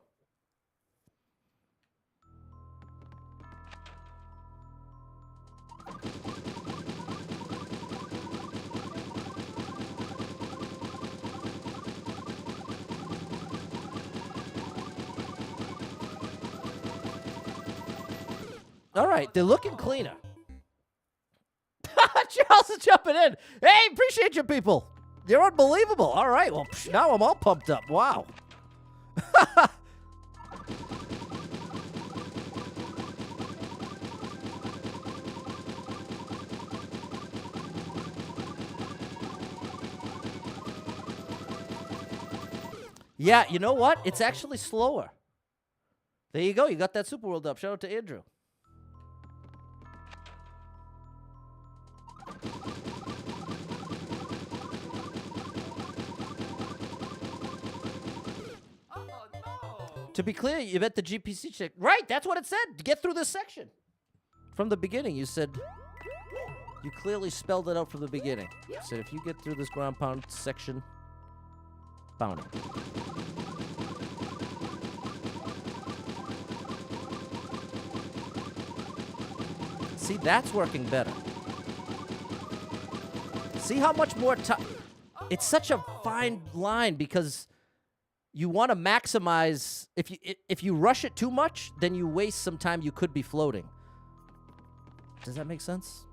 All right, they're looking cleaner. Charles is jumping in. Hey, appreciate you people. You're unbelievable. All right, well, now I'm all pumped up. Wow. Yeah, you know what? It's actually slower. There you go. You got that Super World up. Shout out to Andrew. Oh no! To be clear, you bet the GPC check. Right, that's what it said. To get through this section. From the beginning, you said... You clearly spelled it out from the beginning. You said if you get through this ground pound section... Bounty. See, that's working better. See how much more time... It's such a fine line because you want to maximize... If you rush it too much, then you waste some time you could be floating. Does that make sense?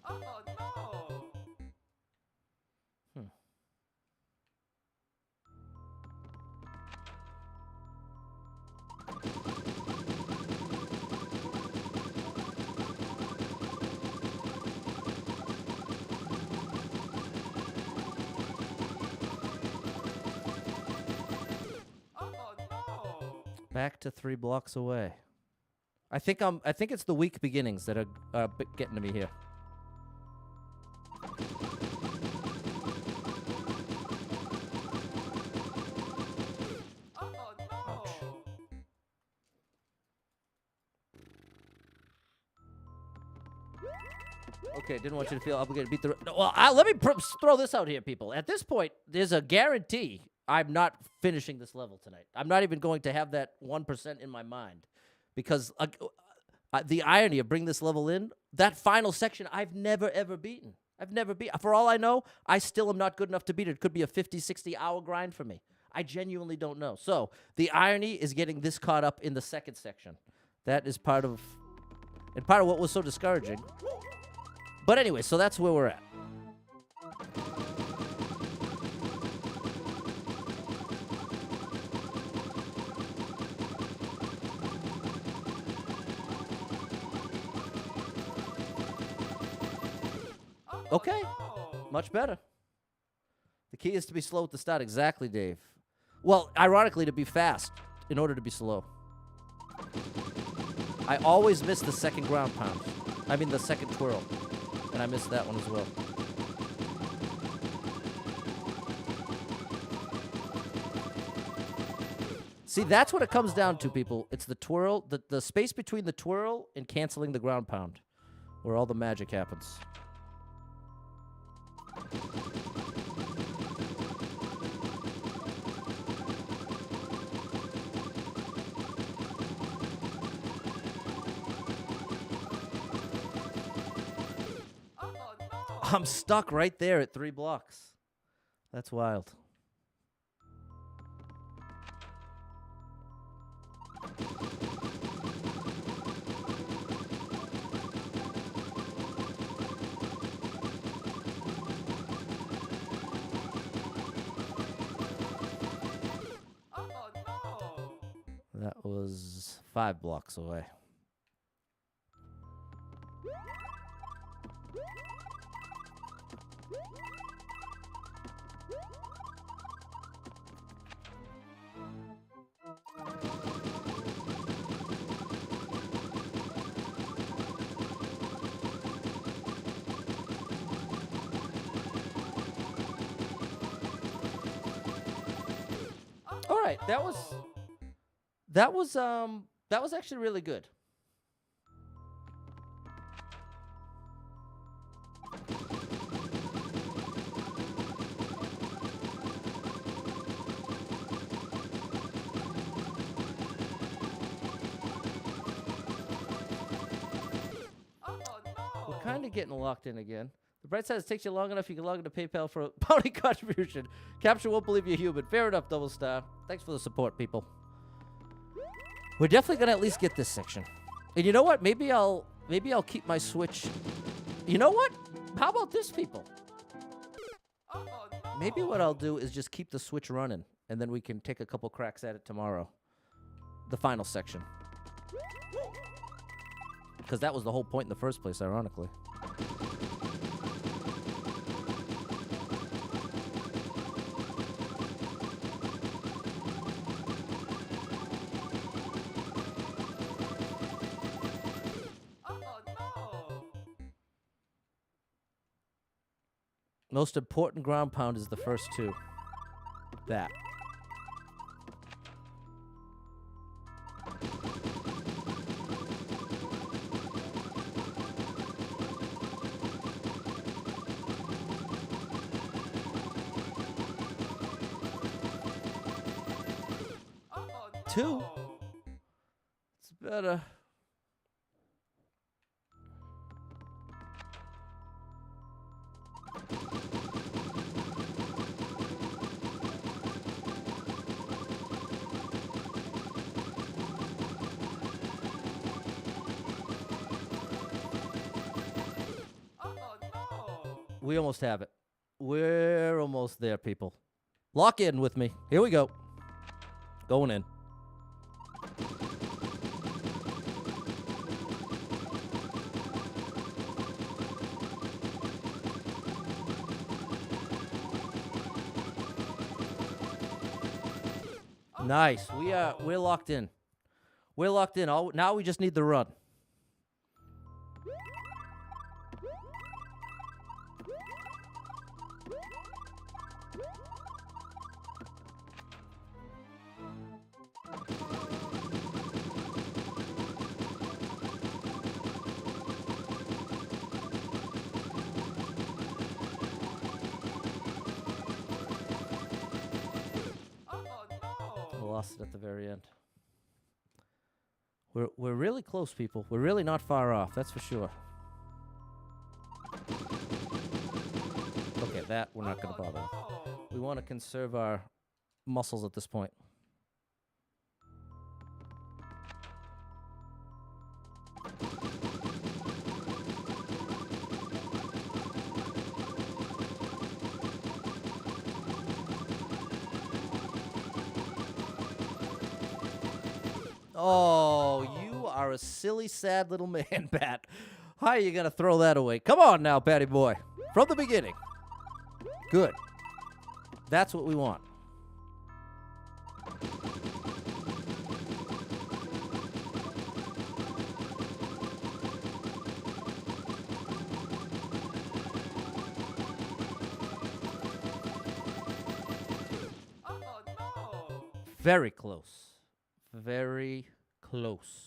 Oh no! Oh no! Back to 3 blocks away. I think it's the weak beginnings that are getting to me here. Oh no! Okay, didn't want you to feel obligated to beat the... No, well, let me throw this out here, people. At this point, there's a guarantee I'm not finishing this level tonight. I'm not even going to have that 1% in my mind. Because the irony of bringing this level in, that final section, I've never, ever beaten. I've never beaten. For all I know, I still am not good enough to beat it. It could be a 50, 60-hour grind for me. I genuinely don't know. So the irony is getting this caught up in the second section. That is part of what was so discouraging. But anyway, so that's where we're at. Okay, Oh, much better. The key is to be slow at the start. Exactly, Dave. Well, ironically, to be fast in order to be slow. I always miss the second ground pound. I mean, the second twirl. And I missed that one as well. See, that's what it comes down to, people. It's the twirl, the space between the twirl and canceling the ground pound, where all the magic happens. Oh no! I'm stuck right there at 3 blocks. That's wild. Oh no! That was 5 blocks away. All right, that was actually really good. Oh no! We're kind of getting locked in again. The bright side is it takes you long enough, you can log into PayPal for a bounty contribution. Capture won't believe you're human. Fair enough, Double Star. Thanks for the support, people. We're definitely gonna at least get this section. And you know what? Maybe I'll keep my Switch. You know what? How about this, people? Oh no! Maybe what I'll do is just keep the Switch running, and then we can take a couple cracks at it tomorrow. The final section. Because that was the whole point in the first place, ironically. Oh no! Most important ground pound is the first 2. That. Oh no! 2? It's better. Oh no! We almost have it. We're almost there, people. Lock in with me. Here we go. Going in. Nice. We're locked in. We're locked in. Now we just need the run. Oh no! Lost it at the very end. We're really close, people. We're really not far off. That's for sure. Okay, that we're not going to bother with. No! We want to conserve our muscles at this point. Oh, you are a silly, sad little man, Pat. How are you going to throw that away? Come on now, Patty boy. From the beginning. Good. That's what we want. Oh no! Very close. Very close.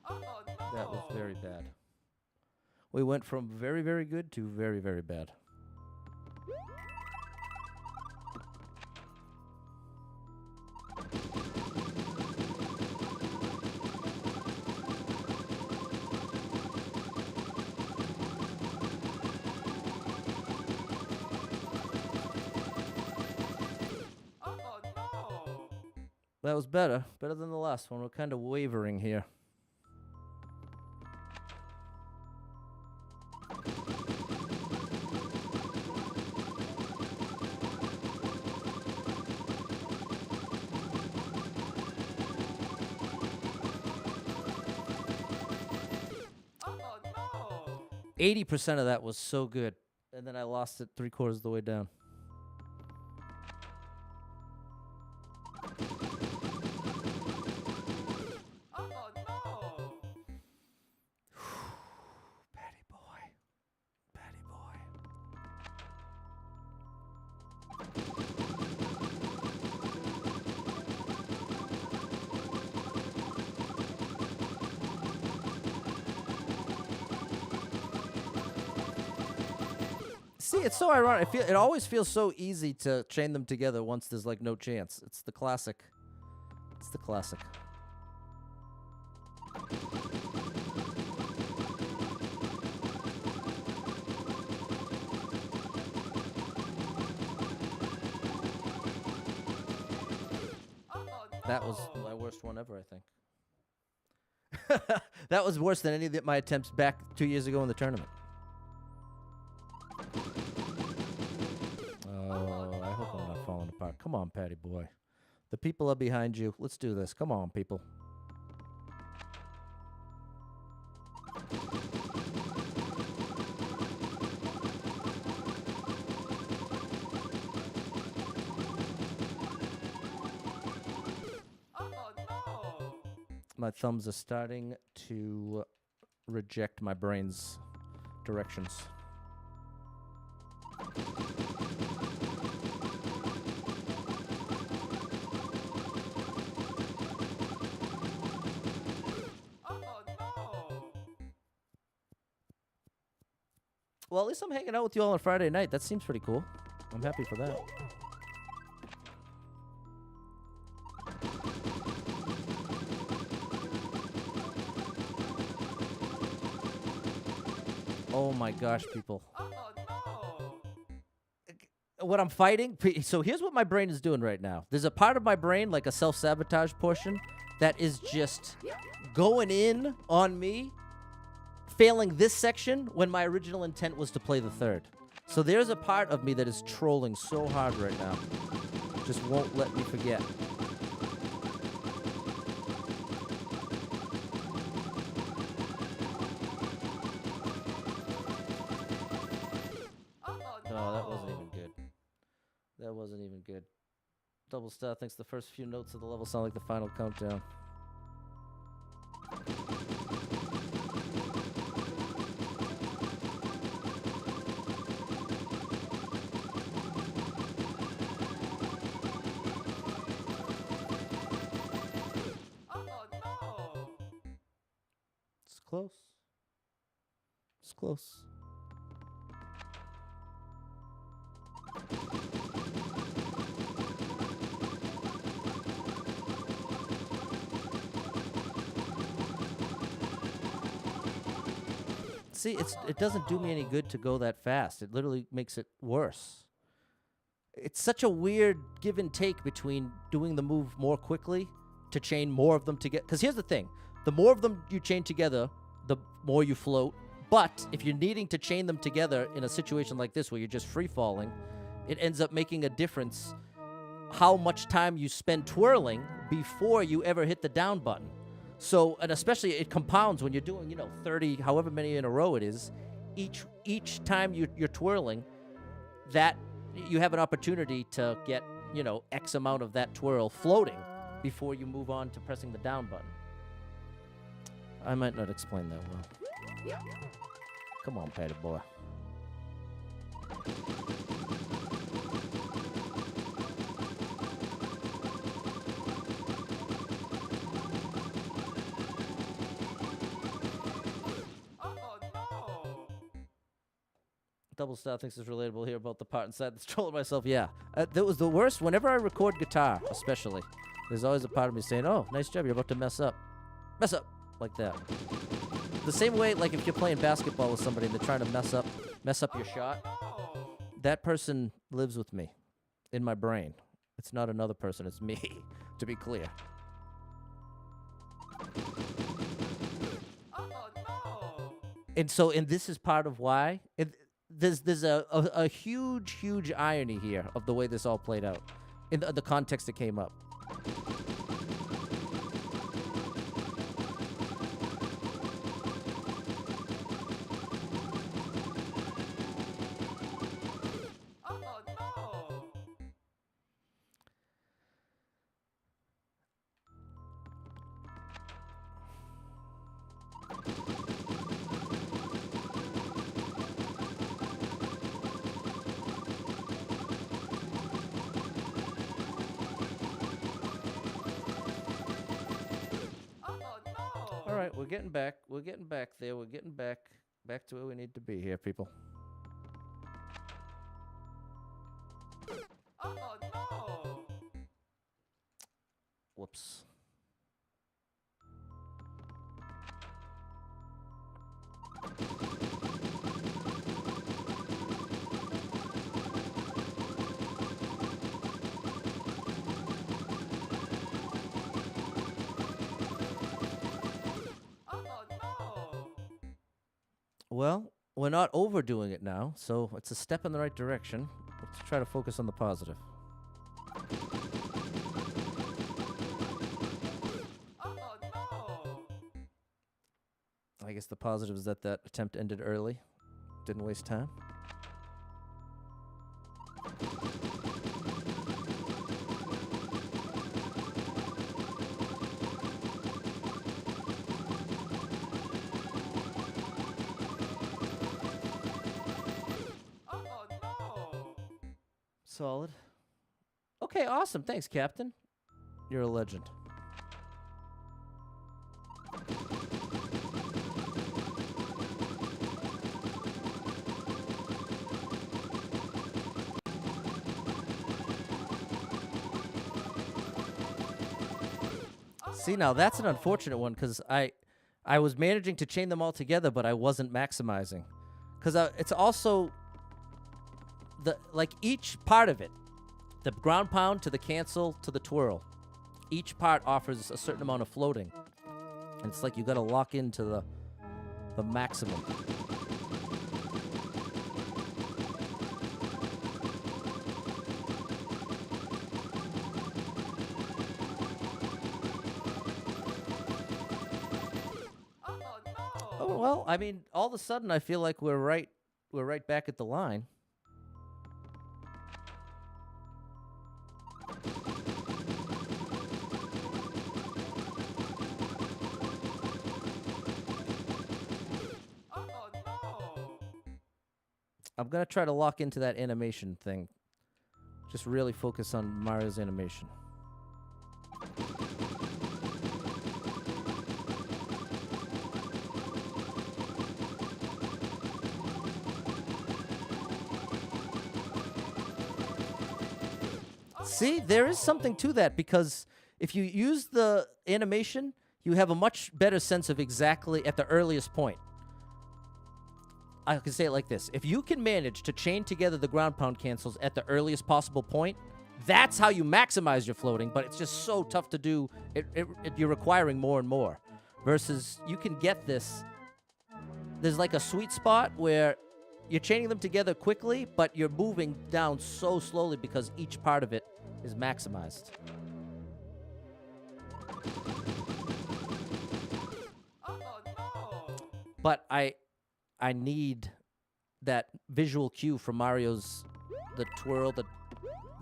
Oh no! That was very bad. We went from very, very good to very, very bad. Oh no! That was better. Better than the last one. We're kind of wavering here. Oh no! 80% of that was so good. And then I lost it 3/4 of the way down. Oh no! Patty boy. Patty boy. See, it's so ironic. It always feels so easy to chain them together once there's like no chance. It's the classic. It's the classic. Oh no! That was my worst one ever, I think. That was worse than any of my attempts back 2 years ago in the tournament. Oh, I hope I'm not falling apart. Come on, Patty boy. The people are behind you. Let's do this. Come on, people. Oh no! My thumbs are starting to reject my brain's directions. Oh no! Well, at least I'm hanging out with you all on Friday night. That seems pretty cool. I'm happy for that. Oh my gosh, people. Oh no! What I'm fighting, so here's what my brain is doing right now. There's a part of my brain, like a self-sabotage portion, that is just going in on me, failing this section when my original intent was to play the third. So there's a part of me that is trolling so hard right now. Just won't let me forget. Oh no! No, that wasn't even good. That wasn't even good. Double Star thinks the first few notes of the level sound like the final countdown. Oh no! It's close. It's close. See, it doesn't do me any good to go that fast. It literally makes it worse. It's such a weird give and take between doing the move more quickly to chain more of them together. Because here's the thing. The more of them you chain together, the more you float. But if you're needing to chain them together in a situation like this where you're just free falling, it ends up making a difference how much time you spend twirling before you ever hit the down button. So, and especially it compounds when you're doing, 30, however many in a row it is. Each time you're twirling, that you have an opportunity to get, X amount of that twirl floating before you move on to pressing the down button. I might not explain that well. Come on, Patty boy. No. Double Star thinks it's relatable here about the part inside that's trolling myself. Yeah, that was the worst. Whenever I record guitar, especially, there's always a part of me saying, "Oh, nice job, you're about to mess up," like that. The same way, like if you're playing basketball with somebody and they're trying to mess up your shot, No. that person lives with me in my brain. It's not another person; it's me. To be clear. No. And this is part of why there's a huge irony here of the way this all played out in the context it came up. No. All right, we're getting back. We're getting back there. We're getting back to where we need to be here, people. No. Whoops. No. Well, we're not overdoing it now, so it's a step in the right direction. Let's try to focus on the positive. No. I guess the positive is that attempt ended early. Didn't waste time. No. Solid. Okay, awesome. Thanks, Captain. You're a legend. See, now that's an unfortunate one because I was managing to chain them all together, but I wasn't maximizing. Because it's also each part of it, the ground pound to the cancel to the twirl, each part offers a certain amount of floating. And it's like you got to lock into the maximum. Oh, well, I mean, all of a sudden I feel like we're right back at the line. I'm going to try to lock into that animation thing. Just really focus on Mario's animation. See, there is something to that because if you use the animation, you have a much better sense of exactly at the earliest point. I can say it like this. If you can manage to chain together the ground pound cancels at the earliest possible point, that's how you maximize your floating, but it's just so tough to do. You're requiring more and more. Versus you can get this. There's like a sweet spot where you're chaining them together quickly, but you're moving down so slowly because each part of it is maximized. Oh no! But I need that visual cue from Mario's the twirl.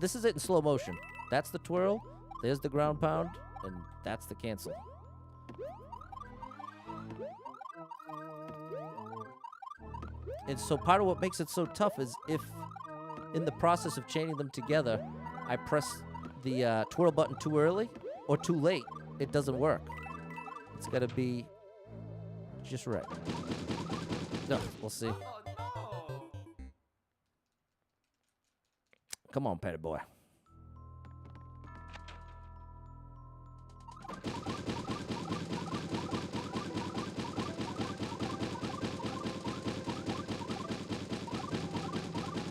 This is it in slow motion. That's the twirl. There's the ground pound, and that's the cancel. And so part of what makes it so tough is if, in the process of chaining them together, I press the twirl button too early or too late, it doesn't work. It's got to be just right. No, we'll see. Oh no! Come on, Petty boy.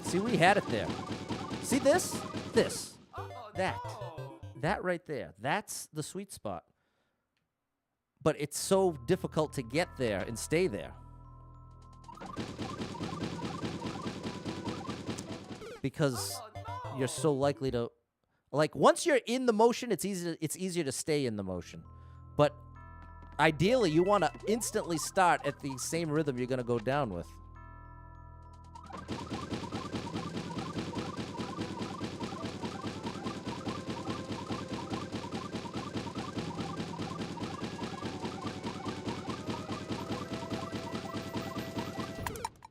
See, we had it there. See this? This. Oh That. no! That right there. That's the sweet spot. But it's so difficult to get there and stay there. Because Oh no! you're so likely to, like, once you're in the motion, it's easier to stay in the motion. But ideally, you want to instantly start at the same rhythm you're going to go down with.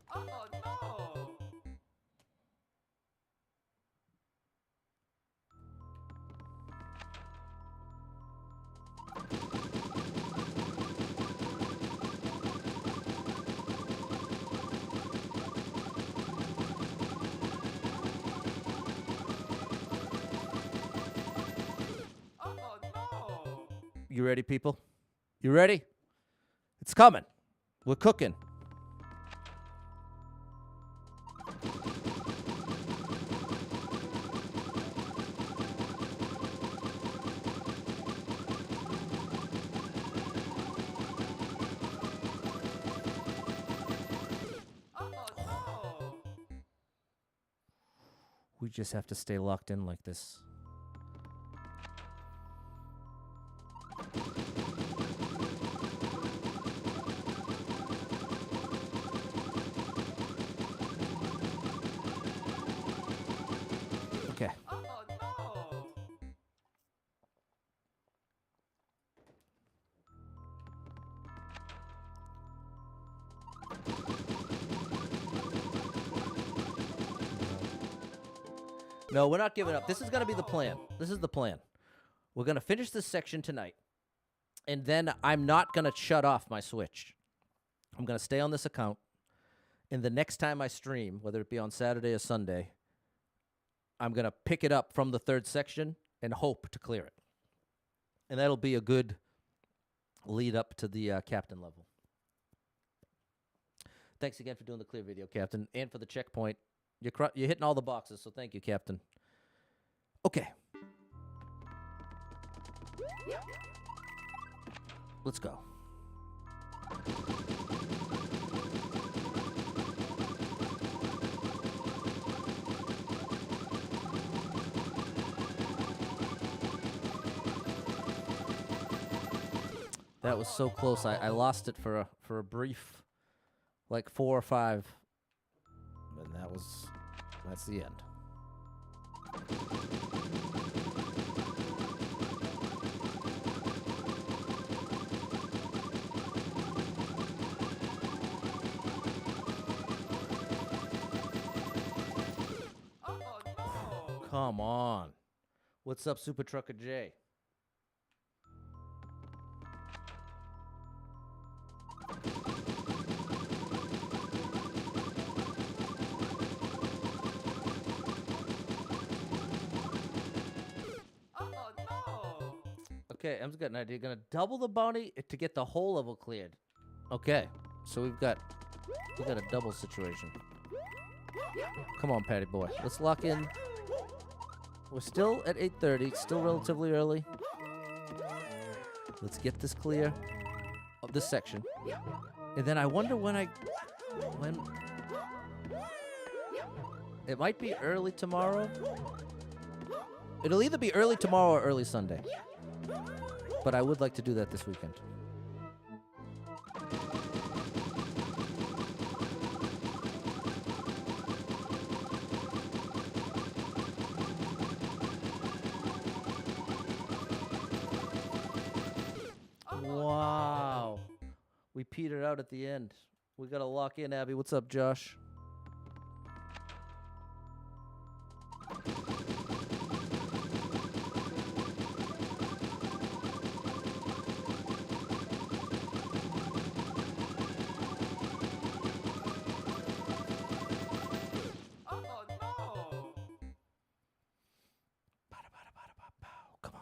Oh no! Oh no! You ready, people? You ready? It's coming. We're cooking. Oh no! We just have to stay locked in like this. Okay. Oh no! No, we're not giving up. This is going to be the plan. This is the plan. We're going to finish this section tonight. And then I'm not going to shut off my Switch. I'm going to stay on this account. And the next time I stream, whether it be on Saturday or Sunday, I'm going to pick it up from the third section and hope to clear it. And that'll be a good lead up to the captain level. Thanks again for doing the clear video, Captain, and for the checkpoint. You're hitting all the boxes, so thank you, Captain. Okay. Let's go. That was so close. I lost it for a brief, like 4 or 5. And that's the end. Oh no! Come on. What's up, Super Trucker J? Oh no! Okay, Em's got an idea. Gonna double the bounty to get the whole level cleared. Okay, so we've got a double situation. Come on, Patty boy. Let's lock in. We're still at 8:30. Still relatively early. Let's get this clear of this section, and then I wonder when it might be early tomorrow. It'll either be early tomorrow or early Sunday. But I would like to do that this weekend. Wow. We petered out at the end. We got to lock in, Abby. What's up, Josh? Oh no! Come on.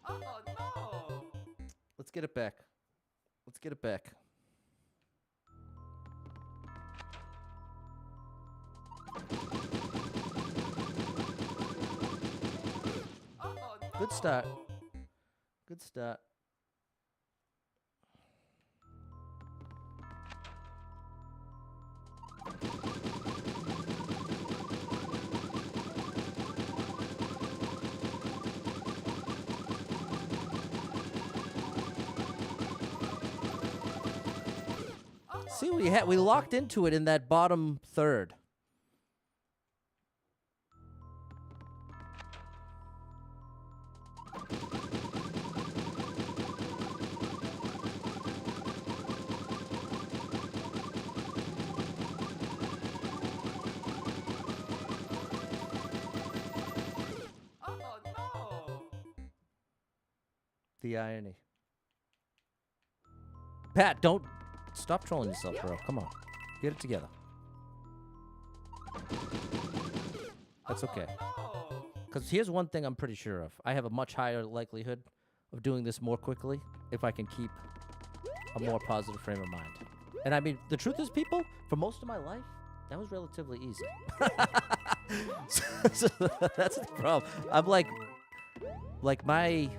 Oh no! Oh no! Let's get it back. Let's get it back. Oh no! Good start. Good start. See, we locked into it in that bottom third. Oh no! The irony. Pat, don't stop trolling yourself, bro. Come on. Get it together. That's okay. Oh Because here's one thing I'm pretty sure of. I have a much higher likelihood of doing this more quickly if I can keep a more positive frame of mind. And I mean, the truth is, people, for most of my life, that was relatively easy. so that's the problem. I'm like my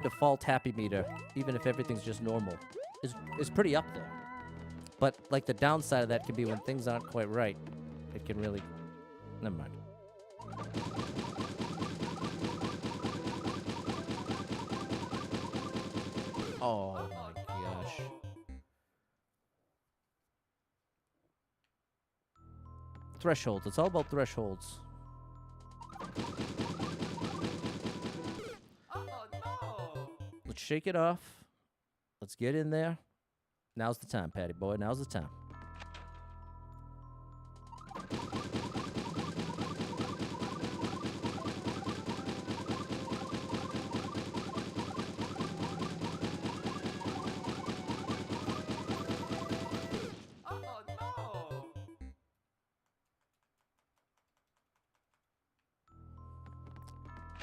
default happy meter, even if everything's just normal, is pretty up there. But like the downside of that can be when things aren't quite right. It can really, never mind. Oh my gosh. Thresholds. It's all about thresholds. Oh no! Let's shake it off. Let's get in there. Now's the time, Patty boy. Now's the time. Oh no!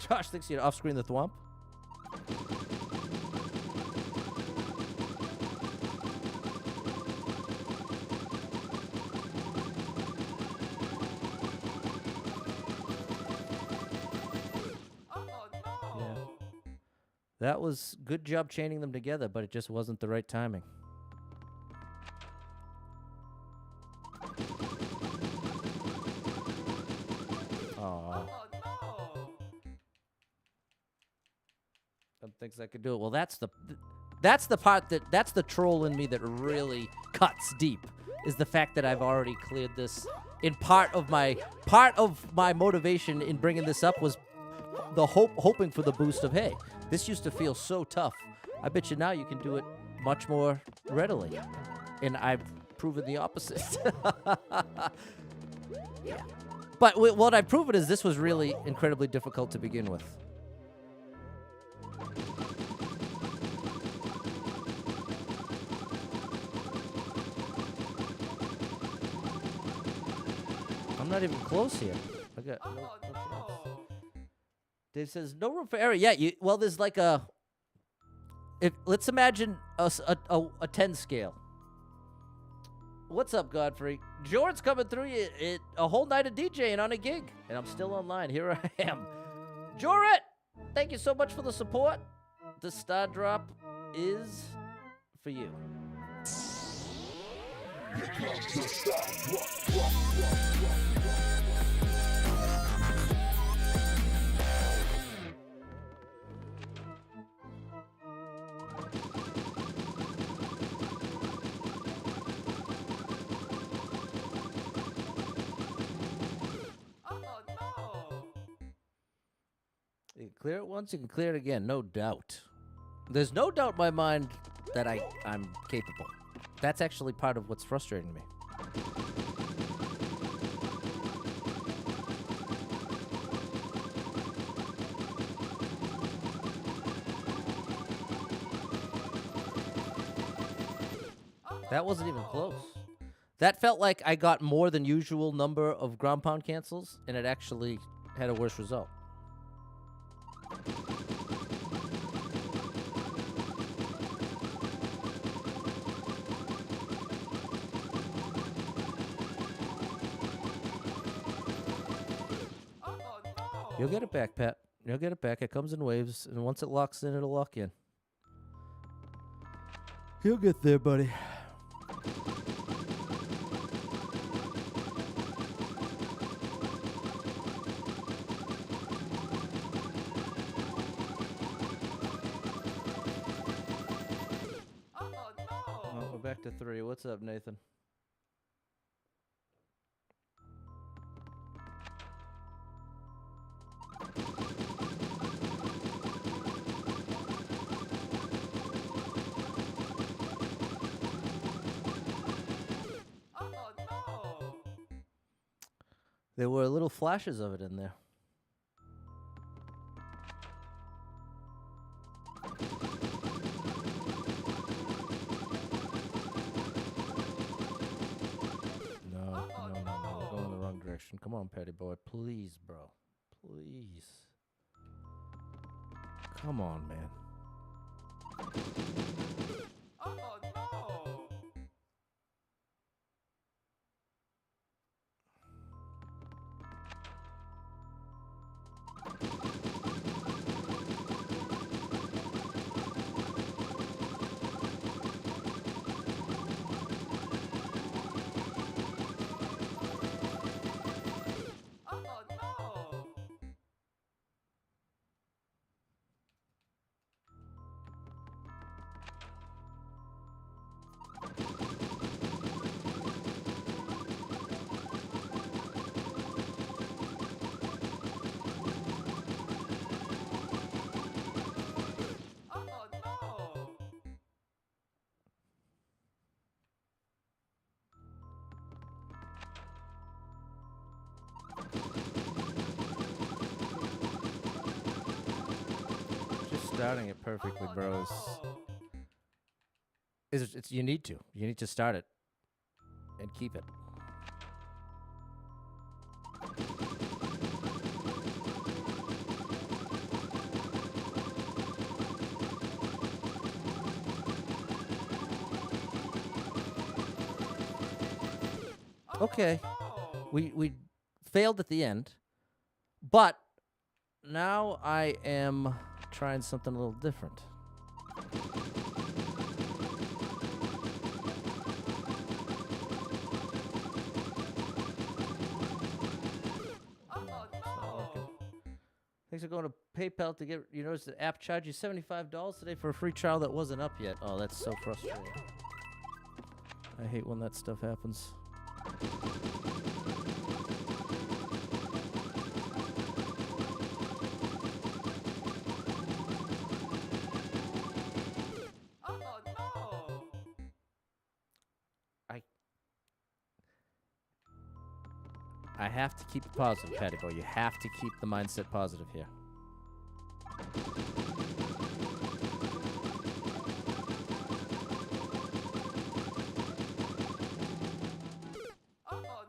Josh thinks you'd off-screen the thwomp. Oh no! Yeah. That was good job chaining them together, but it just wasn't the right timing. Aw. Oh no! Some thinks I could do it. Well, that's the part that's the troll in me that really cuts deep, is the fact that I've already cleared this. In part of my motivation in bringing this up was the hoping for the boost of, hey, this used to feel so tough. I bet you now you can do it much more readily, and I've proven the opposite. Yeah. But what I've proven is this was really incredibly difficult to begin with. not even close here. I got no Oh chance. no! Dave says no room for error. Yeah, well, there's like a. Let's imagine a 10 scale. What's up, Godfrey? Jordan's coming through you a whole night of DJing on a gig, and I'm still online. Here I am. Jordan, thank you so much for the support. The star drop is for you. Oh no! You can clear it once, you can clear it again, no doubt. There's no doubt in my mind that I'm capable. That's actually part of what's frustrating me. That wasn't even close. That felt like I got more than usual number of ground pound cancels, and it actually had a worse result. Oh no! You'll get it back, Pat. You'll get it back. It comes in waves, and once it locks in, it'll lock in. You'll get there, buddy. Oh no! Well, we're back to 3. What's up, Nathan? Oh no! There were little flashes of it in there. No. We're going in the wrong direction. Come on, Petty boy. Please, bro. Please. Come on, man. Oh no! Oh no! Oh no! Just starting it perfectly, bros. It's you need to. You need to start it and keep it. Okay. We failed at the end, but now I am trying something a little different. Thanks for going to PayPal to get. You notice the app charged you $75 today for a free trial that wasn't up yet. Oh, that's so frustrating. I hate when that stuff happens. Oh no! I have to keep it positive, Patty Boy. You have to keep the mindset positive here. Oh no!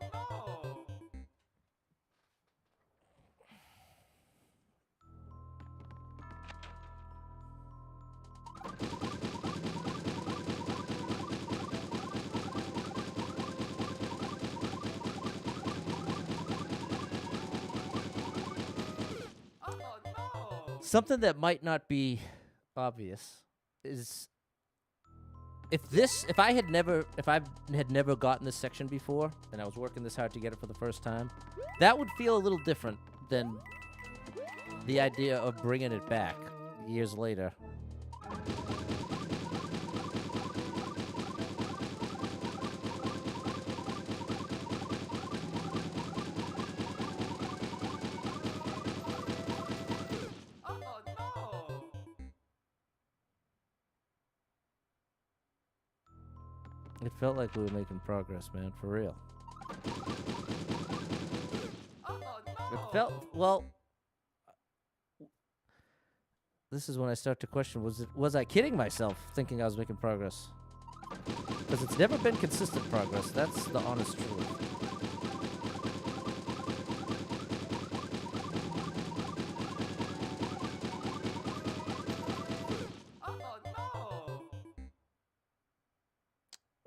Something that might not be obvious is if I had never gotten this section before and I was working this hard to get it for the first time, that would feel a little different than the idea of bringing it back years later. Oh no! It felt like we were making progress, man, for real. Oh no! It felt, well, this is when I start to question, was I kidding myself thinking I was making progress? Because it's never been consistent progress. That's the honest truth. Oh no!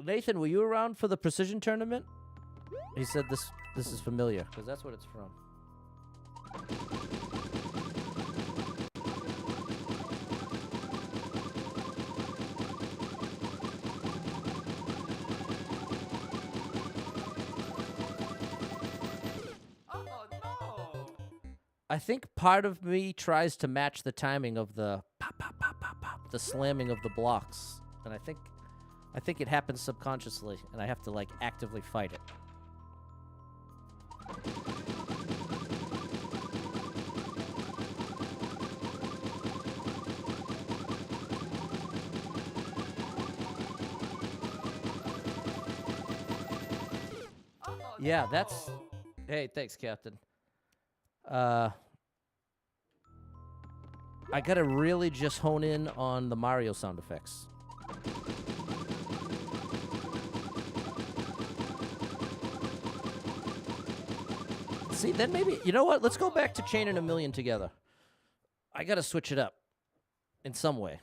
Nathan, were you around for the precision tournament? He said this is familiar, because that's what it's from. Oh no! I think part of me tries to match the timing of the pop, pop, pop, pop, pop, the slamming of the blocks. And I think it happens subconsciously, and I have to, like, actively fight it. Oh Yeah, no! that's... Hey, thanks, Captain. I gotta really just hone in on the Mario sound effects. See, then maybe... You know what? Let's go back to chaining a million together. I gotta switch it up. In some way.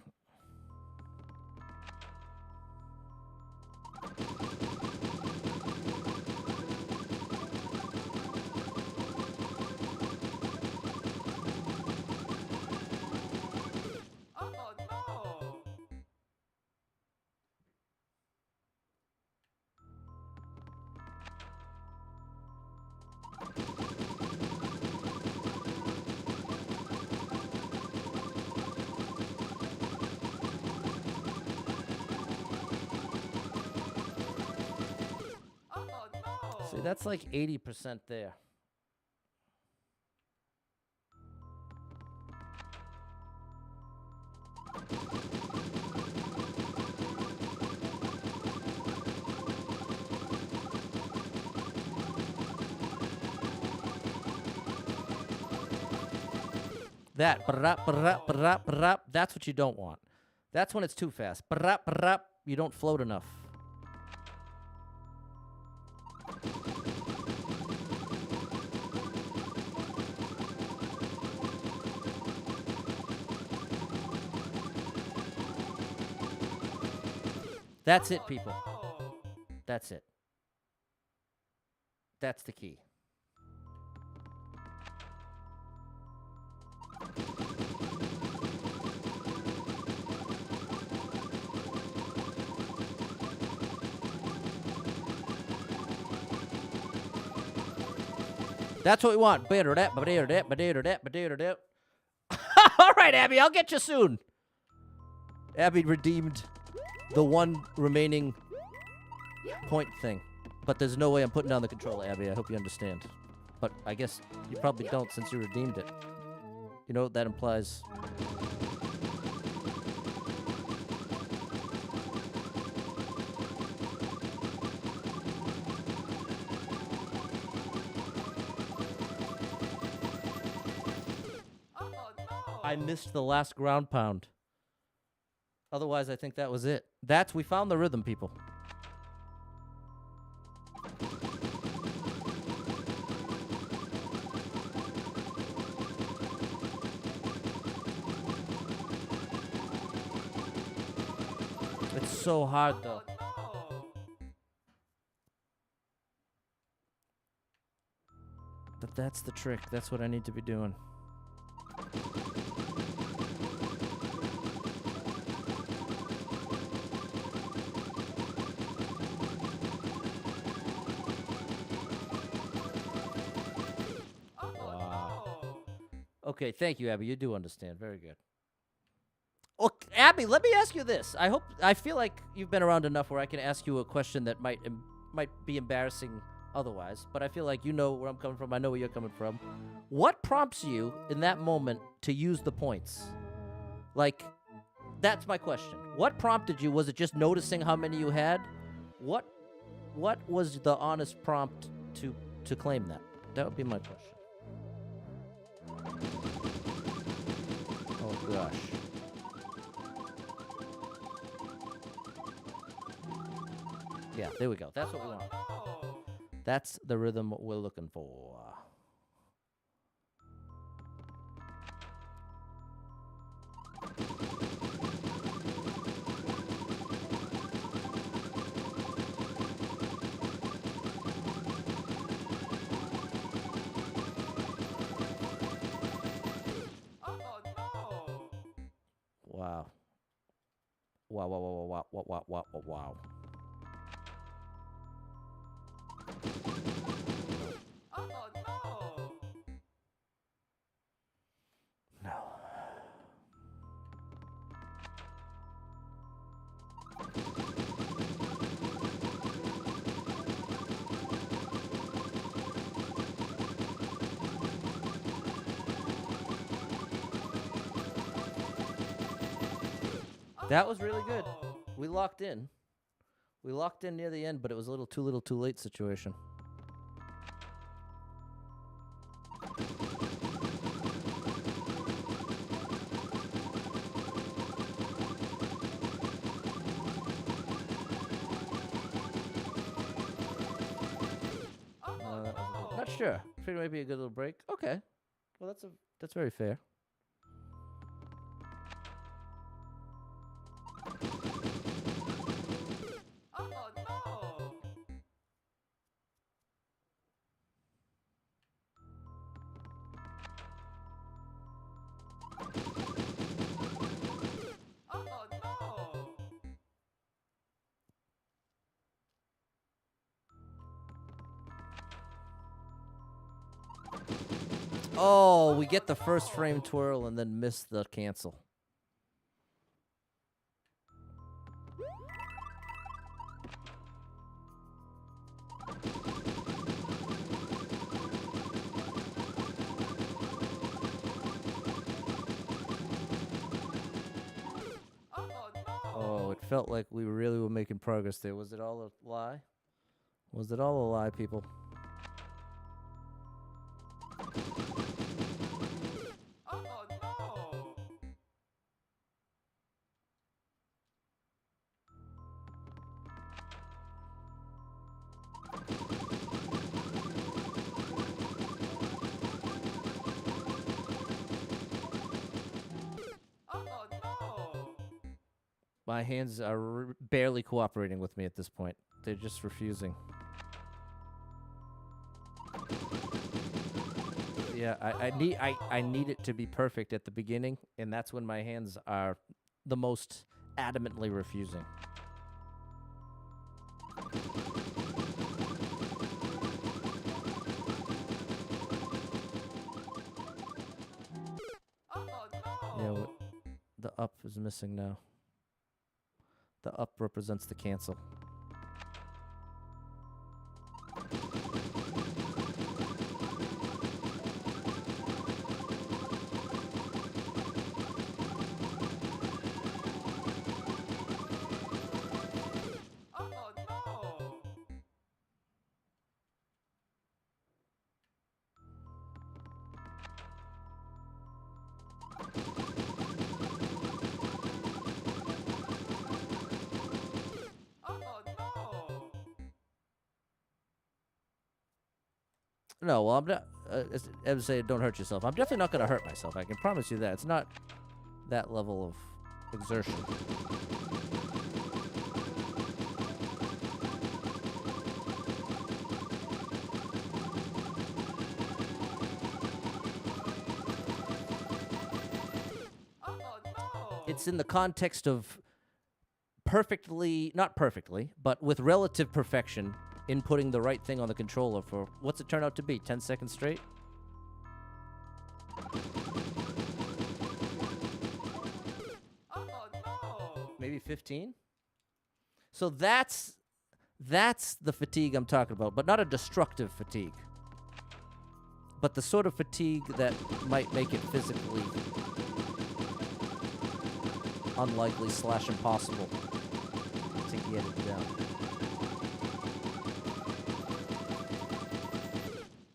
Oh no! Oh no! See, that's like 80% there. That, that's what you don't want. That's when it's too fast. You don't float enough. That's it, people. No! That's it. That's the key. That's what we want. All right, Abby, I'll get you soon. Abby redeemed the one remaining point thing. But there's no way I'm putting down the controller, Abby. I hope you understand. But I guess you probably don't since you redeemed it. You know what that implies? Oh no! I missed the last ground pound. Otherwise, I think that was it. We found the rhythm, people. It's so hard, though. Oh no! But that's the trick. That's what I need to be doing. Okay, thank you, Abby. You do understand. Very good. Well, Abby, let me ask you this. I feel like you've been around enough where I can ask you a question that might be embarrassing otherwise, but I feel like you know where I'm coming from. I know where you're coming from. What prompts you in that moment to use the points? Like, that's my question. What prompted you? Was it just noticing how many you had? What was the honest prompt to claim that? That would be my question. Oh gosh. Yeah, there we go. That's what we want. No. That's the rhythm we're looking for. Oh no. Wow. Wow, wow, wow, wow, wow, wow, wow, wow, wow. Oh no. No. That was really good. No. We locked in. We locked in near the end, but it was a little too late situation. Oh No, that wasn't good. no. Not sure. Figured maybe a good little break. Okay. Well, that's very fair. Oh no. Oh no. Oh, we get the first frame twirl and then miss the cancel. Oh no. Oh, it felt like we really were making progress there. Was it all a lie? Was it all a lie, people? Oh no. Oh no. My hands are barely cooperating with me at this point. They're just refusing. Yeah, I need it to be perfect at the beginning, and that's when my hands are the most adamantly refusing. Oh no. Yeah, the up is missing now. The up represents the cancel. Oh no. Oh no. No, well, I'm not. As Evan said, don't hurt yourself. I'm definitely not going to hurt myself. I can promise you that. It's not that level of exertion. Oh no. It's in the context of not perfectly, but with relative perfection, inputting the right thing on the controller for what's it turn out to be? 10 seconds straight? 15? So that's the fatigue I'm talking about, but not a destructive fatigue. But the sort of fatigue that might make it physically unlikely / impossible to get it down.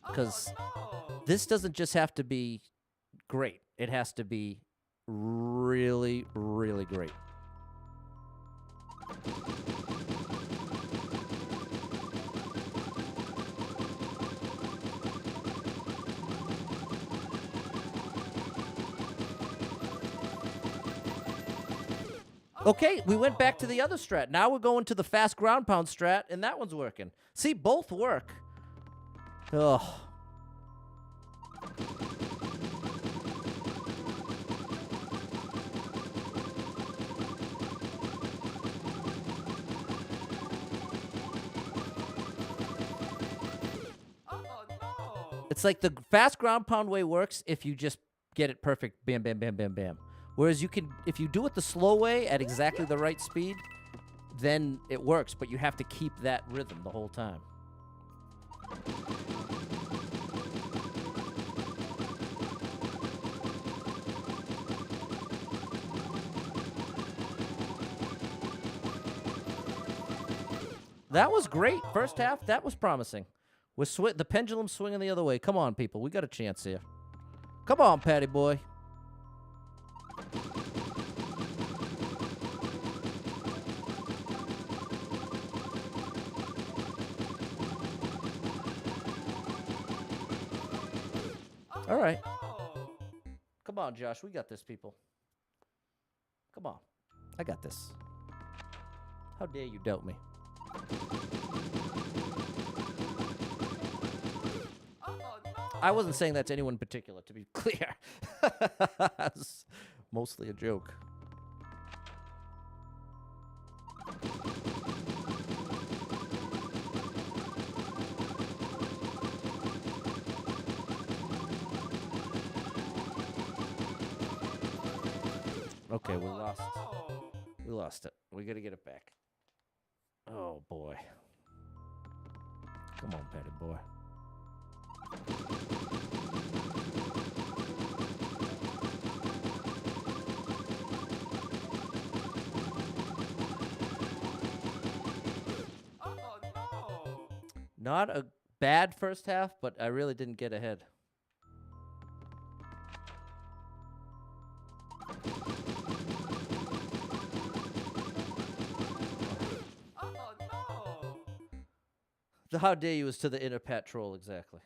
Because this doesn't just have to be great. It has to be really, really great. Okay, we went back to the other strat. Now we're going to the fast ground pound strat, and that one's working. See, both work. Ugh. It's like the fast ground pound way works if you just get it perfect. Bam, bam, bam, bam, bam. Whereas you can, if you do it the slow way at exactly the right speed, then it works, but you have to keep that rhythm the whole time. That was great. First half, that was promising. We're the pendulum's swinging the other way. Come on, people. We got a chance here. Come on, Patty boy. All right. Come on, Josh. We got this, people. Come on. I got this. How dare you doubt me? I wasn't saying that to anyone in particular, to be clear. It's mostly a joke. Okay, we lost. We lost it. We gotta get it back. Oh, boy. Come on, Patty boy. Not a bad first half, but I really didn't get ahead. The how dare you is to the inner Pat troll, exactly.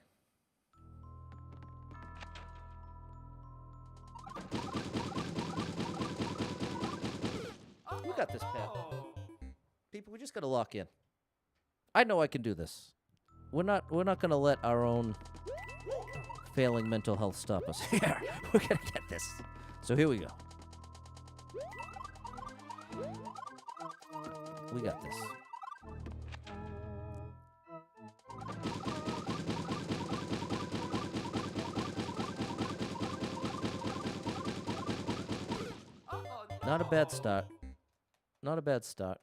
We got this, Pat. People, we just gotta lock in. I know I can do this. We're not gonna let our own failing mental health stop us. Here, we're gonna get this. So here we go. We got this. Not a bad start. Not a bad start.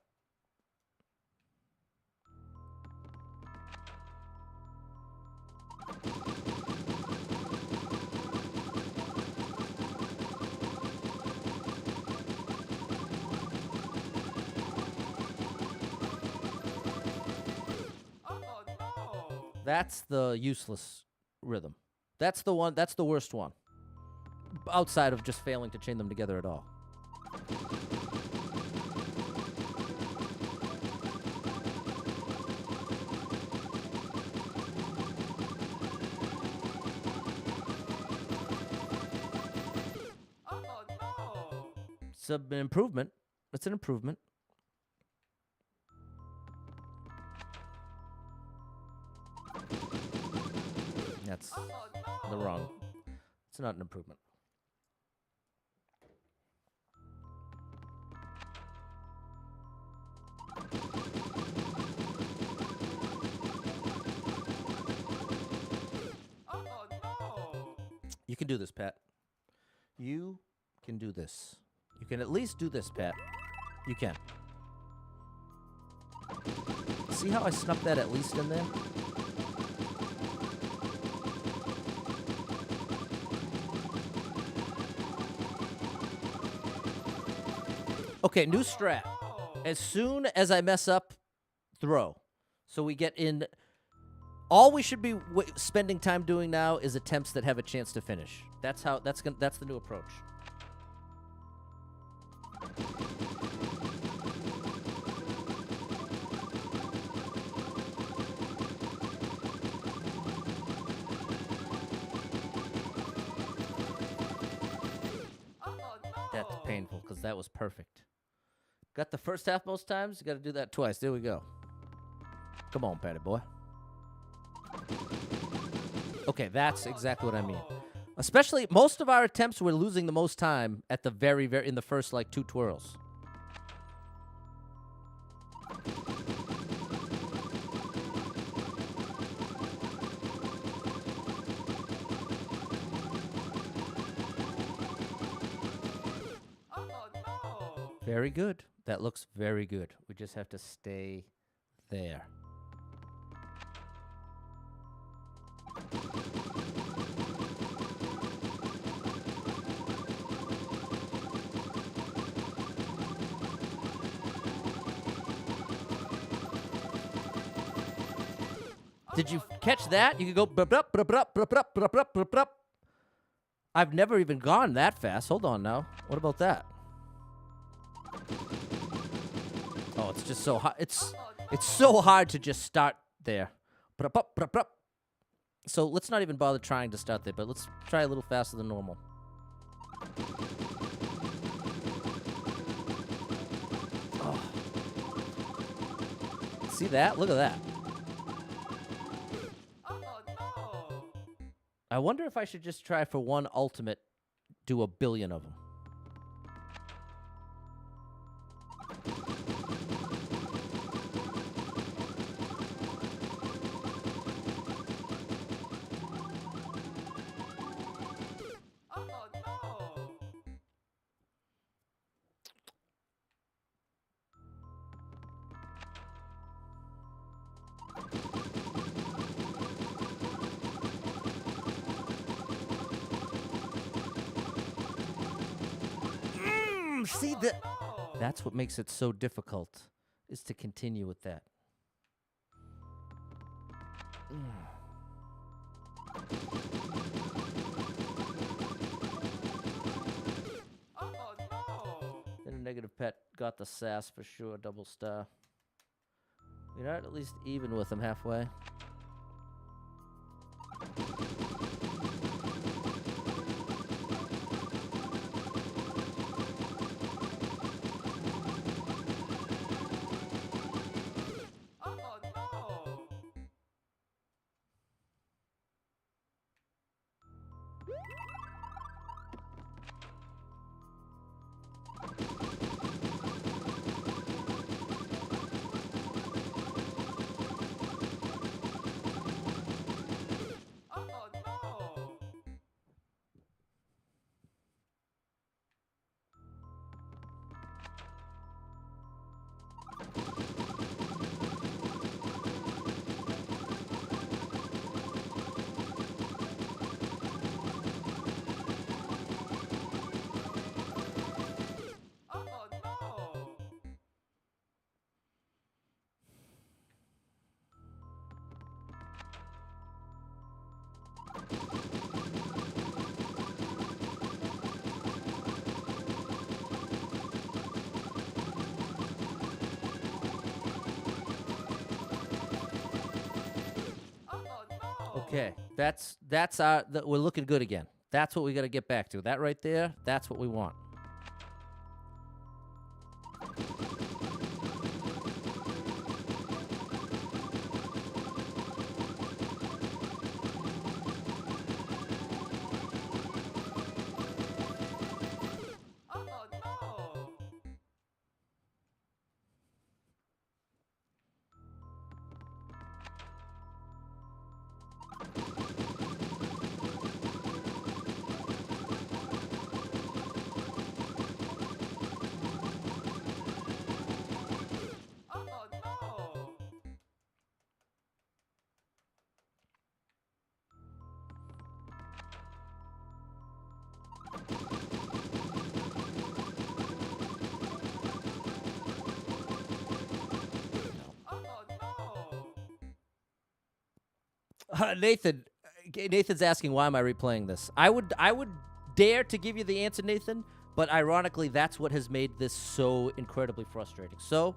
That's the useless rhythm. That's the one. That's the worst one. Outside of just failing to chain them together at all. It's an improvement. It's an improvement. That's the wrong. It's not an improvement. You can do this, Pat. You can do this. You can at least do this, Pat. You can. See how I snuck that at least in there? Okay, new strat. As soon as I mess up, throw. So we get in. All we should be spending time doing now is attempts that have a chance to finish. That's the new approach. That's painful because that was perfect. Got the first half most times. You got to do that twice. There we go. Come on, Patty boy. Okay, that's exactly what I mean. Especially, most of our attempts, we're losing the most time at the very in the first, like, 2 twirls. Very good. That looks very good. We just have to stay there. Did you catch that? You could go brup, brup, brup, brup, brup, brup, brup, brup, brup, brup. I've never even gone that fast. Hold on now. What about that? Oh, it's just so hard. It's so hard to just start there. Brup, brup, brup, brup. So let's not even bother trying to start there, but let's try a little faster than normal. Oh. See that? Look at that. I wonder if I should just try for one ultimate, do 1 billion of them. See that? That's what makes it so difficult, is to continue with that. Then a negative pet got the sass for sure, double star. We're not at least even with him halfway. Okay, we're looking good again. That's what we got to get back to. That right there, that's what we want. Nathan, Nathan's asking why am I replaying this? I would dare to give you the answer, Nathan, but ironically, that's what has made this so incredibly frustrating. So,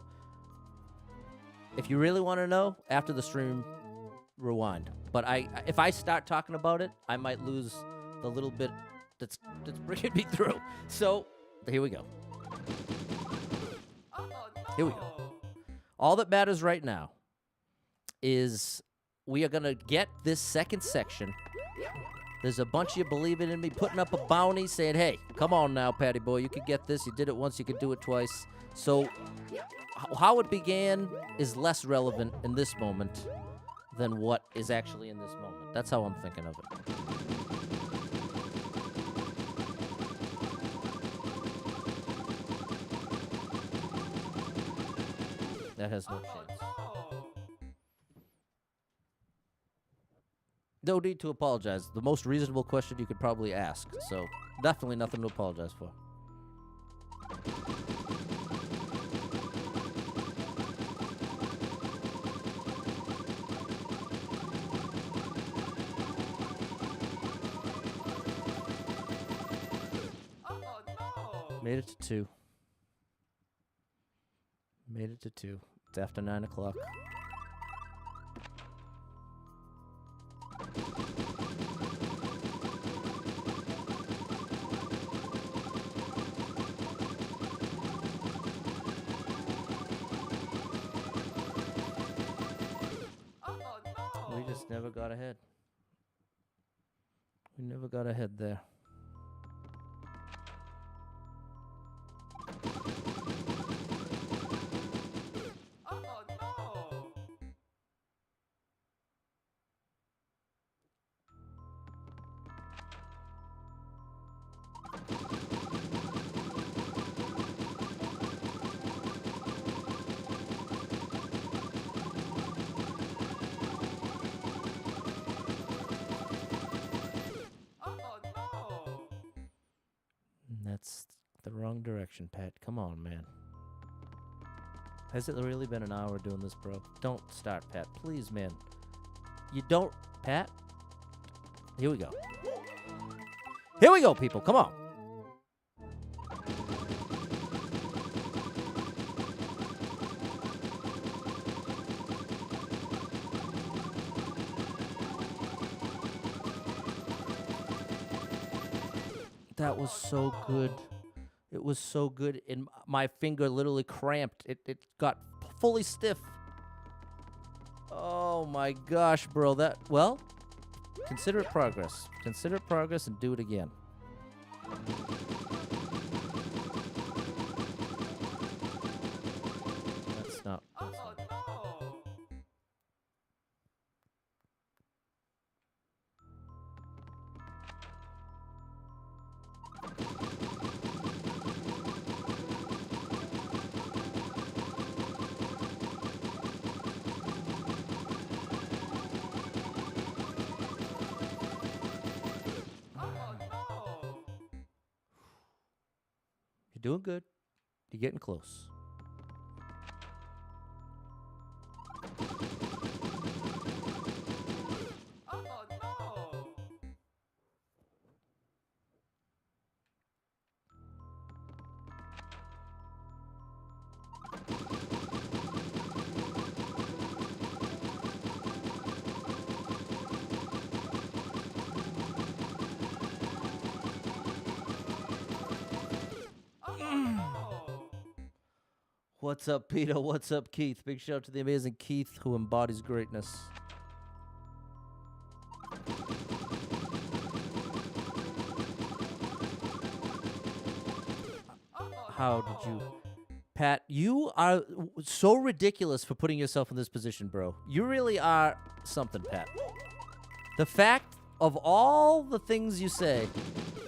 if you really want to know, after the stream, rewind. But if I start talking about it, I might lose the little bit that's bringing me through. So, here we go. Here we go. All that matters right now is we are going to get this second section. There's a bunch of you believing in me, putting up a bounty, saying, hey, come on now, Patty boy, you can get this. You did it once, you can do it twice. So how it began is less relevant in this moment than what is actually in this moment. That's how I'm thinking of it. That has no chance. No need to apologize. The most reasonable question you could probably ask. So, definitely nothing to apologize for. Made it to 2. Made it to 2. It's after 9 o'clock. We just never got ahead. We never got ahead there. That's the wrong direction, Pat. Come on, man. Has it really been an hour doing this, bro? Don't start, Pat. Please, man. You don't... Pat? Here we go. Here we go, people. Come on. That was so good. It was so good. And my finger literally cramped. It got fully stiff. Oh my gosh, bro. Well, consider it progress. Consider it progress and do it again. That's not. You're doing good. You're getting close. What's up, Peter? What's up, Keith? Big shout out to the amazing Keith who embodies greatness. How did you... Pat, you are so ridiculous for putting yourself in this position, bro. You really are something, Pat. The fact of all the things you say,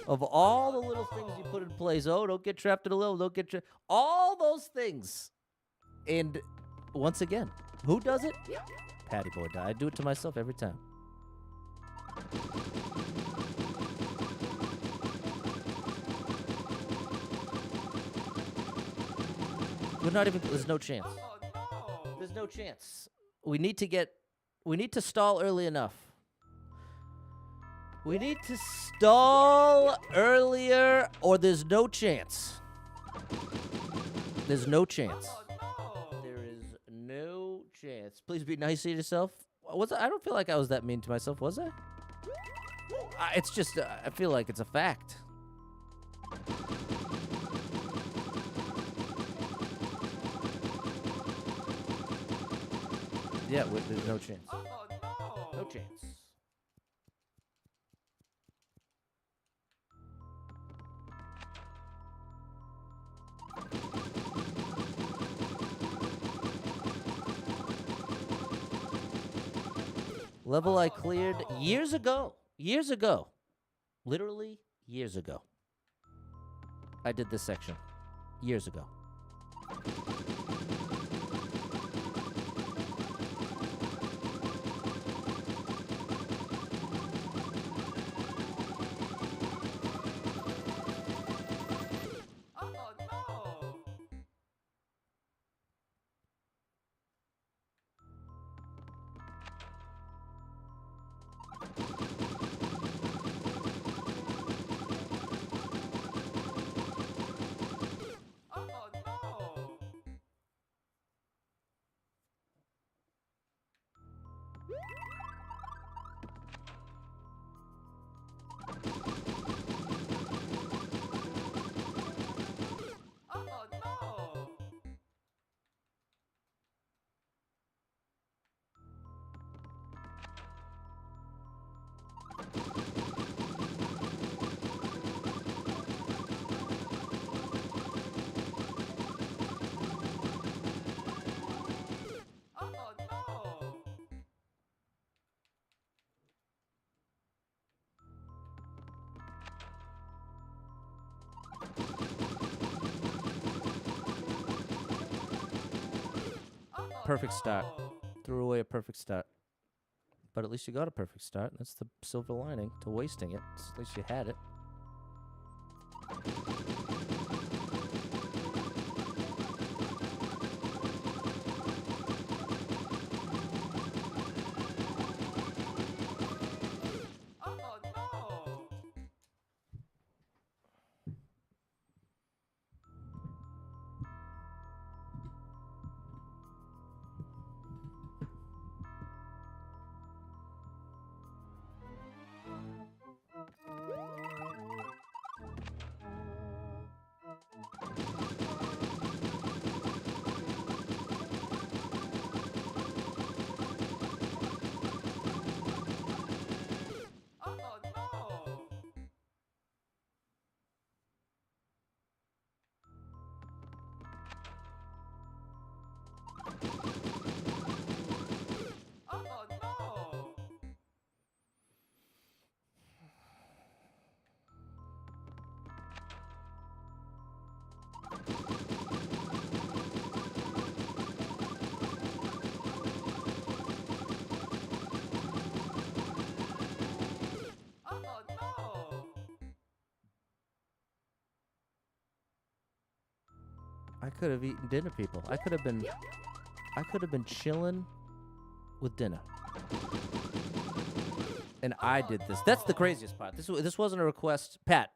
of all the little things you put in place, oh, don't get trapped in a level, don't get trapped, all those things. And once again, who does it? Patty boy. I do it to myself every time. We're not even. There's no chance. Oh no! There's no chance. We need to stall early enough. We need to stall earlier, or there's no chance. There's no chance. Oh no! There is no chance. Please be nice to yourself. I don't feel like I was that mean to myself, was I? It's just, I feel like it's a fact. Yeah, there's no chance. Oh no! No chance. Level I cleared years ago. Years ago. Literally years ago. I did this section. Years ago. Oh no! Oh no! Oh no! Oh no! Oh Perfect start. no! Threw away a perfect start. But at least you got a perfect start. That's the silver lining to wasting it. At least you had it. Oh no! Oh no! Oh no! Oh no! I could have eaten dinner, people. I could have been chilling with dinner. And I did this. That's the craziest part. This wasn't a request. Pat,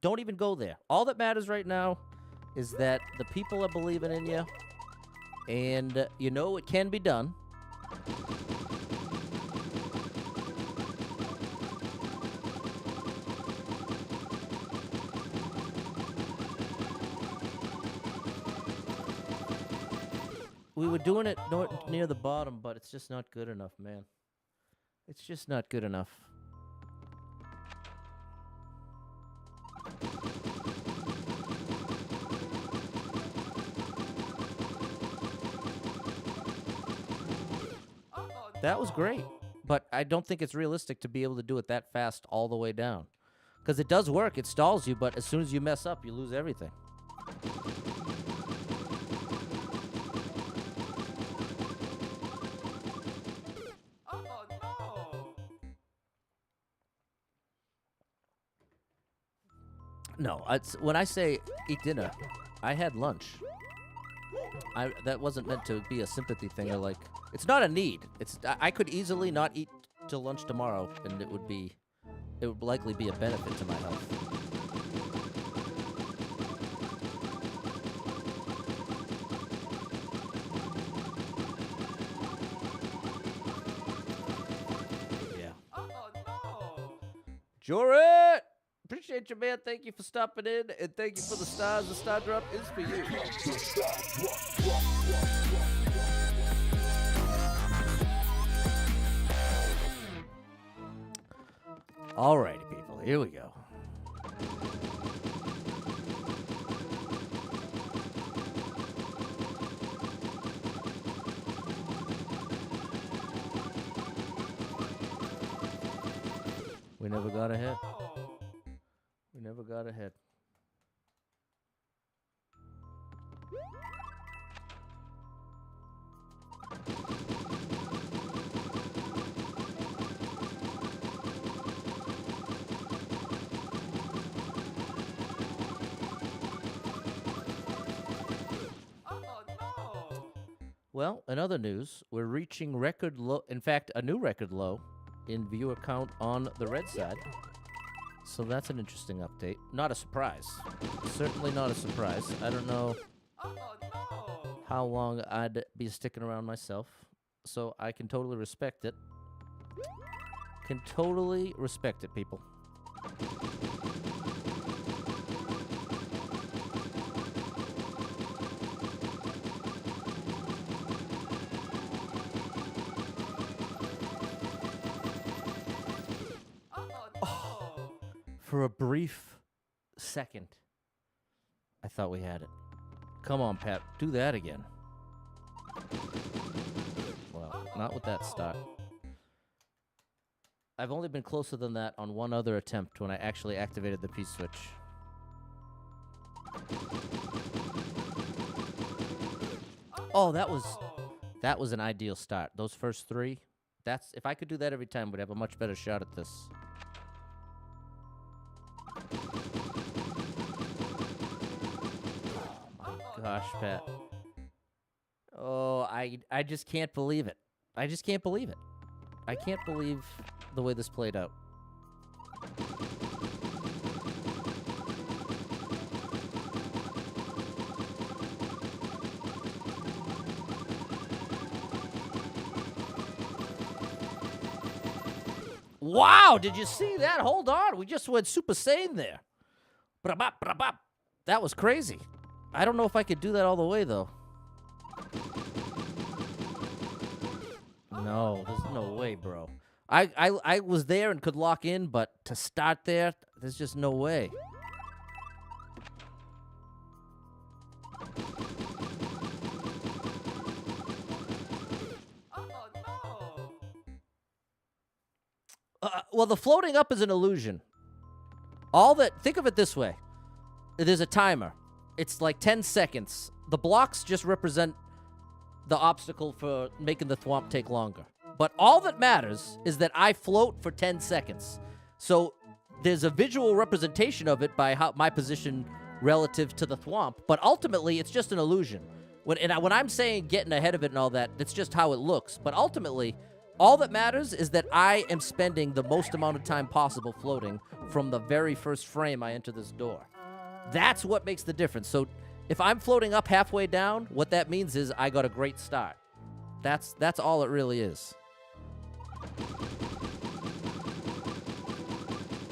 don't even go there. All that matters right now is that the people are believing in you, and you know it can be done. We were doing it near the bottom, but it's just not good enough, man. It's just not good enough. Oh That was great, but I don't think it's realistic to be able to do it that fast all the way down. Because it does work, it stalls you, but as soon as you mess up, you lose everything. Oh no! No, when I say eat dinner, I had lunch. That wasn't meant to be a sympathy thing or like. It's not a need. I could easily not eat till lunch tomorrow, and it would likely be a benefit to my health. Yeah. Oh no! Jorrit! Appreciate you, man. Thank you for stopping in, and thank you for the stars. The star drop is for you. Alrighty, people. Here we go. We never got ahead. We never got ahead. Oh no! Well, in other news, we're reaching record low. In fact, a new record low in viewer count on the red side. So that's an interesting update. Not a surprise. Certainly not a surprise. I don't know Oh no! how long I'd be sticking around myself. So I can totally respect it. Can totally respect it, people. Oh no! For a brief second, I thought we had it. Come on, Pat. Do that again. Well, not with that start. I've only been closer than that on one other attempt when I actually activated the P-switch. Oh, that was an ideal start. Those first three. If I could do that every time, we'd have a much better shot at this. Oh my gosh, Pat. Oh, I just can't believe it. I just can't believe it. I can't believe the way this played out. Wow, did you see that? Hold on. We just went Super Saiyan there. Brabap, brabap. That was crazy. I don't know if I could do that all the way, though. No, there's no way, bro. I was there and could lock in, but to start there, there's just no way. Oh no! Well, the floating up is an illusion. Think of it this way. There's a timer. It's like 10 seconds. The blocks just represent the obstacle for making the thwomp take longer. But all that matters is that I float for 10 seconds. So there's a visual representation of it by my position relative to the thwomp, but ultimately it's just an illusion. When I'm saying getting ahead of it and all that, that's just how it looks. But ultimately, all that matters is that I am spending the most amount of time possible floating from the very first frame I enter this door. That's what makes the difference. So if I'm floating up halfway down, what that means is I got a great start. That's all it really is.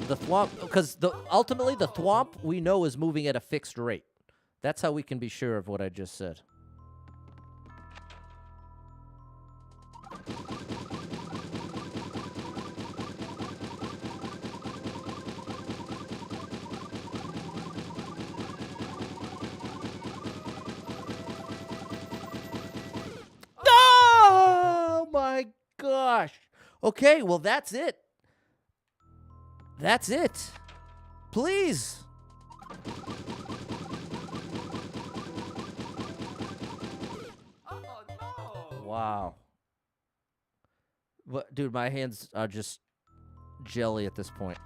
The thwomp, because ultimately the thwomp we know is moving at a fixed rate. That's how we can be sure of what I just said. Oh my gosh. Okay, well that's it. That's it. Please. Oh no! Wow. But dude, my hands are just jelly at this point.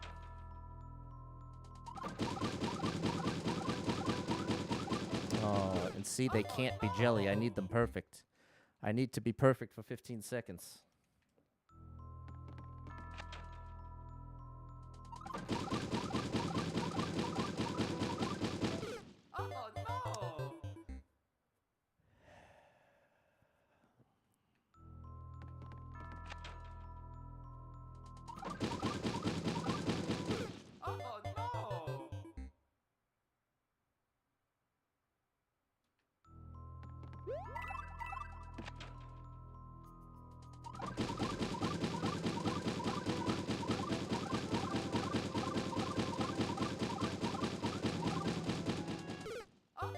Oh, in And see, they can't be jelly. I need them perfect. I need to be perfect for 15 seconds. Oh no! Oh no! Oh no! Oh no!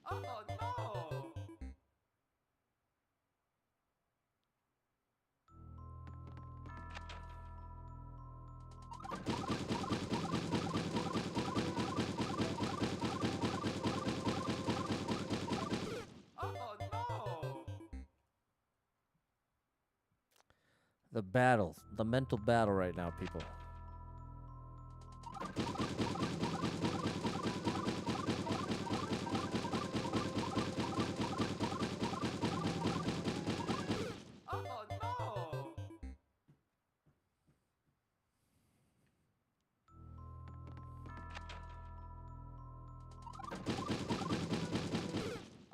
Oh no! Oh no! Oh no! The battle, the mental battle right now, people. Oh no!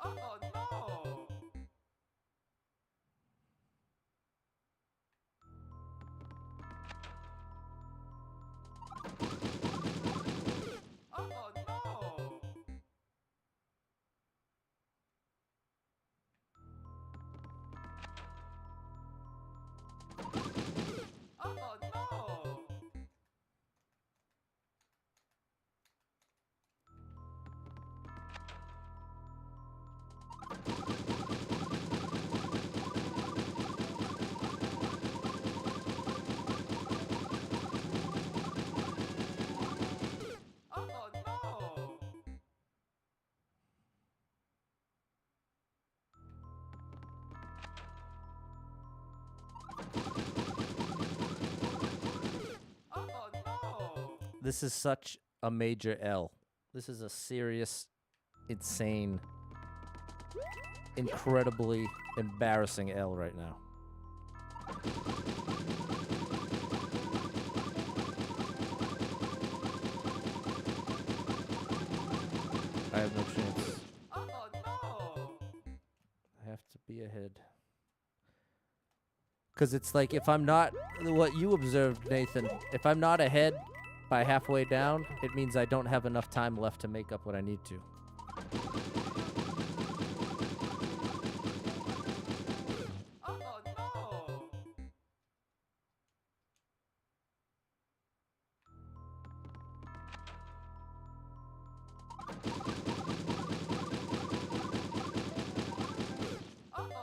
Oh no! Oh no! Oh no! Oh no! Oh no! This is such a major L. This is a serious, insane, incredibly embarrassing L right now. I have no chance. Oh no! I have to be ahead. Because it's like, if I'm not, what you observed, Nathan, if I'm not ahead by halfway down, it means I don't have enough time left to make up what I need to. Oh no! Oh no!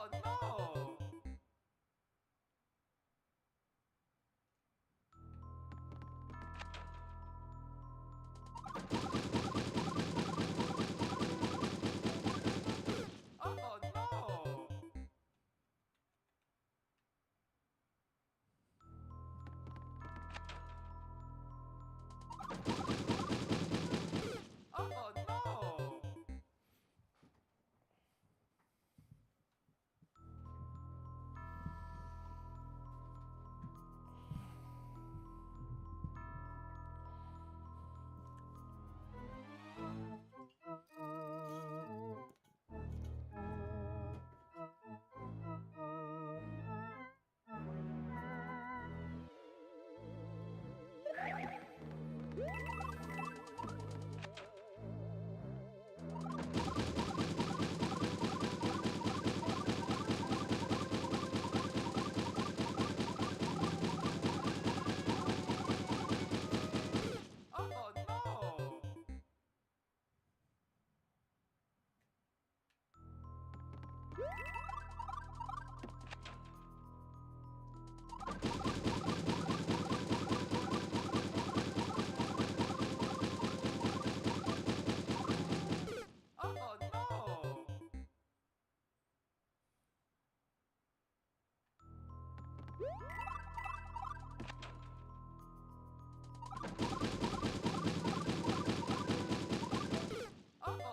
Oh no!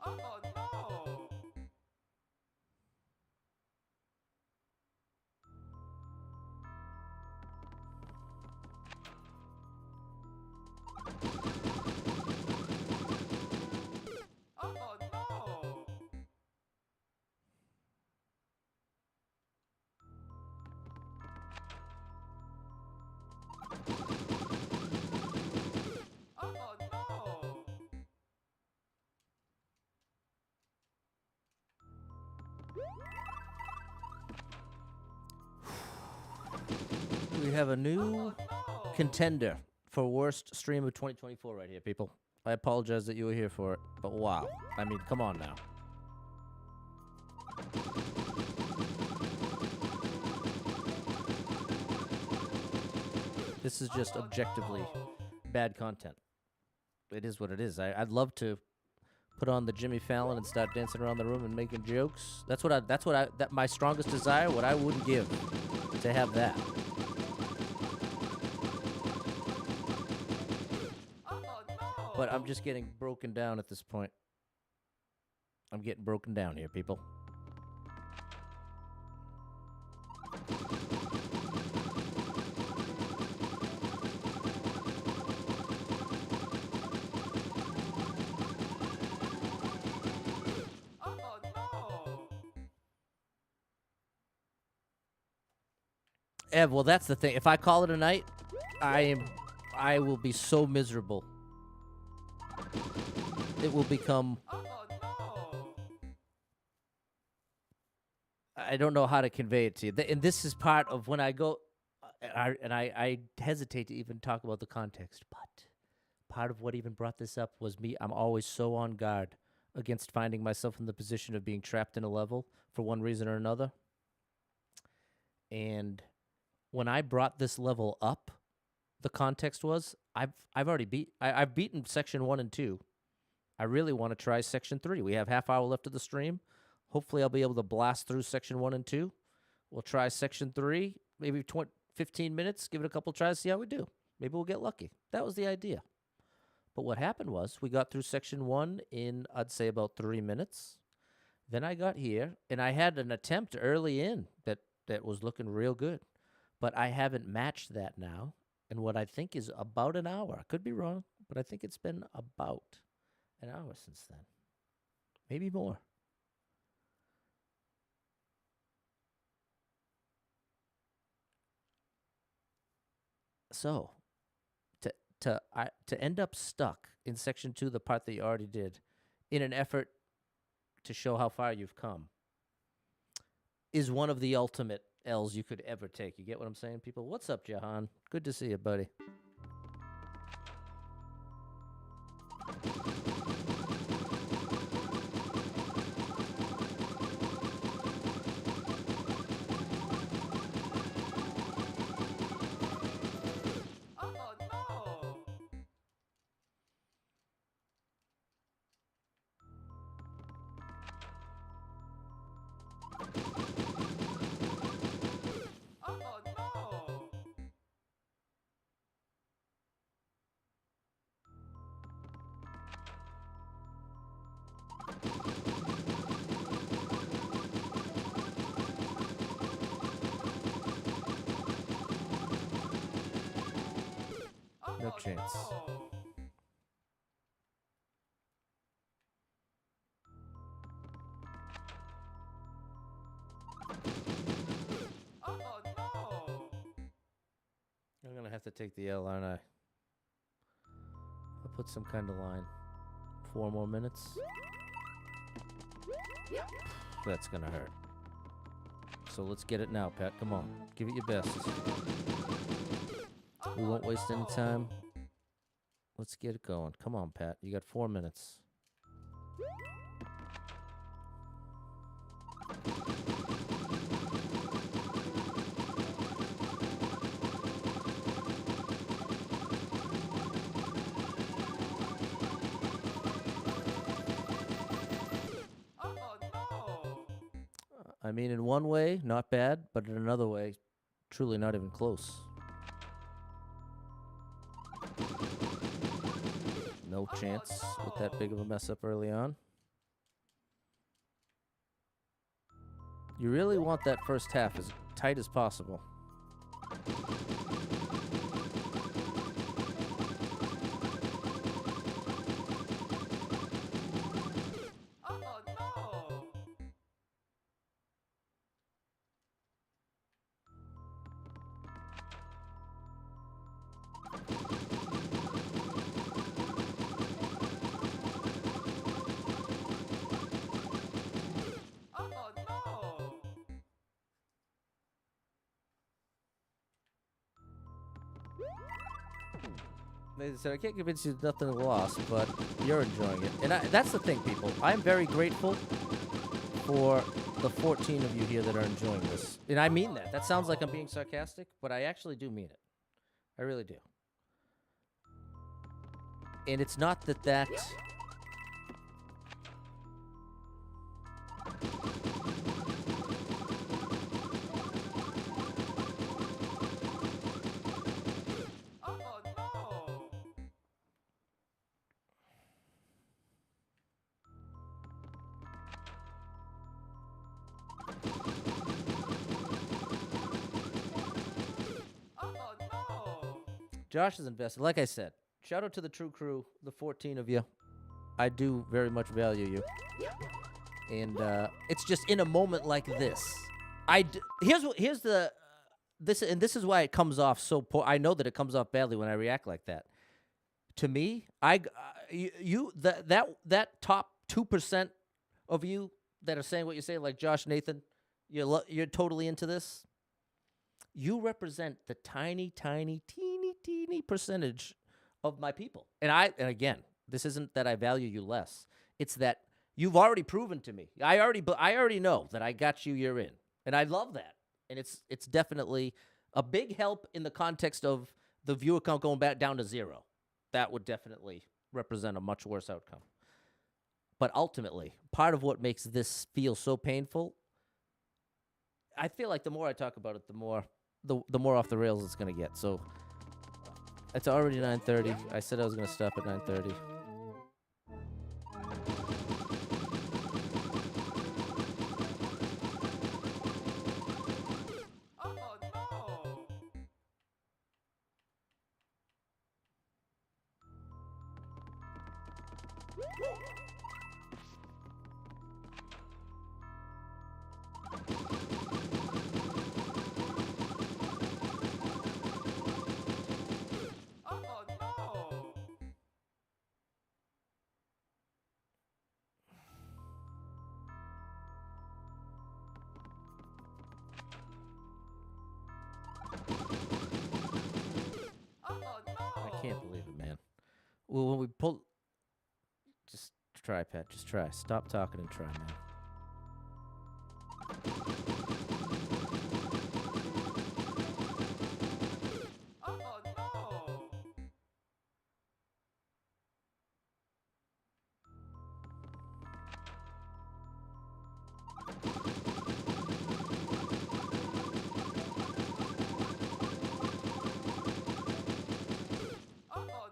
Oh no! Oh no! Oh no! Oh no! We have a new Oh no! contender for worst stream of 2024 right here, people. I apologize that you were here for it, but wow. I mean, come on now. This is just objectively bad content. It is what it is. I'd love to put on the Jimmy Fallon and start dancing around the room and making jokes. That's my strongest desire, what I wouldn't give to have that. Oh no! But I'm just getting broken down at this point. I'm getting broken down here, people. Oh no! Ev, well, that's the thing. If I call it a night, I will be so miserable. It will become, Oh no! I don't know how to convey it to you. And this is part of when I go, I hesitate to even talk about the context, but part of what even brought this up was me. I'm always so on guard against finding myself in the position of being trapped in a level for one reason or another. And when I brought this level up, the context was I've beaten section 1 and 2. I really want to try section 3. We have half hour left of the stream. Hopefully I'll be able to blast through section 1 and 2. We'll try section 3, maybe 15 minutes, give it a couple tries, see how we do. Maybe we'll get lucky. That was the idea. But what happened was we got through section 1 in, I'd say, about 3 minutes. Then I got here, and I had an attempt early in that was looking real good. But I haven't matched that now. And what I think is about an hour. I could be wrong, but I think it's been about an hour since then. Maybe more. So, to end up stuck in section 2, the part that you already did, in an effort to show how far you've come, is one of the ultimate L's you could ever take. You get what I'm saying, people? What's up, Jahan? Good to see you, buddy. Oh no! Oh no! No Oh chance. no! Oh no! I'm going to have to take the L, aren't I? I'll put some kind of line. 4 more minutes. That's going to hurt. So let's get it now, Pat. Come on. Give it your best. We won't waste any time. Let's get it going. Come on, Pat. You got 4 minutes. Oh no! I mean, in one way, not bad, but in another way, truly not even close. No chance with that big of a mess up early on. You really want that first half as tight as possible. Oh no! Oh no! They said, I can't convince you nothing lost, but you're enjoying it. And that's the thing, people. I'm very grateful for the 14 of you here that are enjoying this. And I mean that. That sounds like I'm being sarcastic, but I actually do mean it. I really do. And it's not that... Oh no! Oh no! Josh is invested. Like I said, shout out to the True Crew, the 14 of you. I do very much value you. And it's just in a moment like this. Here's the this is why it comes off so poor. I know that it comes off badly when I react like that. To me, that top 2% of you that are saying what you say, like Josh, Nathan, you're totally into this. You represent the tiny, teeny percentage of my people. And again, this isn't that I value you less. It's that you've already proven to me. I already know that I got you. You're in, and I love that. And it's definitely a big help in the context of the viewer count going back down to 0. That would definitely represent a much worse outcome. But ultimately, part of what makes this feel so painful, I feel like the more I talk about it, the more off the rails it's going to get. So it's already 9:30. I said I was going to stop at 9:30. Oh no! Oh no! Oh no! I can't believe it, man. Well, when we pull, just try, Pat. Just try. Stop talking and try, man. Oh no! Oh no! Oh no!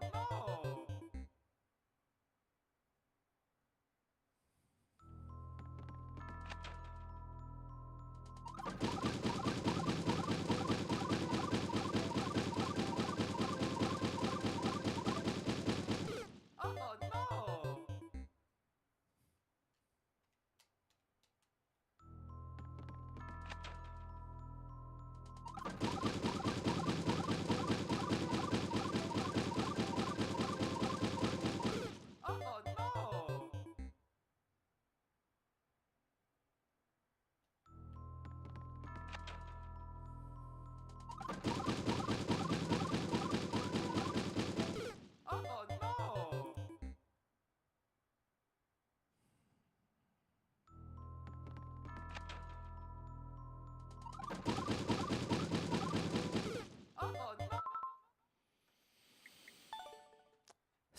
Oh no!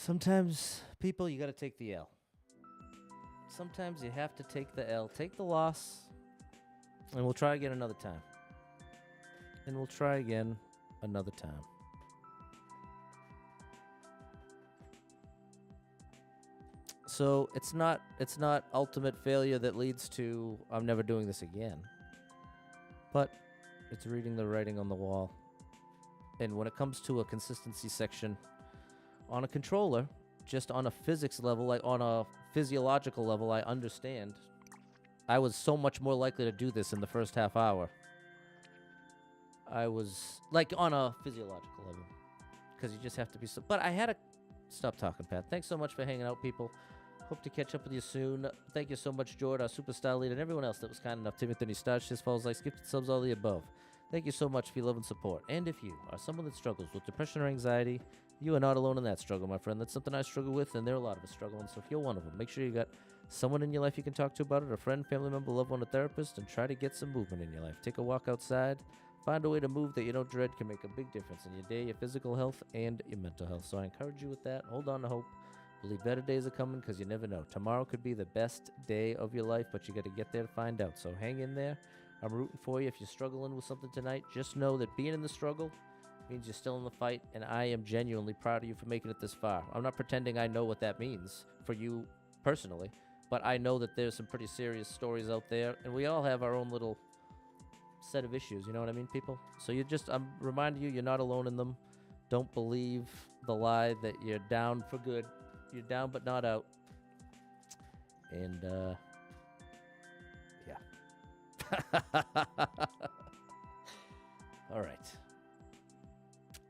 Sometimes, people, you got to take the L. Sometimes you have to take the L. Take the loss, and we'll try again another time. And we'll try again another time. So it's not ultimate failure that leads to I'm never doing this again. But it's reading the writing on the wall. And when it comes to a consistency section on a controller, just on a physics level, like on a physiological level, I understand. I was so much more likely to do this in the first half hour. I was, like, on a physiological level. Because you just have to be so... But I had to... Stop talking, Pat. Thanks so much for hanging out, people. Hope to catch up with you soon. Thank you so much, Jord, our superstar lead, and everyone else that was kind enough. Timothy, Starch, This Falls, Like, Gifted Subs, all the above. Thank you so much for your love and support. And if you are someone that struggles with depression or anxiety, you are not alone in that struggle, my friend. That's something I struggle with, and there are a lot of us struggling. So if you're one of them, make sure you got someone in your life you can talk to about it, a friend, family member, loved one, a therapist, and try to get some movement in your life. Take a walk outside. Find a way to move that you don't dread can make a big difference in your day, your physical health, and your mental health. So I encourage you with that. Hold on to hope. Believe better days are coming because you never know. Tomorrow could be the best day of your life, but you got to get there to find out. So hang in there. I'm rooting for you. If you're struggling with something tonight, just know that being in the struggle means you're still in the fight, and I am genuinely proud of you for making it this far. I'm not pretending I know what that means for you personally, but I know that there's some pretty serious stories out there, and we all have our own little set of issues, you know what I mean, people? So I'm reminding you, you're not alone in them. Don't believe the lie that you're down for good. You're down but not out. And, yeah.